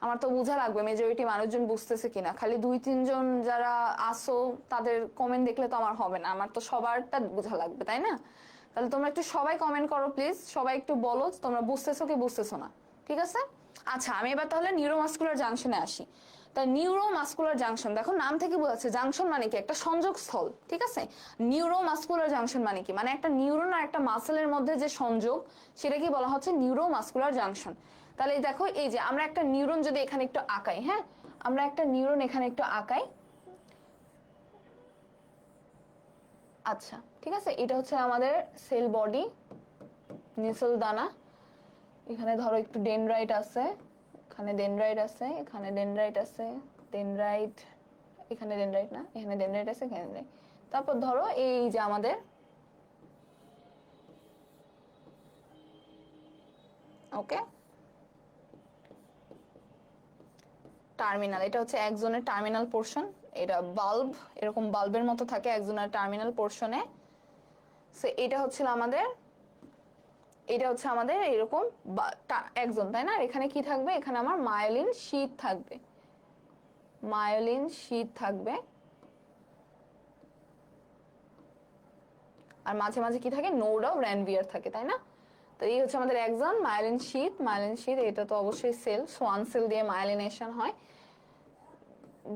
আমার তো বোঝা লাগবে মেজরিটি মানুষজন বুঝতেছে কিনা। খালি দুই তিনজন যারা আসো তাদের কমেন্ট দেখলে তো আমার হবে না, আমার তো সবারটা বোঝা লাগবে, তাই না? তাহলে তোমরা একটু সবাই কমেন্ট করো প্লিজ, সবাই একটু বলো তোমরা বুঝতেছো কি বুঝতেছো না, ঠিক আছে? আচ্ছা, আমি এবার তাহলে নিউরোমাস্কুলার জাংশনে আসি। তা নিউরোমাস্কুলার জাংশন, দেখো নাম থেকে বোঝা যাচ্ছে জাংশন মানে কি একটা সংযোগ স্থল, ঠিক আছে। নিউরোমাস্কুলার জাংশন মানে কি, মানে একটা নিউরন আর একটা মাসেলের মধ্যে যে সংযোগ সেটা কি বলা হচ্ছে নিউরোমাস্কুলার জাংশন। তাহলে দেখো এই যে আমরা একটা নিউরন যদি এখানে একটু আঁকাই, হ্যাঁ আমরা একটা নিউরন এখানে একটু আঁকাই, আচ্ছা ঠিক আছে, এটা হচ্ছে আমাদের সেল বডি, নিসেল দানা, এখানে ধরো একটু ডেনড্রাইট আছে, এখানে ডেনড্রাইট আছে, এখানে ডেনড্রাইট আছে, ডেনড্রাইট, এখানে ডেনড্রাইট না, এখানে ডেনড্রাইট আছে, এখানে ডেনড্রাইট। তারপর ধরো এই যে আমাদের ওকে টার্মিনাল, এটা হচ্ছে একজনের টার্মিনাল পোর্শন, এটা বাল্ব, এরকম বাল্বের মতো থাকে একজনের টার্মিনাল পোর্শনে। সো এটা হচ্ছিল আমাদের, এটা হচ্ছে আমাদের এরকম একজন, তাই না। আর এখানে কি থাকবে, এখানে আমার মায়োলিন শীট থাকবে, মায়োলিন শীট থাকবে, আর মাঝে মাঝে কি থাকে, নোড অফ র্যানভিয়ার থাকে, তাই না। তো এই হচ্ছে আমাদের একজন মায়োলিন শীট, মায়োলিন শীট এটা তো অবশ্যই সেল, সোয়ান সেল দিয়ে মায়োলিনেশন হয়।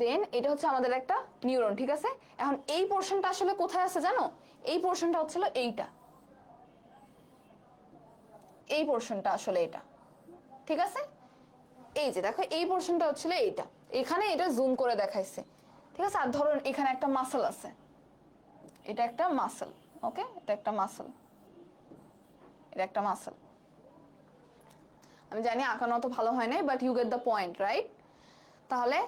দেন এটা হচ্ছে আমাদের একটা নিউরন, ঠিক আছে। এখন এই পোর্শনটা আসলে কোথায় আছে জানো, এই পোর্শনটা হচ্ছিল এইটা, এই পোর্শনটা আসলে এটা, ঠিক আছে। এই যে দেখো এই পোর্শনটা হচ্ছিল এইটা, এখানে এটা জুম করে দেখাইছে, ঠিক আছে। আর ধরুন এখানে একটা মাসল আছে, এটা একটা মাসল, ওকে এটা একটা মাসল, এটা একটা মাসল। আমি জানি আঁকানো অত ভালো হয় নাই, but you get the point, right. তাহলে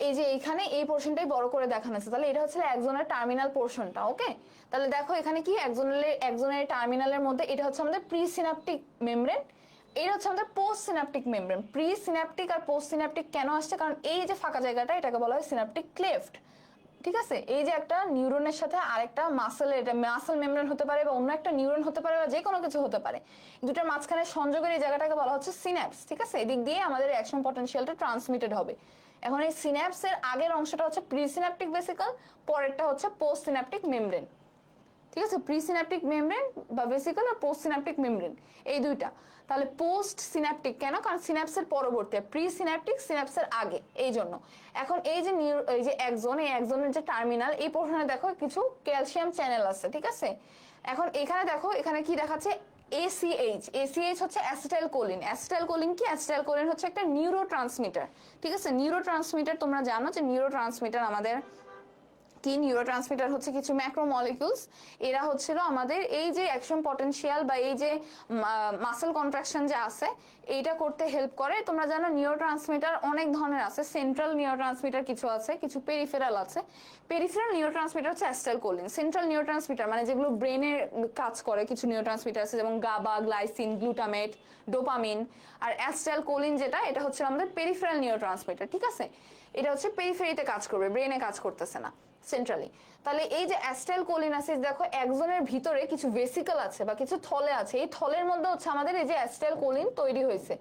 এই যে এইখানে এই পোর্শনটাই বড় করে দেখানো আছে, তাহলে এটা হচ্ছে একজনের টার্মিনাল পোর্শনটা, ওকে। তাহলে দেখো এখানে কি একজনের টার্মিনালের মধ্যে এটা হচ্ছে আমাদের প্রি সিনাপটিক মেমব্রেন, এটা হচ্ছে আমাদের postsynaptic membrane. Presynaptic আর পোস্ট সিনাপটিক কেন আসছে, কারণ এই যে ফাঁকা জায়গাটা এটাকে বলা হয় সিনাপটিক ক্লেফট, ঠিক আছে। এই যে একটা নিউরনের সাথে আরেকটা মাসেল, এটা মাসেল মেমব্রেন হতে পারে বা অন্য একটা নিউরন হতে পারে বা যে কোনো কিছু হতে পারে, দুটার মাঝখানে সংযোগের এই জায়গাটাকে বলা হচ্ছে সিন্যাপস, ঠিক আছে। এদিক দিয়ে আমাদের অ্যাকশন পটেনশিয়ালটা ট্রান্সমিটেড হবে। এখন এই সিন্যাপসের আগের অংশটা হচ্ছে প্রিসিন্যাপটিক ভেসিকল, পরেরটা হচ্ছে পোস্ট সিন্যাপটিক মেমব্রেন, ঠিক আছে। প্রিসিন্যাপটিক মেমব্রেন বা ভেসিকল আর পোস্ট সিন্যাপটিক মেমব্রেন এই দুইটা। তাহলে পোস্ট সিন্যাপটিক কেন, কারণ সিন্যাপসের পরবর্তী, প্রি সিন্যাপটিক সিন্যাপসের আগে, এই জন্য। এখন এই যে এই যে একজন, এই একজনের যে টার্মিনাল, এই পোর্শনে দেখো কিছু ক্যালসিয়াম চ্যানেল আছে, ঠিক আছে। এখন এখানে দেখো এখানে কি দেখাচ্ছে, ACH, ACH হচ্ছে অ্যাসিটাইল কোলিন। অ্যাসিটাইল কোলিন কি, অ্যাসিটাইল কোলিন হচ্ছে একটা নিউরো ট্রান্সমিটার, ঠিক আছে। নিউরো ট্রান্সমিটার তোমরা জানো যে নিউরো ট্রান্সমিটার আমাদের কি, নিউরো ট্রান্সমিটার হচ্ছে কিছু ম্যাক্রোমলিকিউলস, এরা হচ্ছিল আমাদের এই যে অ্যাকশন পটেনশিয়াল বা এই যে মাসেল কন্ট্রাকশন যে আছে এইটা করতে হেল্প করে। তোমরা জানো নিউরো ট্রান্সমিটার অনেক ধরনের আছে, সেন্ট্রাল নিউরো ট্রান্সমিটার কিছু আছে, কিছু পেরিফেরাল আছে। পেরিফেরাল নিউরো ট্রান্সমিটার হচ্ছে অ্যাসিটাইলকোলিন। সেন্ট্রাল নিউরো ট্রান্সমিটার মানে যেগুলো ব্রেনের কাজ করে কিছু নিউরো ট্রান্সমিটার আছে, যেমন গাবা, গ্লাইসিন, গ্লুটামেট, ডোপামিন। আর অ্যাসিটাইলকোলিন যেটা, এটা হচ্ছে আমাদের পেরিফেরাল নিউরো ট্রান্সমিটার, ঠিক আছে। এটা হচ্ছে পেরিফেরিতে কাজ করবে, ব্রেনে কাজ করতেছে না সেন্ট্রালি। তাহলে এই যে অ্যাসিটাইলকোলিন আছে, দেখো একজনের ভিতরে কিছু ভেসিকল আছে বা কিছু থলে আছে, এই থলের মধ্যে হচ্ছে আমাদের এই যে অ্যাসিটাইলকোলিন তৈরি হয়েছে,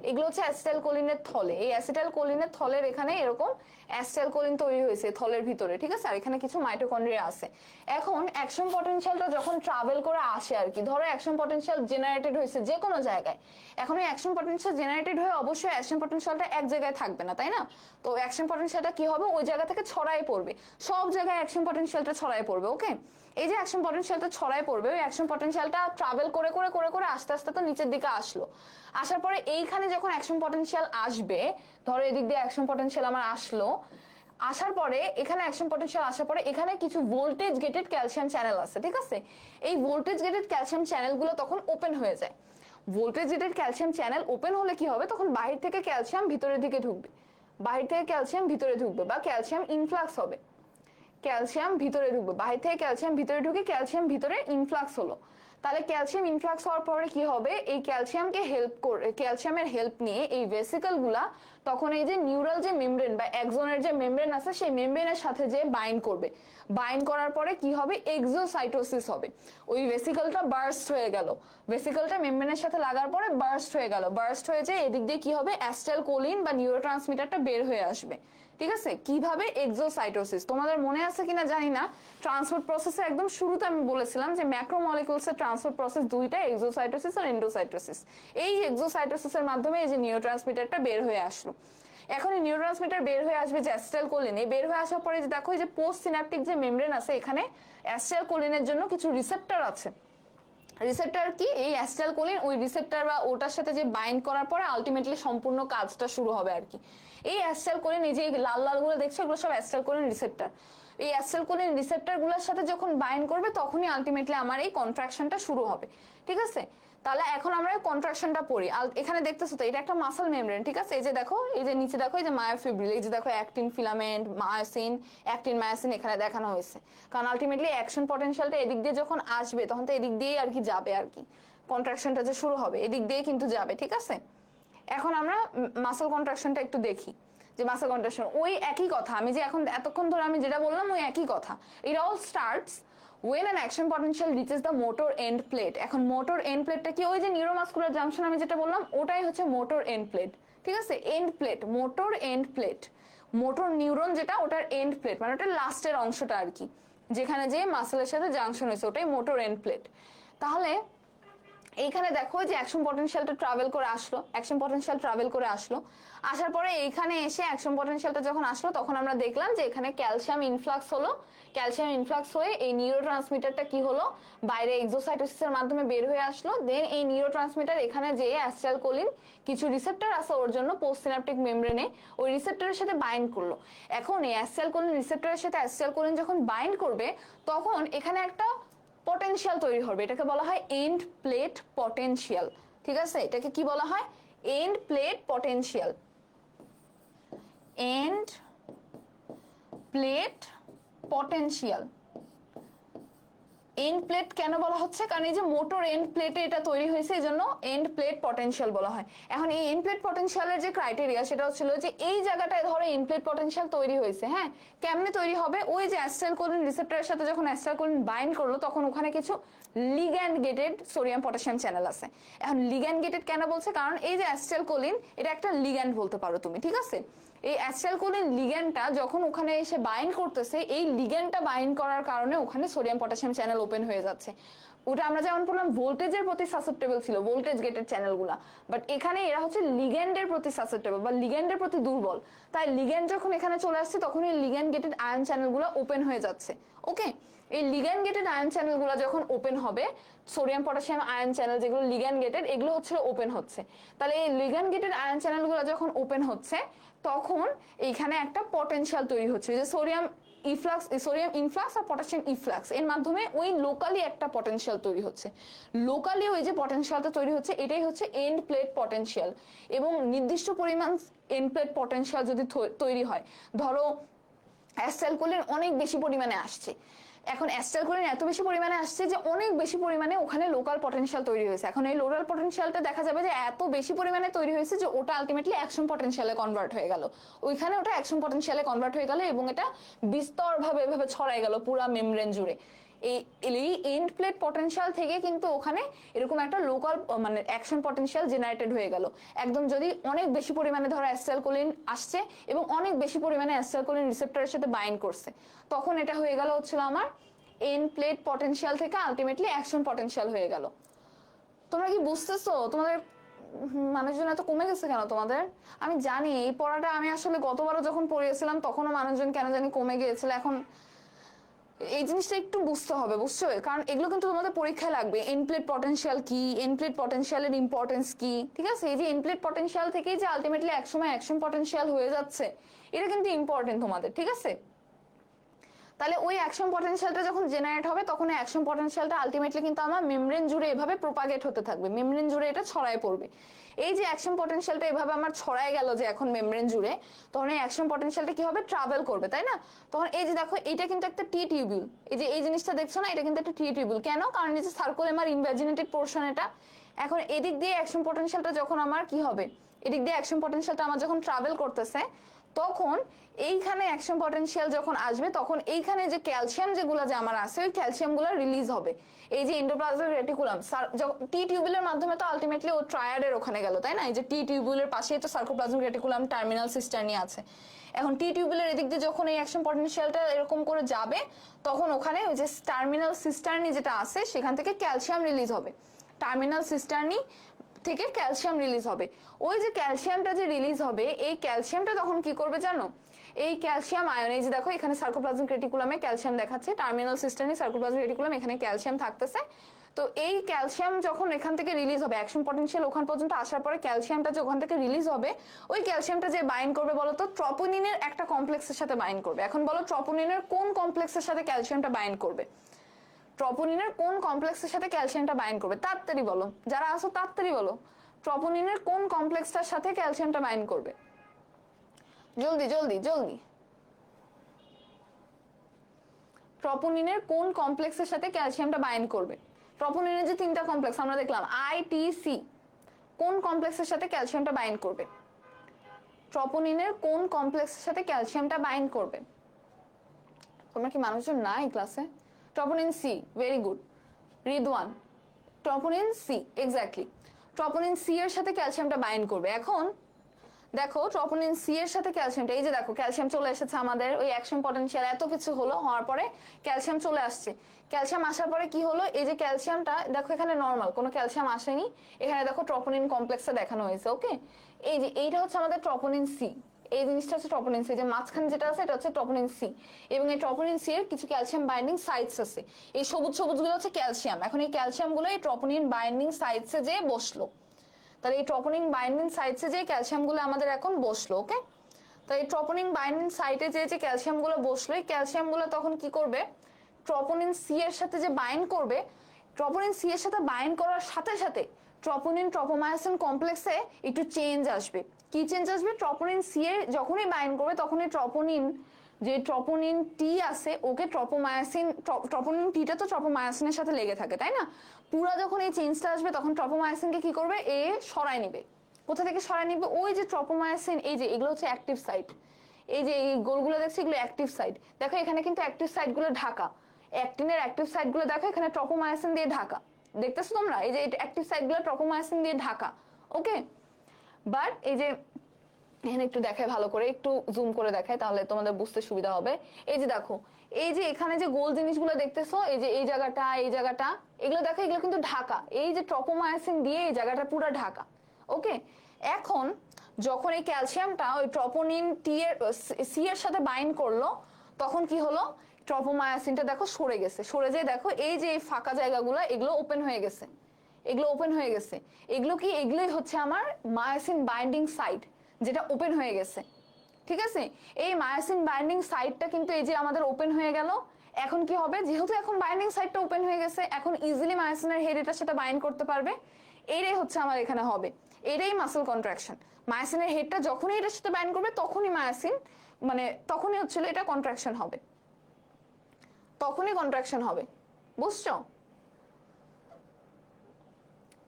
এগুলো হচ্ছে অ্যাসিটাইলকোলিনের থলে। এই অ্যাসিটাইলকোলিনের থলের এখানে এরকম অ্যাসিটাইলকোলিন তৈরি হয়েছে থলের ভিতরে, ঠিক আছে। আর এখানে কিছু মাইটোকন্ড্রিয়া আছে। এখন অ্যাকশন পটেনশিয়ালটা যখন ট্রাভেল করে আসে আর কি, ধরো অ্যাকশন পটেনশিয়াল জেনারেটেড হয়েছে যে কোনো জায়গায়, এখন এই অ্যাকশন পটেনশিয়াল জেনারেটেড হয়ে অবশ্যই অ্যাকশন পটেনশিয়ালটা এক জায়গায় থাকবে না, তাই না। তো অ্যাকশন পটেনশিয়ালটা কি হবে, ওই জায়গা থেকে ছড়াই পড়বে, সব জায়গায় অ্যাকশন পটেনশিয়ালটা ছড়াই পড়বে, ওকে। এই যে অ্যাকশন পটেনশিয়ালটা ছড়াই পড়বে, ওই অ্যাকশন পটেনশিয়ালটা ট্রাভেল করে করে করে করে আস্তে আস্তে তো নিচের দিকে আসলো। আসার পরে এইখানে যখন অ্যাকশন পটেনশিয়াল আসবে, ধরো এদিক দিয়ে অ্যাকশন পটেনশিয়াল আমার আসলো, আসার পরে এখানে অ্যাকশন পটেনশিয়াল আসার পরে এখানে কিছু ভোল্টেজ গেটেড ক্যালসিয়াম চ্যানেল আছে, ঠিক আছে। এই ভোল্টেজ গেটেড ক্যালসিয়াম চ্যানেলগুলো তখন ওপেন হয়ে যায়। Voltage gated calcium channel open হলে কি হবে, তখন বাহির থেকে ক্যালসিয়াম ভিতরের দিকে ঢুকবে, বাহির থেকে ক্যালসিয়াম ভিতরে ঢুকবে বা ক্যালসিয়াম ইনফ্লাক্স হবে, ক্যালসিয়াম ভিতরে ঢুকবে, বাহির থেকে ক্যালসিয়াম ভিতরে ঢুকে ক্যালসিয়াম ভিতরে ইনফ্লাক্স হলো। তাহলে ক্যালসিয়াম ইনফ্লাক্স হওয়ার পরে কি হবে, এই ক্যালসিয়ামকে হেল্প করে, ক্যালসিয়ামের হেল্প নিয়ে এই ভেসিকল গুলা তখন এই যে নিউরাল যে মেমব্রেন বা একজনের যে মেমব্রেন আছে সেই মেমব্রেনের সাথে যে বাইন্ড করবে, বাইন্ড করার পরে কি হবে, এক্সোসাইটোসিস হবে। ওই ভেসিকলটা বার্স্ট হয়ে গেল, ভেসিকলটা মেমব্রেনের সাথে লাগার পরে বার্স্ট হয়ে গেল, বার্স্ট হয়ে যে এদিক দিয়ে কি হবে, অ্যাসিটাইলকোলিন বা নিউরোট্রান্সমিটারটা বের হয়ে আসবে, ঠিক আছে। কিভাবে, এক্সোসাইটোসিস। তোমাদের মনে আছে কিনা জানি না, ট্রান্সপোর্ট প্রসেসের একদম শুরুতে আমি বলেছিলাম যে ম্যাক্রোমলিকুলসের ট্রান্সপোর্ট প্রসেস দুইটা, এক্সোসাইটোসিস আর এন্ডোসাইটোসিস। এই এক্সোসাইটোসিসের মাধ্যমে এই যে নিউরোট্রান্সমিটারটা বের হয়ে আসলো। এখন এই নিউরোট্রান্সমিটার বের হয়ে আসবে যে অ্যাসিটাইলকোলিন, এই বের হয়ে আসার পরে যে দেখো এই যে পোস্ট সিনাপটিক যে মেমব্রেন আছে এখানে অ্যাসিটাইলকোলিনের জন্য কিছু রিসেপ্টর আছে। রিসেপ্টর কি, এই অ্যাসিটাইলকোলিন ওই রিসেপ্টর বা ওটার সাথে যে বাইন্ড করার পরে আলটিমেটলি সম্পূর্ণ কাজটা শুরু হবে আর কি। এই অ্যাসিটাইলকোলিন, এই যে লাল লাল গুলো দেখছো এগুলো সব অ্যাসিটাইলকোলিন রিসেপ্টর। এই অ্যাসিটাইলকোলিন রিসেপ্টর গুলোর সাথে যখন বাইন্ড করবে তখনই আলটিমেটলি আমার এই কন্ট্রাকশনটা শুরু হবে, ঠিক আছে? তাহলে এখন আমরা কন্ট্রাকশনটা পড়ি। এখানে দেখতেছো তো এটা একটা মাসল মেমব্রেন, ঠিক আছে? এই যে দেখো, এই যে নিচে দেখো এই যে মায়োফিব্রিল, এই যে দেখো actin filament, myosin, actin myosin এখানে দেখানো হয়েছে। কারণ আলটিমেটলি অ্যাকশন পটেনশিয়ালটা এদিক দিয়ে যখন আসবে তখন তো এদিক দিয়েই আর কি যাবে আর কি, কন্ট্রাকশনটা যে শুরু হবে এদিক দিয়ে কিন্তু যাবে, ঠিক আছে? এখন আমরা মাসল কন্ট্রাকশনটা একটু দেখি, যে মাসল কন্ট্রাকশন ওই একই কথা, আমি যে এখন এতক্ষণ ধরে আমি যেটা বললাম ওই একই কথা। It all starts when an action potential reaches the motor end plate। এখন মোটর এন্ড প্লেটটা কি, ওই যে নিউরোমাসকুলার জাংশন আমি যেটা বললাম ওটাই হচ্ছে মোটর এন্ড প্লেট, ঠিক আছে? End plate, motor end plate, motor neuron যেটা ওটার এন্ড প্লেট মানে ওটার লাস্টের অংশটা আর কি, যেখানে যে মাসেলের সাথে জাংশন হয়েছে ওটাই মোটর এন্ড প্লেট। তাহলে এইখানে দেখো যে অ্যাকশন পটেনশিয়ালটা ট্রাভেল করে আসলো, অ্যাকশন পটেনশিয়াল ট্রাভেল করে আসলো, আসার পরে এইখানে এসে অ্যাকশন পটেনশিয়ালটা যখন আসলো তখন আমরা দেখলাম যে এখানে ক্যালসিয়াম ইনফ্লাক্স হলো। ক্যালসিয়াম ইনফ্লাক্স হয়ে এই নিউরোট্রান্সমিটারটা কি হলো, বাইরে এক্সোসাইটোসিসের মাধ্যমে বের হয়ে আসলো। দেন এই নিউরোট্রান্সমিটার এখানে যে অ্যাসিটাইলকোলিন কিছু রিসেপ্টর আছে ওর জন্য পোস্ট সিনাপটিক মেমব্রেনে ওই রিসেপ্টরের সাথে বাইন্ড করলো। এখন এই অ্যাসিটাইলকোলিন রিসেপ্টরের সাথে অ্যাসিটাইলকোলিন যখন বাইন্ড করবে তখন এখানে একটা পটেনশিয়াল তৈরি হবে, এটাকে বলা হয় এন্ড প্লেট পটেনশিয়াল, ঠিক আছে? এটাকে কি বলা হয়, end plate potential. End plate potential, end plate কেন বলা হচ্ছে, কারণ এই যে মোটর এন্ড প্লেটে এটা তৈরি হয়েছে এই জন্য এন্ড প্লেট পটেনশিয়াল বলা হয়। এখন এই এন্ড প্লেট পটেনশিয়ালের যে ক্রাইটেরিয়া সেটা হচ্ছিল যে এই জায়গাটায় ধরো এন্ড প্লেট পটেনশিয়াল তৈরি হয়েছে, হ্যাঁ, কেমনে তৈরি হবে, ওই যে অ্যাসিটাইলকোলিন রিসেপ্টরের সাথে যখন অ্যাসিটাইলকোলিন বাইন্ড করলো তখন ওখানে কিছু ligand gated sodium potassium channel আছে। এখন লিগ্যান্ড গেটেড কেন বলছে, কারণ এই যে অ্যাসিটাইলকোলিন এটা একটা লিগ্যান্ড বলতে পারো তুমি, ঠিক আছে? এই অ্যাসিটাইলকোলিন লিগ্যান্ডটা যখন ওখানে এসে বাইন্ড করতেছে, এই লিগ্যান্ডটা বাইন্ড করার কারণে ওখানে সোডিয়াম পটাশিয়াম চ্যানেল ওপেন হয়ে যাচ্ছে। ওটা আমরা যেমন বললাম ভোল্টেজের প্রতি সাসেপ্টেবল ছিল ভোল্টেজ গেটেড চ্যানেলগুলা, বাট এখানে এরা হচ্ছে লিগ্যান্ডের প্রতি সাসেপ্টেবল বা লিগ্যান্ডের প্রতি দুর্বল। তাই লিগ্যান্ড যখন এখানে চলে আসছে তখন এই লিগ্যান্ড গেটেড আয়ন চ্যানেলগুলো ওপেন হয়ে যাচ্ছে। ওকে, এই লিগ্যান্ড গেটেড আয়ন চ্যানেলগুলো যখন ওপেন হবে, সোডিয়াম পটাশিয়াম আয়ন চ্যানেল যেগুলো লিগ্যান্ড গেটেড এগুলো হচ্ছে ওপেন হচ্ছে। তাহলে এই লিগ্যান্ড গেটেড আয়ন চ্যানেলগুলো যখন ওপেন হচ্ছে তখন এইখানে একটা পটেনশিয়াল তৈরি হচ্ছে, যে সোডিয়াম ইনফ্লাক্স আর পটাশিয়াম ইফ্লাক্স এর মাধ্যমে ওই লোকালি একটা পটেনশিয়াল তৈরি হচ্ছে। লোকালি ওই যে পটেনশিয়ালটা তৈরি হচ্ছে এটাই হচ্ছে এন্ড প্লেট পটেনশিয়াল। এবং নির্দিষ্ট পরিমাণ এন্ড প্লেট পটেনশিয়াল যদি তৈরি হয়, ধরো অ্যাসিটাইলকোলিন অনেক বেশি পরিমাণে আসছে, এখন অ্যাসিটাইলকোলিন এত বেশি পরিমাণে আসছে যে অনেক বেশি পরিমাণে ওখানে লোকাল পটেনশিয়াল তৈরি হয়েছে। এখন এই লোকাল পটেনশিয়ালটা দেখা যাবে যে এত বেশি পরিমাণে তৈরি হয়েছে যে ওটা আলটিমেটলি অ্যাকশন পটেনশিয়ালে কনভার্ট হয়ে গেল, ওইখানে ওটা অ্যাকশন পটেনশিয়ালে কনভার্ট হয়ে গেল এবং এটা বিস্তরভাবে এভাবে ছড়াই গেল পুরা মেমব্রেন জুড়ে। এই এন্ড প্লেট পটেনশিয়াল থেকে কিন্তু ওখানে এরকম একটা লোকাল মানে অ্যাকশন পটেনশিয়াল জেনারেটেড হয়ে গেল। একদম যদি অনেক বেশি পরিমাণে ধরো অ্যাসিটাইলকোলিন আসছে এবং অনেক বেশি পরিমাণে অ্যাসিটাইলকোলিন রিসেপ্টরের সাথে বাইন্ড করছে, তখন এটা হয়ে গেল হচ্ছিল আমার এন্ড প্লেট পটেনশিয়াল থেকে আলটিমেটলি অ্যাকশন পটেনশিয়াল হয়ে গেল। তোমরা কি বুঝতেছো? তোমাদের মানুষজন এত কমে গেছে কেন তোমাদের? আমি জানি এই পড়াটা আমি আসলে গতবারও যখন পড়িয়েছিলাম তখনও মানুষজন কেন জানি কমে গিয়েছিল। এখন এই জিনিসটা একটু বুঝতে হবে, বুঝছো? কারণ এগুলো কিন্তু তোমাদের পরীক্ষায় লাগবে। এনপ্লেট পটেনশিয়াল কি, এনপ্লেট পটেনশিয়ালের ইম্পর্টেন্স কি, ঠিক আছে? এই যে এনপ্লেট পটেনশিয়াল থেকেই যে আলটিমেটলি একসময় অ্যাকশন পটেনশিয়াল হয়ে যাচ্ছে, এটা কিন্তু ইম্পর্টেন্ট তোমাদের, ঠিক আছে? তাহলে ওই অ্যাকশন পটেনশিয়ালটা যখন জেনারেট হবে তখন এই অ্যাকশন পটেনশিয়ালটা আলটিমেটলি কিন্তু আমার মেমব্রেন জুড়ে এভাবে প্রোপাগেট হতে থাকবে, মেমব্রেন জুড়ে এটা ছড়ায় পড়বে। এই যে অ্যাকশন পটেনশিয়ালটা এভাবে আমার ছড়ায় গেল যে এখন মেমব্রেন জুড়ে, তখন এই অ্যাকশন পটেনশিয়ালটা কি হবে, ট্রাভেল করবে, তাই না? তখন এই যে দেখো এটা কিন্তু একটা টি টিউবিউল, এই যে এই জিনিসটা দেখছো না, এটা কিন্তু একটা টি টিউবিউল। কেন? কারণ এই যে সার্কুলেমার ইনভ্যাজিনেটেড পোর্শন এটা। এখন এদিক দিয়ে অ্যাকশন পটেনশিয়ালটা যখন আমার কি হবে, এদিক দিয়ে অ্যাকশন পটেনশিয়ালটা আমার যখন ট্রাভেল করতেছে তখন এইখানে অ্যাকশন পটেনশিয়াল যখন আসবে তখন এইখানে যে ক্যালসিয়াম যেগুলো যে আমার আছে ওই ক্যালসিয়ামগুলো রিলিজ হবে। এই যে এন্ডোপ্লাজমিক রেটিকুলাম টি টিউবুলের মাধ্যমে তো আলটিমেটলি ও ট্রায়াডের ওখানে গেল, তাই না? এই যে টি টিউবুলের পাশেই তো সার্কোপ্লাজমিক রেটিকুলাম টার্মিনাল সিস্টার্নি আছে। এখন টি টিউবুলের এদিক দিয়ে যখন এই অ্যাকশন পটেনশিয়ালটা এরকম করে যাবে তখন ওখানে ওই যে টার্মিনাল সিস্টার্নি যেটা আছে সেখান থেকে ক্যালসিয়াম রিলিজ হবে। টার্মিনাল সিস্টার্নি থেকে ক্যালসিয়াম রিলিজ হবে। ওই যে ক্যালসিয়ামটা যে রিলিজ হবে, এই ক্যালসিয়ামটা তখন কি করবে জানো, এই ক্যালসিয়াম আয়ন, এই যে দেখো এখানে সার্কোপ্লাজমিক রেটিকুলামে ক্যালসিয়াম দেখাচ্ছে, টার্মিনাল সিস্টেমে সার্কোপ্লাজমিক রেটিকুলাম, এখানে ক্যালসিয়াম থাকতেছে। তো এই ক্যালসিয়াম যখন এখান থেকে রিলিজ হবে, অ্যাকশন পটেনশিয়াল ওখান পর্যন্ত আসার পরে ক্যালসিয়ামটা যে ওখান থেকে রিলিজ হবে, ওই ক্যালসিয়ামটা যে বাইন্ড করবে বলো তো, ট্রপোনিনের একটা কমপ্লেক্সের সাথে বাইন্ড করবে। এখন বলো ট্রপোনিনের কোন কমপ্লেক্সের সাথে ক্যালসিয়ামটা বাইন্ড করবে, ট্রপোনিনের কোন কমপ্লেক্সের সাথে ক্যালসিয়ামটা বাইন্ড করবে, তাড়াতাড়ি বলো, যারা আসো তাড়াতাড়ি বলো, ট্রপোনিনের কোন কমপ্লেক্সটার সাথে ক্যালসিয়ামটা বাইন্ড করবে, জলদি জলদি জলদি। ট্রপোনিনের কোন কমপ্লেক্সের সাথে ক্যালসিয়ামটা বাইন্ড করবে, ট্রপোনিনের যে তিনটা কমপ্লেক্স আমরা দেখলাম আইটিসি, কোন কমপ্লেক্সের সাথে ক্যালসিয়ামটা বাইন্ড করবে, ট্রপোনিনের কোন কমপ্লেক্সের সাথে ক্যালসিয়ামটা বাইন্ড করবে। তোমরা কি মানুষজন না এই ক্লাসে? Troponin C, very good Ridwan, troponin C, exactly troponin C এর সাথে ক্যালসিয়ামটা বাইন্ড করবে। এখন দেখো ট্রপোনিন সি এর সাথে ক্যালসিয়ামটা, এই যে দেখো ক্যালসিয়াম চলে এসেছে আমাদের, ওই অ্যাকশন পটেনশিয়াল এত কিছু হলো, হওয়ার পরে ক্যালসিয়াম চলে আসছে। ক্যালসিয়াম আসার পরে কি হলো, এই যে ক্যালসিয়ামটা দেখো এখানে নর্মাল কোনো ক্যালসিয়াম আসেনি, এখানে দেখো ট্রপোনিন কমপ্লেক্সে দেখানো হয়েছে। ওকে, এই যে এইটা হচ্ছে আমাদের ট্রপোনিন সি, এই জিনিসটা হচ্ছে ট্রপোনিন সি, যে মাঝখানে যেটা আছে এটা হচ্ছে ট্রপোনিন সি, এবং এই ট্রপোনিন সি এর কিছু ক্যালসিয়াম বাইন্ডিং সাইটস আছে, এই সবুজ সবুজ গুলো হচ্ছে ক্যালসিয়াম। এখন এই ক্যালসিয়াম গুলো এই ট্রপোনিন বাইন্ডিং সাইটসে যে বসলো, তাহলে এই ট্রপোনিন বাইন্ডিং সাইটসে যে ক্যালসিয়াম গুলো আমাদের এখন বসলো। ওকে, তো এই ট্রপোনিন বাইন্ডিং সাইটে যে ক্যালসিয়াম গুলো বসলো, এই ক্যালসিয়াম গুলো তখন কি করবে, ট্রপোনিন সি এর সাথে যে বাইন্ড করবে, ট্রপোনিন সি এর সাথে বাইন্ড করার সাথে সাথে ট্রপোনিন ট্রপোমায়োসিন কমপ্লেক্সে একটু চেঞ্জ আসবে। কি চেঞ্জ আসবে, ট্রপোনিন সি এর যখনই বাইন্ড করবে তখনই ট্রপোনিন, যে ট্রপোনিন টি আছে ওকে ট্রপোমায়োসিন, ট্রপোনিন টিটা তো ট্রপোমায়োসিনের সাথে লেগে থাকে তাই না, পুরো যখন এই চেঞ্জটা আসবে তখন ট্রপোমায়োসিনকে কি করবে, এ সরাই নিবে। কোথা থেকে সরাই নিবে, ওই যে ট্রপোমায়োসিন, এই যে এগুলো হচ্ছে অ্যাক্টিভ সাইট, এই যে এই গোলগুলো দেখছি এগুলো অ্যাক্টিভ সাইট, দেখো এখানে কিন্তু অ্যাক্টিভ সাইটগুলো ঢাকা, অ্যাক্টিনের অ্যাক্টিভ সাইটগুলো দেখো এখানে ট্রপোমায়োসিন দিয়ে ঢাকা, দেখতেছো তোমরা, এই যে অ্যাক্টিভ সাইটগুলো ট্রপোমায়োসিন দিয়ে ঢাকা। ওকে, বাট এই যে এখানে একটু দেখায় ভালো করে, একটু জুম করে দেখায় তাহলে তোমাদের বুঝতে সুবিধা হবে। এই যে দেখো, এই যে এখানে যে গোল জিনিসগুলো দেখতেছো, এই যে এই জায়গাটা, এই জায়গাটা, এগুলো দেখো এগুলো কিন্তু ঢাকা, এই যে ট্রপোমায়োসিন দিয়ে এই জায়গাটা পুরো ঢাকা। ওকে, এখন যখন এই ক্যালসিয়ামটা ওই ট্রপোনিন টি এর সি এর সাথে বাইন্ড করলো, তখন কি হলো, ট্রপোমায়োসিনটা দেখো সরে গেছে, সরে যেয়ে দেখো এই যে এই ফাঁকা জায়গাগুলো এগুলো ওপেন হয়ে গেছে, এগুলো ওপেন হয়ে গেছে, এগুলো কি, এগুলোই হচ্ছে আমার মায়োসিন বাইন্ডিং সাইট, যেটা ওপেন হয়ে গেছে। ঠিক আছে, এই মায়োসিন বাইন্ডিং সাইটটা কিন্তু এই যে আমাদের ওপেন হয়ে গেল। এখন কি হবে, যেহেতু এখন বাইন্ডিং সাইটটা ওপেন হয়ে গেছে, এখন ইজিলি মায়োসিনের হেড এটার সাথে বাইন্ড করতে পারবে, এইটাই হচ্ছে আমার এখানে হবে, এটাই মাসল কন্ট্রাকশন। মায়োসিনের হেডটা যখনই এটার সাথে বাইন্ড করবে তখনই মায়োসিন, মানে তখনই হচ্ছিল এটা কন্ট্রাকশন হবে, তখনই কন্ট্রাকশন হবে। বুঝছো,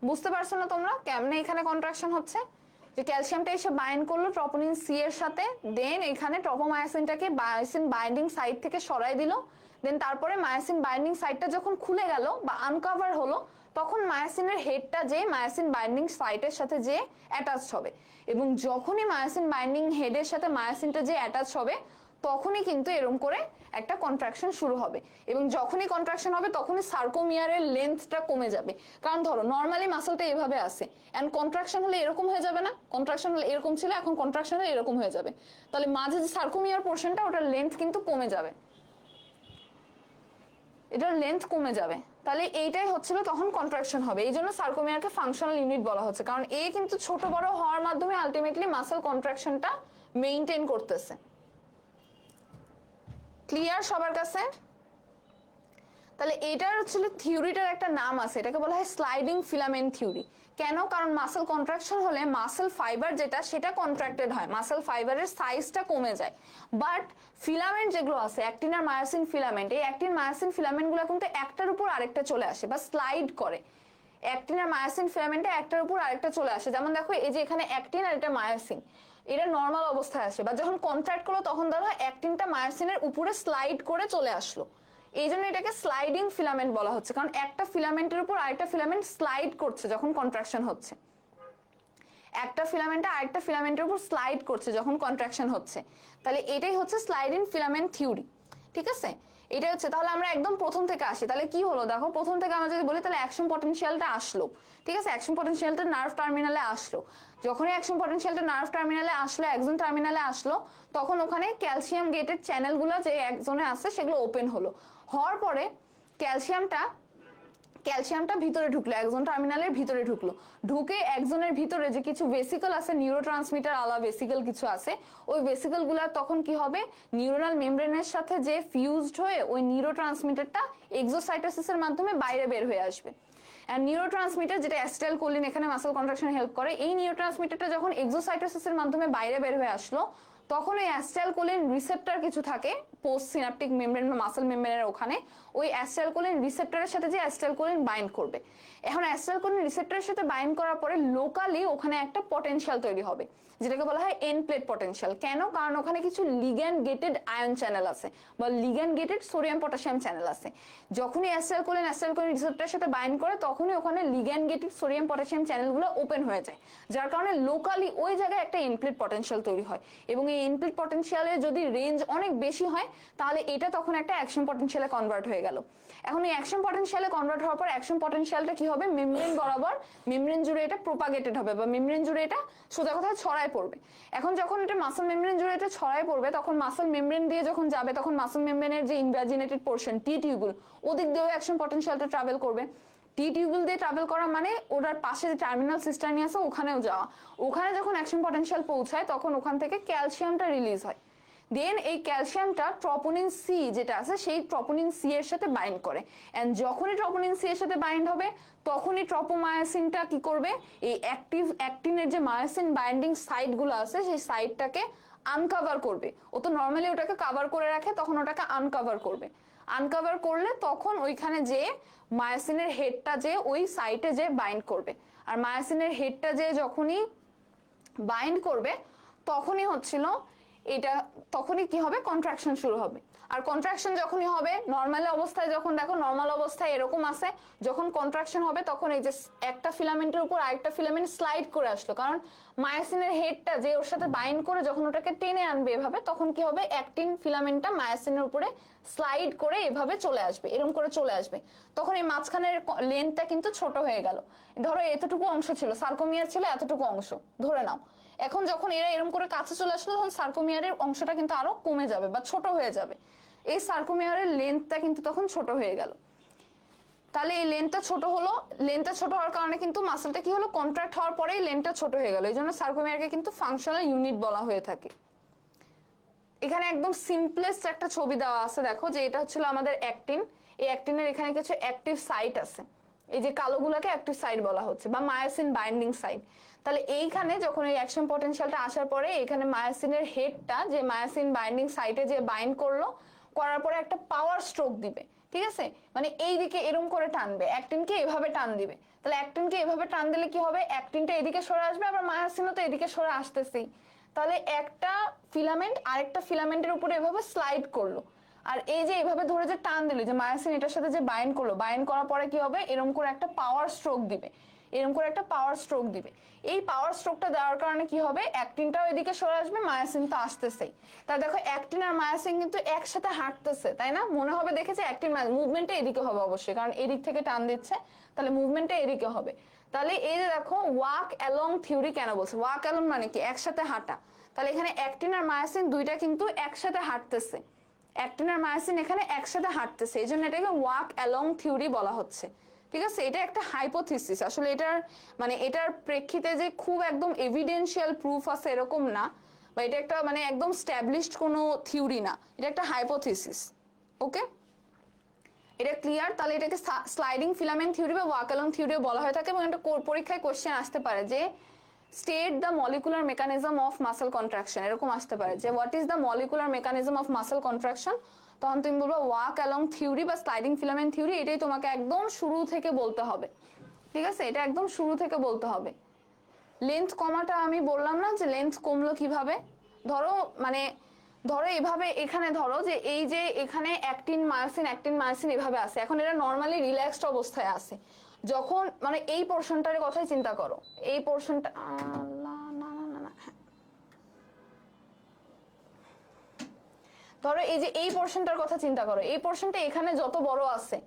বুঝতে পারছো না তোমরা কেমনে এখানে কন্ট্রাকশন হচ্ছে, যে ক্যালসিয়ামটা এসে বাইন্ড করলো ট্রপোনিন সি এর সাথে, দেন এখানে ট্রপোমায়োসিনটাকে মায়োসিন বাইন্ডিং সাইট থেকে সরাই দিল, দেন তারপরে মায়োসিন বাইন্ডিং সাইটটা যখন খুলে গেল বা আনকভার হলো, তখন মায়োসিনের হেডটা যে মায়োসিন বাইন্ডিং সাইটের সাথে যে অ্যাটাচ হবে, এবং যখনই মায়োসিন বাইন্ডিং হেডের সাথে মায়োসিনটা যে অ্যাটাচ হবে তখনই কিন্তু এরকম করে একটা কন্ট্রাকশন শুরু হবে, এবং যখনই কন্ট্রাকশন হবে তখনই সার্কোমিয়ারের লেন্থটা কমে যাবে। কারণ ধরো নর্মালি মাসলটা এভাবে আসে, এন্ড কন্ট্রাকশন হলে এরকম হয়ে যাবে না, কন্ট্রাকশন হলে এরকম ছিল, এখন কন্ট্রাকশন হলে এরকম হয়ে যাবে, তাহলে মাঝে যে সার্কোমিয়ার পোর্শনটা ওটার লেন্থ কিন্তু কমে যাবে, এটার লেন্থ কমে যাবে, তাহলে এইটাই হচ্ছিল তখন কন্ট্রাকশন হবে। এই জন্য সার্কোমিয়ারকে ফাংশনাল ইউনিট বলা হচ্ছে, কারণ এ কিন্তু ছোট বড় হওয়ার মাধ্যমে আলটিমেটলি মাসল কন্ট্রাকশনটা মেইনটেইন করতেছে। ক্লিয়ার সবার কাছে? তাহলে এটার হচ্ছে থিওরিটার একটা নাম আছে, এটাকে বলা হয় স্লাইডিং ফিলামেন্ট থিওরি। কেন, কারণ মাসল কন্ট্রাকশন হলে মাসল ফাইবার যেটা সেটা কন্ট্রাক্টেড হয়, মাসল ফাইবারের সাইজটা কমে যায়, বাট ফিলামেন্ট যেগুলো আছে অ্যাক্টিন আর মায়োসিন ফিলামেন্ট, এই অ্যাক্টিন মায়োসিন ফিলামেন্টগুলো কিন্তু একটার উপর আরেকটা চলে আসে বা স্লাইড করে, অ্যাক্টিন আর মায়োসিন ফিলামেন্টে একটার উপর আরেকটা চলে আসে। যেমন দেখো এই যে এখানে অ্যাক্টিন আর এটা মায়োসিন, এটা নর্মাল অবস্থায় আসে, বা যখন কন্ট্রাক্ট করলো তখন ধরো অ্যাক্টিনটা মায়োসিনের উপরে স্লাইড করে চলে আসলো, এই জন্য এটাকে স্লাইডিং ফিলামেন্ট বলা হচ্ছে, কারণ একটা ফিলামেন্টের উপর আরেকটা ফিলামেন্ট স্লাইড করছে যখন কন্ট্রাকশন হচ্ছে, একটা ফিলামেন্টে আরেকটা ফিলামেন্টের উপর স্লাইড করছে যখন কন্ট্রাকশন হচ্ছে, তাহলে এটাই হচ্ছে স্লাইডিং ফিলামেন্ট থিওরি। ঠিক আছে, এটা হচ্ছে, তাহলে আমরা একদম প্রথম থেকে আসি, তাহলে কি হলো দেখো, প্রথম থেকে আমরা যদি বলি তাহলে অ্যাকশন পটেনশিয়ালটা আসলো, ঠিক আছে, অ্যাকশন পটেনশিয়ালটা নার্ভ টার্মিনালে আসলো, যখনই অ্যাকশন পটেনশিয়ালটা নার্ভ টার্মিনালে আসলো, একজন টার্মিনালে আসলো, তখন ওখানে ক্যালসিয়াম গেটেড চ্যানেলগুলো যে একজনে আছে সেগুলো ওপেন হলো, হওয়ার পরে ক্যালসিয়ামটা ভিতরে ঢুকলো, একজন টার্মিনালের ভিতরে ঢুকলো, ঢুকে একজনের ভিতরে যে কিছু ভেসিকল আছে, নিউরোট্রান্সমিটার আলা ভেসিকল কিছু আছে, ওই ভেসিকল গুলা তখন কি হবে, নিউরাল মেমব্রেনের সাথে যে ফিউজড হয়ে ওই নিউরোট্রান্সমিটারটা এক্সোসাইটোসিসের মাধ্যমে বাইরে বের হয়ে আসবে। আর নিউরোট্রান্সমিটার যেটা অ্যাসিটাইলকোলিন এখানে মাসল কন্ট্রাকশন হেল্প করে, এই নিউরোট্রান্সমিটারটা যখন এক্সোসাইটোসিসের মাধ্যমে বাইরে বের হয়ে আসলো, তখন ওই অ্যাসিটাইলকোলিন রিসেপ্টর কিছু থাকে পোস্ট সিনাপটিক মেমব্রেন বা মাসল মেমব্রেনের ওখানে, ওই অ্যাসিটাইলকোলিন রিসেপ্টরের সাথে যে অ্যাসিটাইলকোলিন বাইন্ড করবে। এখন অ্যাসিটাইলকোলিন রিসেপ্টরের সাথে বাইন্ড করার পরে লোকালি ওখানে একটা পটেনশিয়াল তৈরি হবে, যেটাকে বলা হয় এন্ড প্লেট পটেনশিয়াল। কেন? কারণ ওখানে কিছু লিগ্যান্ড গেটেড আয়ন চ্যানেল আছে বা ligand gated sodium potassium channel আছে। যখনই অ্যাসিটাইলকোলিন রিসেপ্টরের সাথে বাইন্ড করে, তখনই ওখানে লিগ্যান্ড গেটেড সোডিয়াম পটাশিয়াম চ্যানেলগুলো ওপেন হয়ে যায়, যার কারণে লোকালি ওই জায়গায় একটা এন্ড প্লেট পটেনশিয়াল তৈরি হয়। এবং এই এন্ড প্লেট পটেনশিয়ালের যদি রেঞ্জ অনেক বেশি হয়, তাহলে এটা তখন একটা অ্যাকশন পটেনশিয়ালে কনভার্ট হয়ে গেল। এখন এই অ্যাকশন পটেনশিয়ালে কনভার্ট হওয়ার পর অ্যাকশন পটেনশিয়ালটা কি হবে, মেমব্রেন বরাবর, মেমব্রেন জুড়ে এটা প্রোপাগেটেড হবে বা মেমব্রেন জুড়ে এটা সোজা কথা ছড়ায় পড়বে। এখন যখন এটা মাসল মেমব্রেন জুড়ে এটা ছড়ায় পড়বে, তখন মাসল মেমব্রেন দিয়ে যখন যাবে, তখন মাসল মেমব্রেনের যে ইনভাজিনেটেড পোর্শন টি টিউবুল, ওদিক দিয়েও অ্যাকশন পটেনশিয়ালটা ট্রাভেল করবে। টি টিউবুল দিয়ে ট্রাভেল করা মানে ওটার পাশে যে টার্মিনাল সিস্টার্নি আছে ওখানেও যাওয়া, ওখানে যখন অ্যাকশন পটেনশিয়াল পৌঁছায়, তখন ওখান থেকে ক্যালসিয়ামটা রিলিজ হয়। দেন এই ক্যালসিয়ামটা ট্রপোনিন সি যেটা আছে সেই ট্রপোনিন সি এর সাথে বাইন্ড করে, এন্ড যখনই ট্রপোনিন সি এর সাথে বাইন্ড হবে, তখনই ট্রপোমায়োসিনটা কি করবে, এই অ্যাক্টিনের যে মায়োসিন বাইন্ডিং সাইটগুলো আছে সেই সাইটটাকে আনকভার করবে। ও তো নর্মালি ওটাকে কভার করে রাখে, তখন ওটাকে আনকভার করবে। আনকভার করলে তখন ওইখানে যে মায়োসিনের হেডটা যে ওই সাইটে যে বাইন্ড করবে, আর মায়োসিনের হেডটা যে যখনই বাইন্ড করবে, তখনই হচ্ছিল এটা, তখনই কি হবে, কন্ট্রাকশন শুরু হবে। আর কন্ট্রাকশন যখনই হবে, নর্মাল অবস্থায় যখন দেখো, নর্মাল অবস্থায় এরকম আছে, যখন কন্ট্রাকশন হবে তখন এই যে একটা ফিলামেন্টের উপর আরেকটা ফিলামেন্ট স্লাইড করে আসলো, কারণ মায়োসিনের হেডটা যে ওর সাথে বাইন্ড করে যখন ওটাকে টেনে আনবে এভাবে, তখন কি হবে, অ্যাক্টিন ফিলামেন্টটা মায়োসিনের উপরে স্লাইড করে এভাবে চলে আসবে, এরকম করে চলে আসবে। তখন এই মাঝখানের লেন্থটা কিন্তু ছোট হয়ে গেল। ধরো এতটুকু অংশ ছিল, সার্কোমিয়ার ছিল এতটুকু অংশ ধরে নাও, এখন যখন এরা এরকম করে কাছে চলে আসলো, তখন সার্কোমিয়ারের অংশটা কিন্তু আরো কমে যাবে বা ছোট হয়ে যাবে। এই সার্কোমিয়ারের লেন্থটা কিন্তু তখন ছোট হয়ে গেল। তাহলে এই লেন্থটা ছোট হলো, লেন্থটা ছোট হওয়ার কারণে কিন্তু মাসলটা কি হলো, কন্ট্রাক্ট হওয়ার পরেই লেন্থটা ছোট হয়ে গেল, এই জন্য সার্কোমিয়ারকে কিন্তু ফাংশনাল ইউনিট বলা হয়ে থাকে। এখানে একদম সিম্পলেস্ট একটা ছবি দেওয়া আছে, দেখো যে এটা হচ্ছিল আমাদের অ্যাক্টিন, এই অ্যাক্টিনের এখানে কিছু অ্যাক্টিভ সাইট আছে, এই যে কালোগুলোকে অ্যাক্টিভ সাইট বলা হচ্ছে বা মায়োসিন বাইন্ডিং সাইট। তাহলে এইখানে যখন এই অ্যাকশন পটেনশিয়ালটা আসার পরে, এখানে মায়োসিনের হেডটা যে মায়োসিন বাইন্ডিং সাইটে যে বাইন্ড করলো, করার পরে একটা পাওয়ার স্ট্রোক দিবে, ঠিক আছে, মানে এইদিকে এরকম করে টানবে, অ্যাক্টিনকে এভাবে টান দিবে। তাহলে অ্যাক্টিনকে এভাবে টান দিলে কি হবে, অ্যাক্টিনটা এদিকে সরে আসবে, আবার মায়োসিনও তো এদিকে সরে আসতেছেই। তাহলে একটা ফিলামেন্ট আরেকটা ফিলামেন্টের উপরে এভাবে স্লাইড করলো, আর এই যে এভাবে ধরে যে টান দিল, যে মায়োসিন এটার সাথে যে বাইন্ড করলো, বাইন্ড করার পরে কি হবে, এরকম করে একটা পাওয়ার স্ট্রোক দিবে, এরকম করে একটা পাওয়ার স্ট্রোক দিবে। এই পাওয়ার স্ট্রোকটা দেওয়ার কারণে কি হবে, অ্যাক্টিনটাও এদিকে সরে আসবে, মায়োসিন তো আসতেছেই। তাই দেখো অ্যাক্টিন আর মায়োসিন কিন্তু একসাথে হাঁটতেছে, তাই না? মনে হবে দেখেছে অ্যাক্টিন মুভমেন্টটা এদিকে হবে অবশ্যই, কারণ এদিক থেকে টান দিচ্ছে, তাহলে মুভমেন্টটা এদিকে হবে। তাহলে এই যে দেখো ওয়াক অ্যালং থিওরি কেন বলছে, ওয়াক অ্যালং মানে কি, একসাথে হাঁটা। তাহলে এখানে অ্যাক্টিন আর মায়োসিন দুইটা কিন্তু একসাথে হাঁটতেছে, অ্যাক্টিন আর মায়োসিন এখানে একসাথে হাঁটতেছে, এই জন্য এটাকে ওয়াক অ্যালং থিওরি বলা হচ্ছে, ঠিক আছে। এটা একটা হাইপোথিসিস, আসলে এটার মানে এটার প্রেক্ষিতে যে খুব একদম এভিডেন্সিয়াল প্রুফ আছে এরকম না, বা এটা একটা মানে একদম স্ট্যাবলিশড কোনো থিওরি না, এটা একটা হাইপোথিসিস। ওকে, এটা ক্লিয়ার? তাহলে এটাকে স্লাইডিং ফিলামেন্ট থিওরি বা ওয়াক অ্যালং থিওরিও বলা হয়ে থাকে। এবং একটা পরীক্ষায় কোশ্চেন আসতে পারে যে state the molecular mechanism of muscle contraction, এরকম আসতে পারে যে what is the molecular mechanism of muscle contraction, তখন তুমি বলবো ওয়াক অ্যালং থিওরি বা স্লাইডিং ফিলামেন্ট থিওরি। এটাই তোমাকে একদম শুরু থেকে বলতে হবে, ঠিক আছে, এটা একদম শুরু থেকে বলতে হবে। লেন্থ কমাটা আমি বললাম না যে লেন্থ কমলো কিভাবে, ধরো মানে ধরো এভাবে, এখানে ধরো যে এই যে এখানে অ্যাক্টিন মায়োসিন এভাবে আছে, এখন এরা নর্মালি রিল্যাক্সড অবস্থায় আছে, যখন মানে এই পোর্শনটার কথাই চিন্তা করো, এই পোর্শনটা ধরো এই যে এই পোর্শনটার কথা চিন্তা করো, এই পোর্শনটা এখানে যত বড় আছে,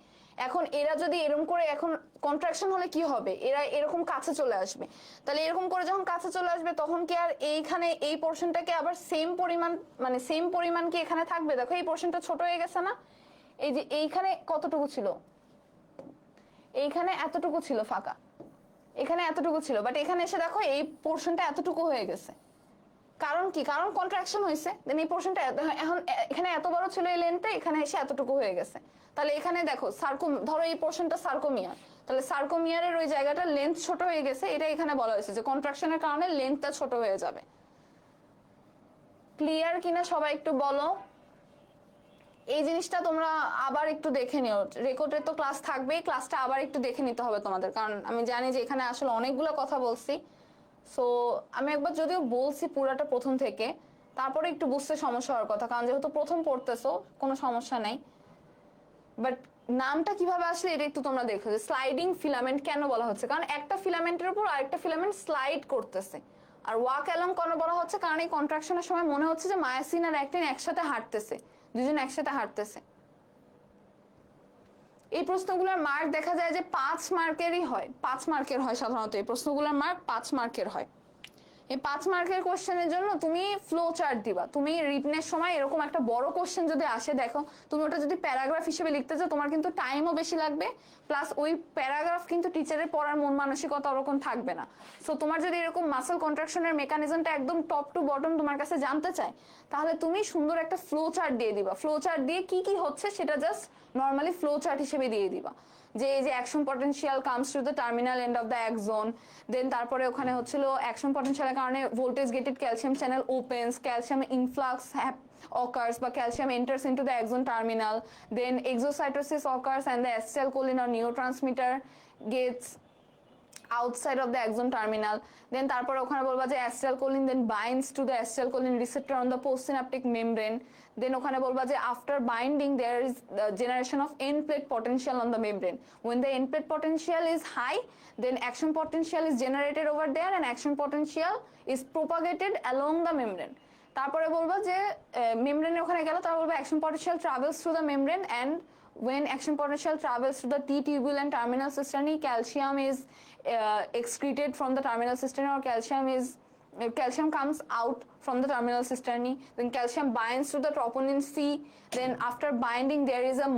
এখন এরা যদি এরকম করে এখন কন্ট্রাকশন হলে কি হবে, এরা এরকম কাছে চলে আসবে, তাহলে এরকম করে যখন কাছে চলে আসবে তখন কি আর এইখানে এই পোর্শনটাকে আবার সেম পরিমাণ মানে সেম পরিমাণ কি এখানে থাকবে? দেখো এই পোর্শনটা ছোট হয়ে গেছে না, এই যে এইখানে কতটুকু ছিল, এইখানে এতটুকু ছিল ফাঁকা, এখানে এতটুকু ছিল, বাট এখানে এসে দেখো এই পোর্শনটা এতটুকু হয়ে গেছে। কারণ কি? কারণ কন্ট্রাকশন হয়েছে, দেন এই পোর্শনটা এখন এখানে এত বড় ছিল এই লেন্থটা, এখানে এসে এতটুকু হয়ে গেছে। তাহলে এখানে দেখো ধরো এই পোর্শনটা সার্কোমিয়ার, তাহলে সার্কোমিয়ারের ওই জায়গাটা লেন্থ ছোট হয়ে গেছে, এটা এখানে বলা হয়েছে যে কন্ট্রাকশনের কারণে লেন্থটা ছোট হয়ে যাবে। ক্লিয়ার কিনা সবাই একটু বলো। এই জিনিসটা তোমরা আবার একটু দেখে নিও, রেকর্ডের তো ক্লাস থাকবেই, ক্লাসটা আবার একটু দেখে নিতে হবে তোমাদের, কারণ আমি জানি যে এখানে আসলে অনেকগুলো কথা বলছি। সো আমি একবার যদিও বলছি পুরাটা প্রথম থেকে, তারপরে একটু বুঝতে সমস্যা হওয়ার কথা, কারণ যেহেতু প্রথম পড়তেছো কোনো সমস্যা নাই, বাট নামটা কিভাবে আসলে এটা একটু তোমরা দেখো যে স্লাইডিং ফিলামেন্ট কেন বলা হচ্ছে, কারণ একটা ফিলামেন্টের উপর আরেকটা ফিলামেন্ট স্লাইড করতেছে। আর ওয়াক অ্যালং কেন বলা হচ্ছে, কারণ এই কন্ট্রাকশনের সময় মনে হচ্ছে যে মায়োসিন আর অ্যাক্টিন একসাথে হাঁটতেছে, দুজন একসাথে হাঁটতেছে। এই প্রশ্নগুলোর মার্ক দেখা যায় যে 5 মার্কেরই হয়, 5 মার্কের হয় সাধারণত, এই প্রশ্নগুলোর মার্ক 5 মার্কের হয়। এই 5 মার্কের কোশ্চেনের জন্য তুমি ফ্লো চার্ট দিবা। তুমি রিটনের সময় এরকম একটা বড় কোশ্চেন যদি আসে, দেখো তুমি ওটা যদি প্যারাগ্রাফ হিসেবে লিখতে চাও, তোমার কিন্তু টাইমও বেশি লাগবে, প্লাস ওই প্যারাগ্রাফ কিন্তু টিচারের পড়ার মন মানসিকতা ওরকম থাকবে না। সো তোমার যদি এরকম মাসল কন্ট্রাকশনের মেকানিজমটা একদম টপ টু বটম তোমার কাছে জানতে চায়, তাহলে তুমি সুন্দর একটা ফ্লো চার্ট দিয়ে দিবা। ফ্লো চার্ট দিয়ে কি কি হচ্ছে সেটা জাস্ট নর্মালি ফ্লো চার্ট হিসেবে দিয়ে দিবা, যে এই যে action potential comes to the terminal end of the axon, then তারপরে ওখানে হচ্ছিল অ্যাকশন পটেনশিয়ালের কারণে voltage gated calcium channel opens, calcium influx occurs বা calcium enters into the axon terminal, then exocytosis occurs and the acetylcholine or neurotransmitter gets outside of the axon terminal. Then তারপর ওখানে বলবা যে acetylcholine then binds to the acetylcholine receptor on the postsynaptic membrane. Then ওখানে বলবা যে after binding there is the generation of end plate potential on the membrane. When the end plate potential is high, then action potential is generated over there and action potential is propagated along the membrane. তারপরে বলবা যে মেমব্রেনের ওখানে গেল, তারপর বলবা action potential travels through the membrane and when action potential travels to the T-tubule and terminal cisternae, calcium is excreted from the terminal cisternae, or calcium comes out from the terminal cisternae. Then calcium binds to the troponin C. Then after binding there is a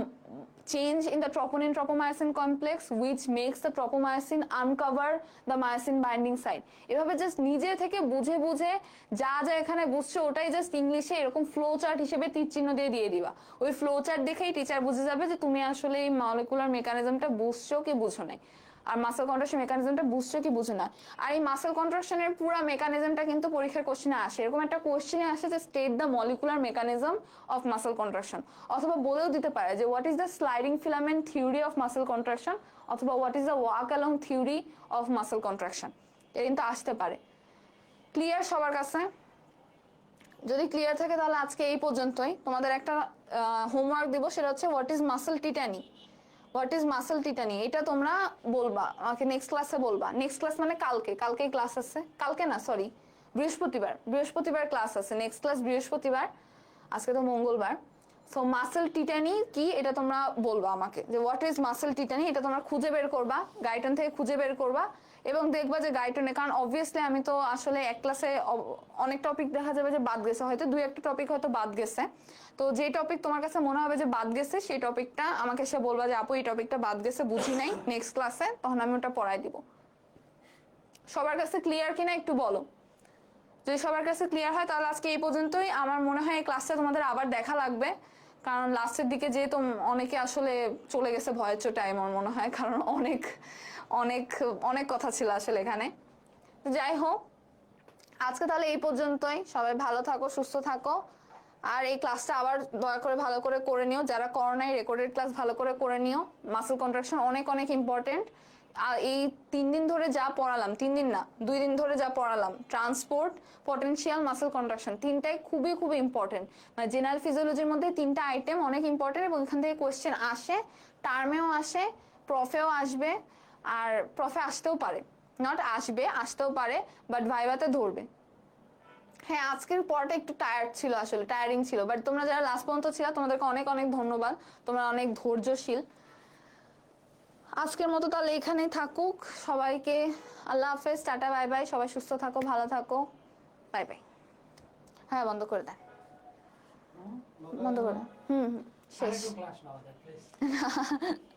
change in the troponin tropomyosin complex which makes the tropomyosin uncover the myosin binding site. এভাবে just নিজে থেকে বুঝে বুঝে যা যা এখানে বুঝছো ওটাই জাস্ট ইংলিশে এরকম ফ্লো চার্ট হিসেবে তীর চিহ্ন দিয়ে দিবা। ওই ফ্লো চার্ট দেখেই টিচার বুঝে যাবে যে তুমি আসলে এই মলিকুলার মেকানিজমটা বুঝছো কি বুঝো নাই, আর মাসল কন্ট্রাকশন মেকানিজমটা বুঝছো কি বুঝো না। আর এই মাসল কন্ট্রাকশনের পুরো মেকানিজমটা কিন্তু পরীক্ষার কোশ্চেনে আসে, এরকম একটা কোশ্চেনে আসে যে state the molecular mechanism of muscle contraction, অথবা বলেও দিতে পারে যে what is the sliding filament theory of muscle contraction, অথবা what is the walk along theory of muscle contraction, এটা কিন্তু আসতে পারে। ক্লিয়ার সবার কাছে? যদি ক্লিয়ার থাকে তাহলে আজকে এই পর্যন্তই। তোমাদের একটা হোমওয়ার্ক দিব, সেটা হচ্ছে what is muscle tetany. What is muscle tetany এটা তোমরা বলবা আমাকে, নেক্সট ক্লাসে বলবা। নেক্সট ক্লাস মানে কালকেই ক্লাস আছে, কালকে না সরি বৃহস্পতিবার ক্লাস আছে, নেক্সট ক্লাস বৃহস্পতিবার, আজকে তো মঙ্গলবার। সো মাসল টিটানি কি এটা তোমরা বলবা আমাকে, যে হোয়াট ইজ মাসল টিটানি, এটা তোমরা খুঁজে বের করবা, গাইটন থেকে খুঁজে বের করবা, এবং দেখবা যে গাইটনে, কারণ অবভিয়াসলি আমি তো আসলে এক ক্লাসে অনেক টপিক দেখা যাবে যে বাদ গেছে, হয়তো 2-1টা টপিক হয়তো বাদ গেছে। তো যে টপিক তোমার কাছে মনে হবে যে বাদ গেছে সেই টপিকটা আমাকে এসে বলবা যে আপু এই টপিকটা বাদ গেছে, বুঝি নাই, নেক্সট ক্লাসে তখন আমি ওটা পড়াই দিব। সবার কাছে ক্লিয়ার কিনা একটু বলো। যদি সবার কাছে ক্লিয়ার হয় তাহলে আজকে এই পর্যন্তই। আমার মনে হয় এই ক্লাসটা তোমাদের আবার দেখা লাগবে, কারণ লাস্টের দিকে যেহেতু অনেকে আসলে চলে গেছে ভয়ের চোটে আমার মনে হয়, কারণ অনেক অনেক অনেক কথা ছিল আসলে এখানে। যাই হোক, আজকে তাহলে এই পর্যন্তই। সবাই ভালো থাকো, সুস্থ থাকো, আর এই ক্লাসটা আবার দয়া করে ভালো করে করে নিও, যারা করো নাই রেকর্ডেড ক্লাস ভালো করে করে নিও। মাসল কন্ট্রাকশন অনেক অনেক ইম্পর্টেন্ট। আর এই 3 দিন ধরে যা পড়ালাম, 3 দিন না 2 দিন ধরে যা পড়ালাম, ট্রান্সপোর্ট, পটেনশিয়াল, মাসল কন্ট্রাকশন, তিনটাই খুবই খুবই ইম্পর্টেন্ট। মানে জেনারেল ফিজিওলজির মধ্যে 3টা আইটেম অনেক ইম্পর্টেন্ট, এবং এখান থেকে কোয়েশ্চেন আসে, টার্মেও আসে, প্রফেও আসবে, আর প্রফে আসতেও পারে, নট আসবে, আসতেও পারে, বাট ভাইভাতে ধরবে। হ্যাঁ, আজকের পড়াটা একটু টায়ার্ড ছিল, আসলে টায়ারিং ছিল, বাট তোমরা যারা লাস্ট পর্যন্ত ছিল তোমাদেরকে অনেক অনেক ধন্যবাদ, তোমরা অনেক ধৈর্যশীল। আজকের মতো তাহলে এখানেই থাকুক, সবাইকে আল্লাহ হাফেজ, টাটা বাই বাই, সবাই সুস্থ থাকো, ভালো থাকো, বাই বাই। হ্যাঁ, বন্ধ করে দেন, বন্ধ করে দেন। শেষ। I had to class now, that please.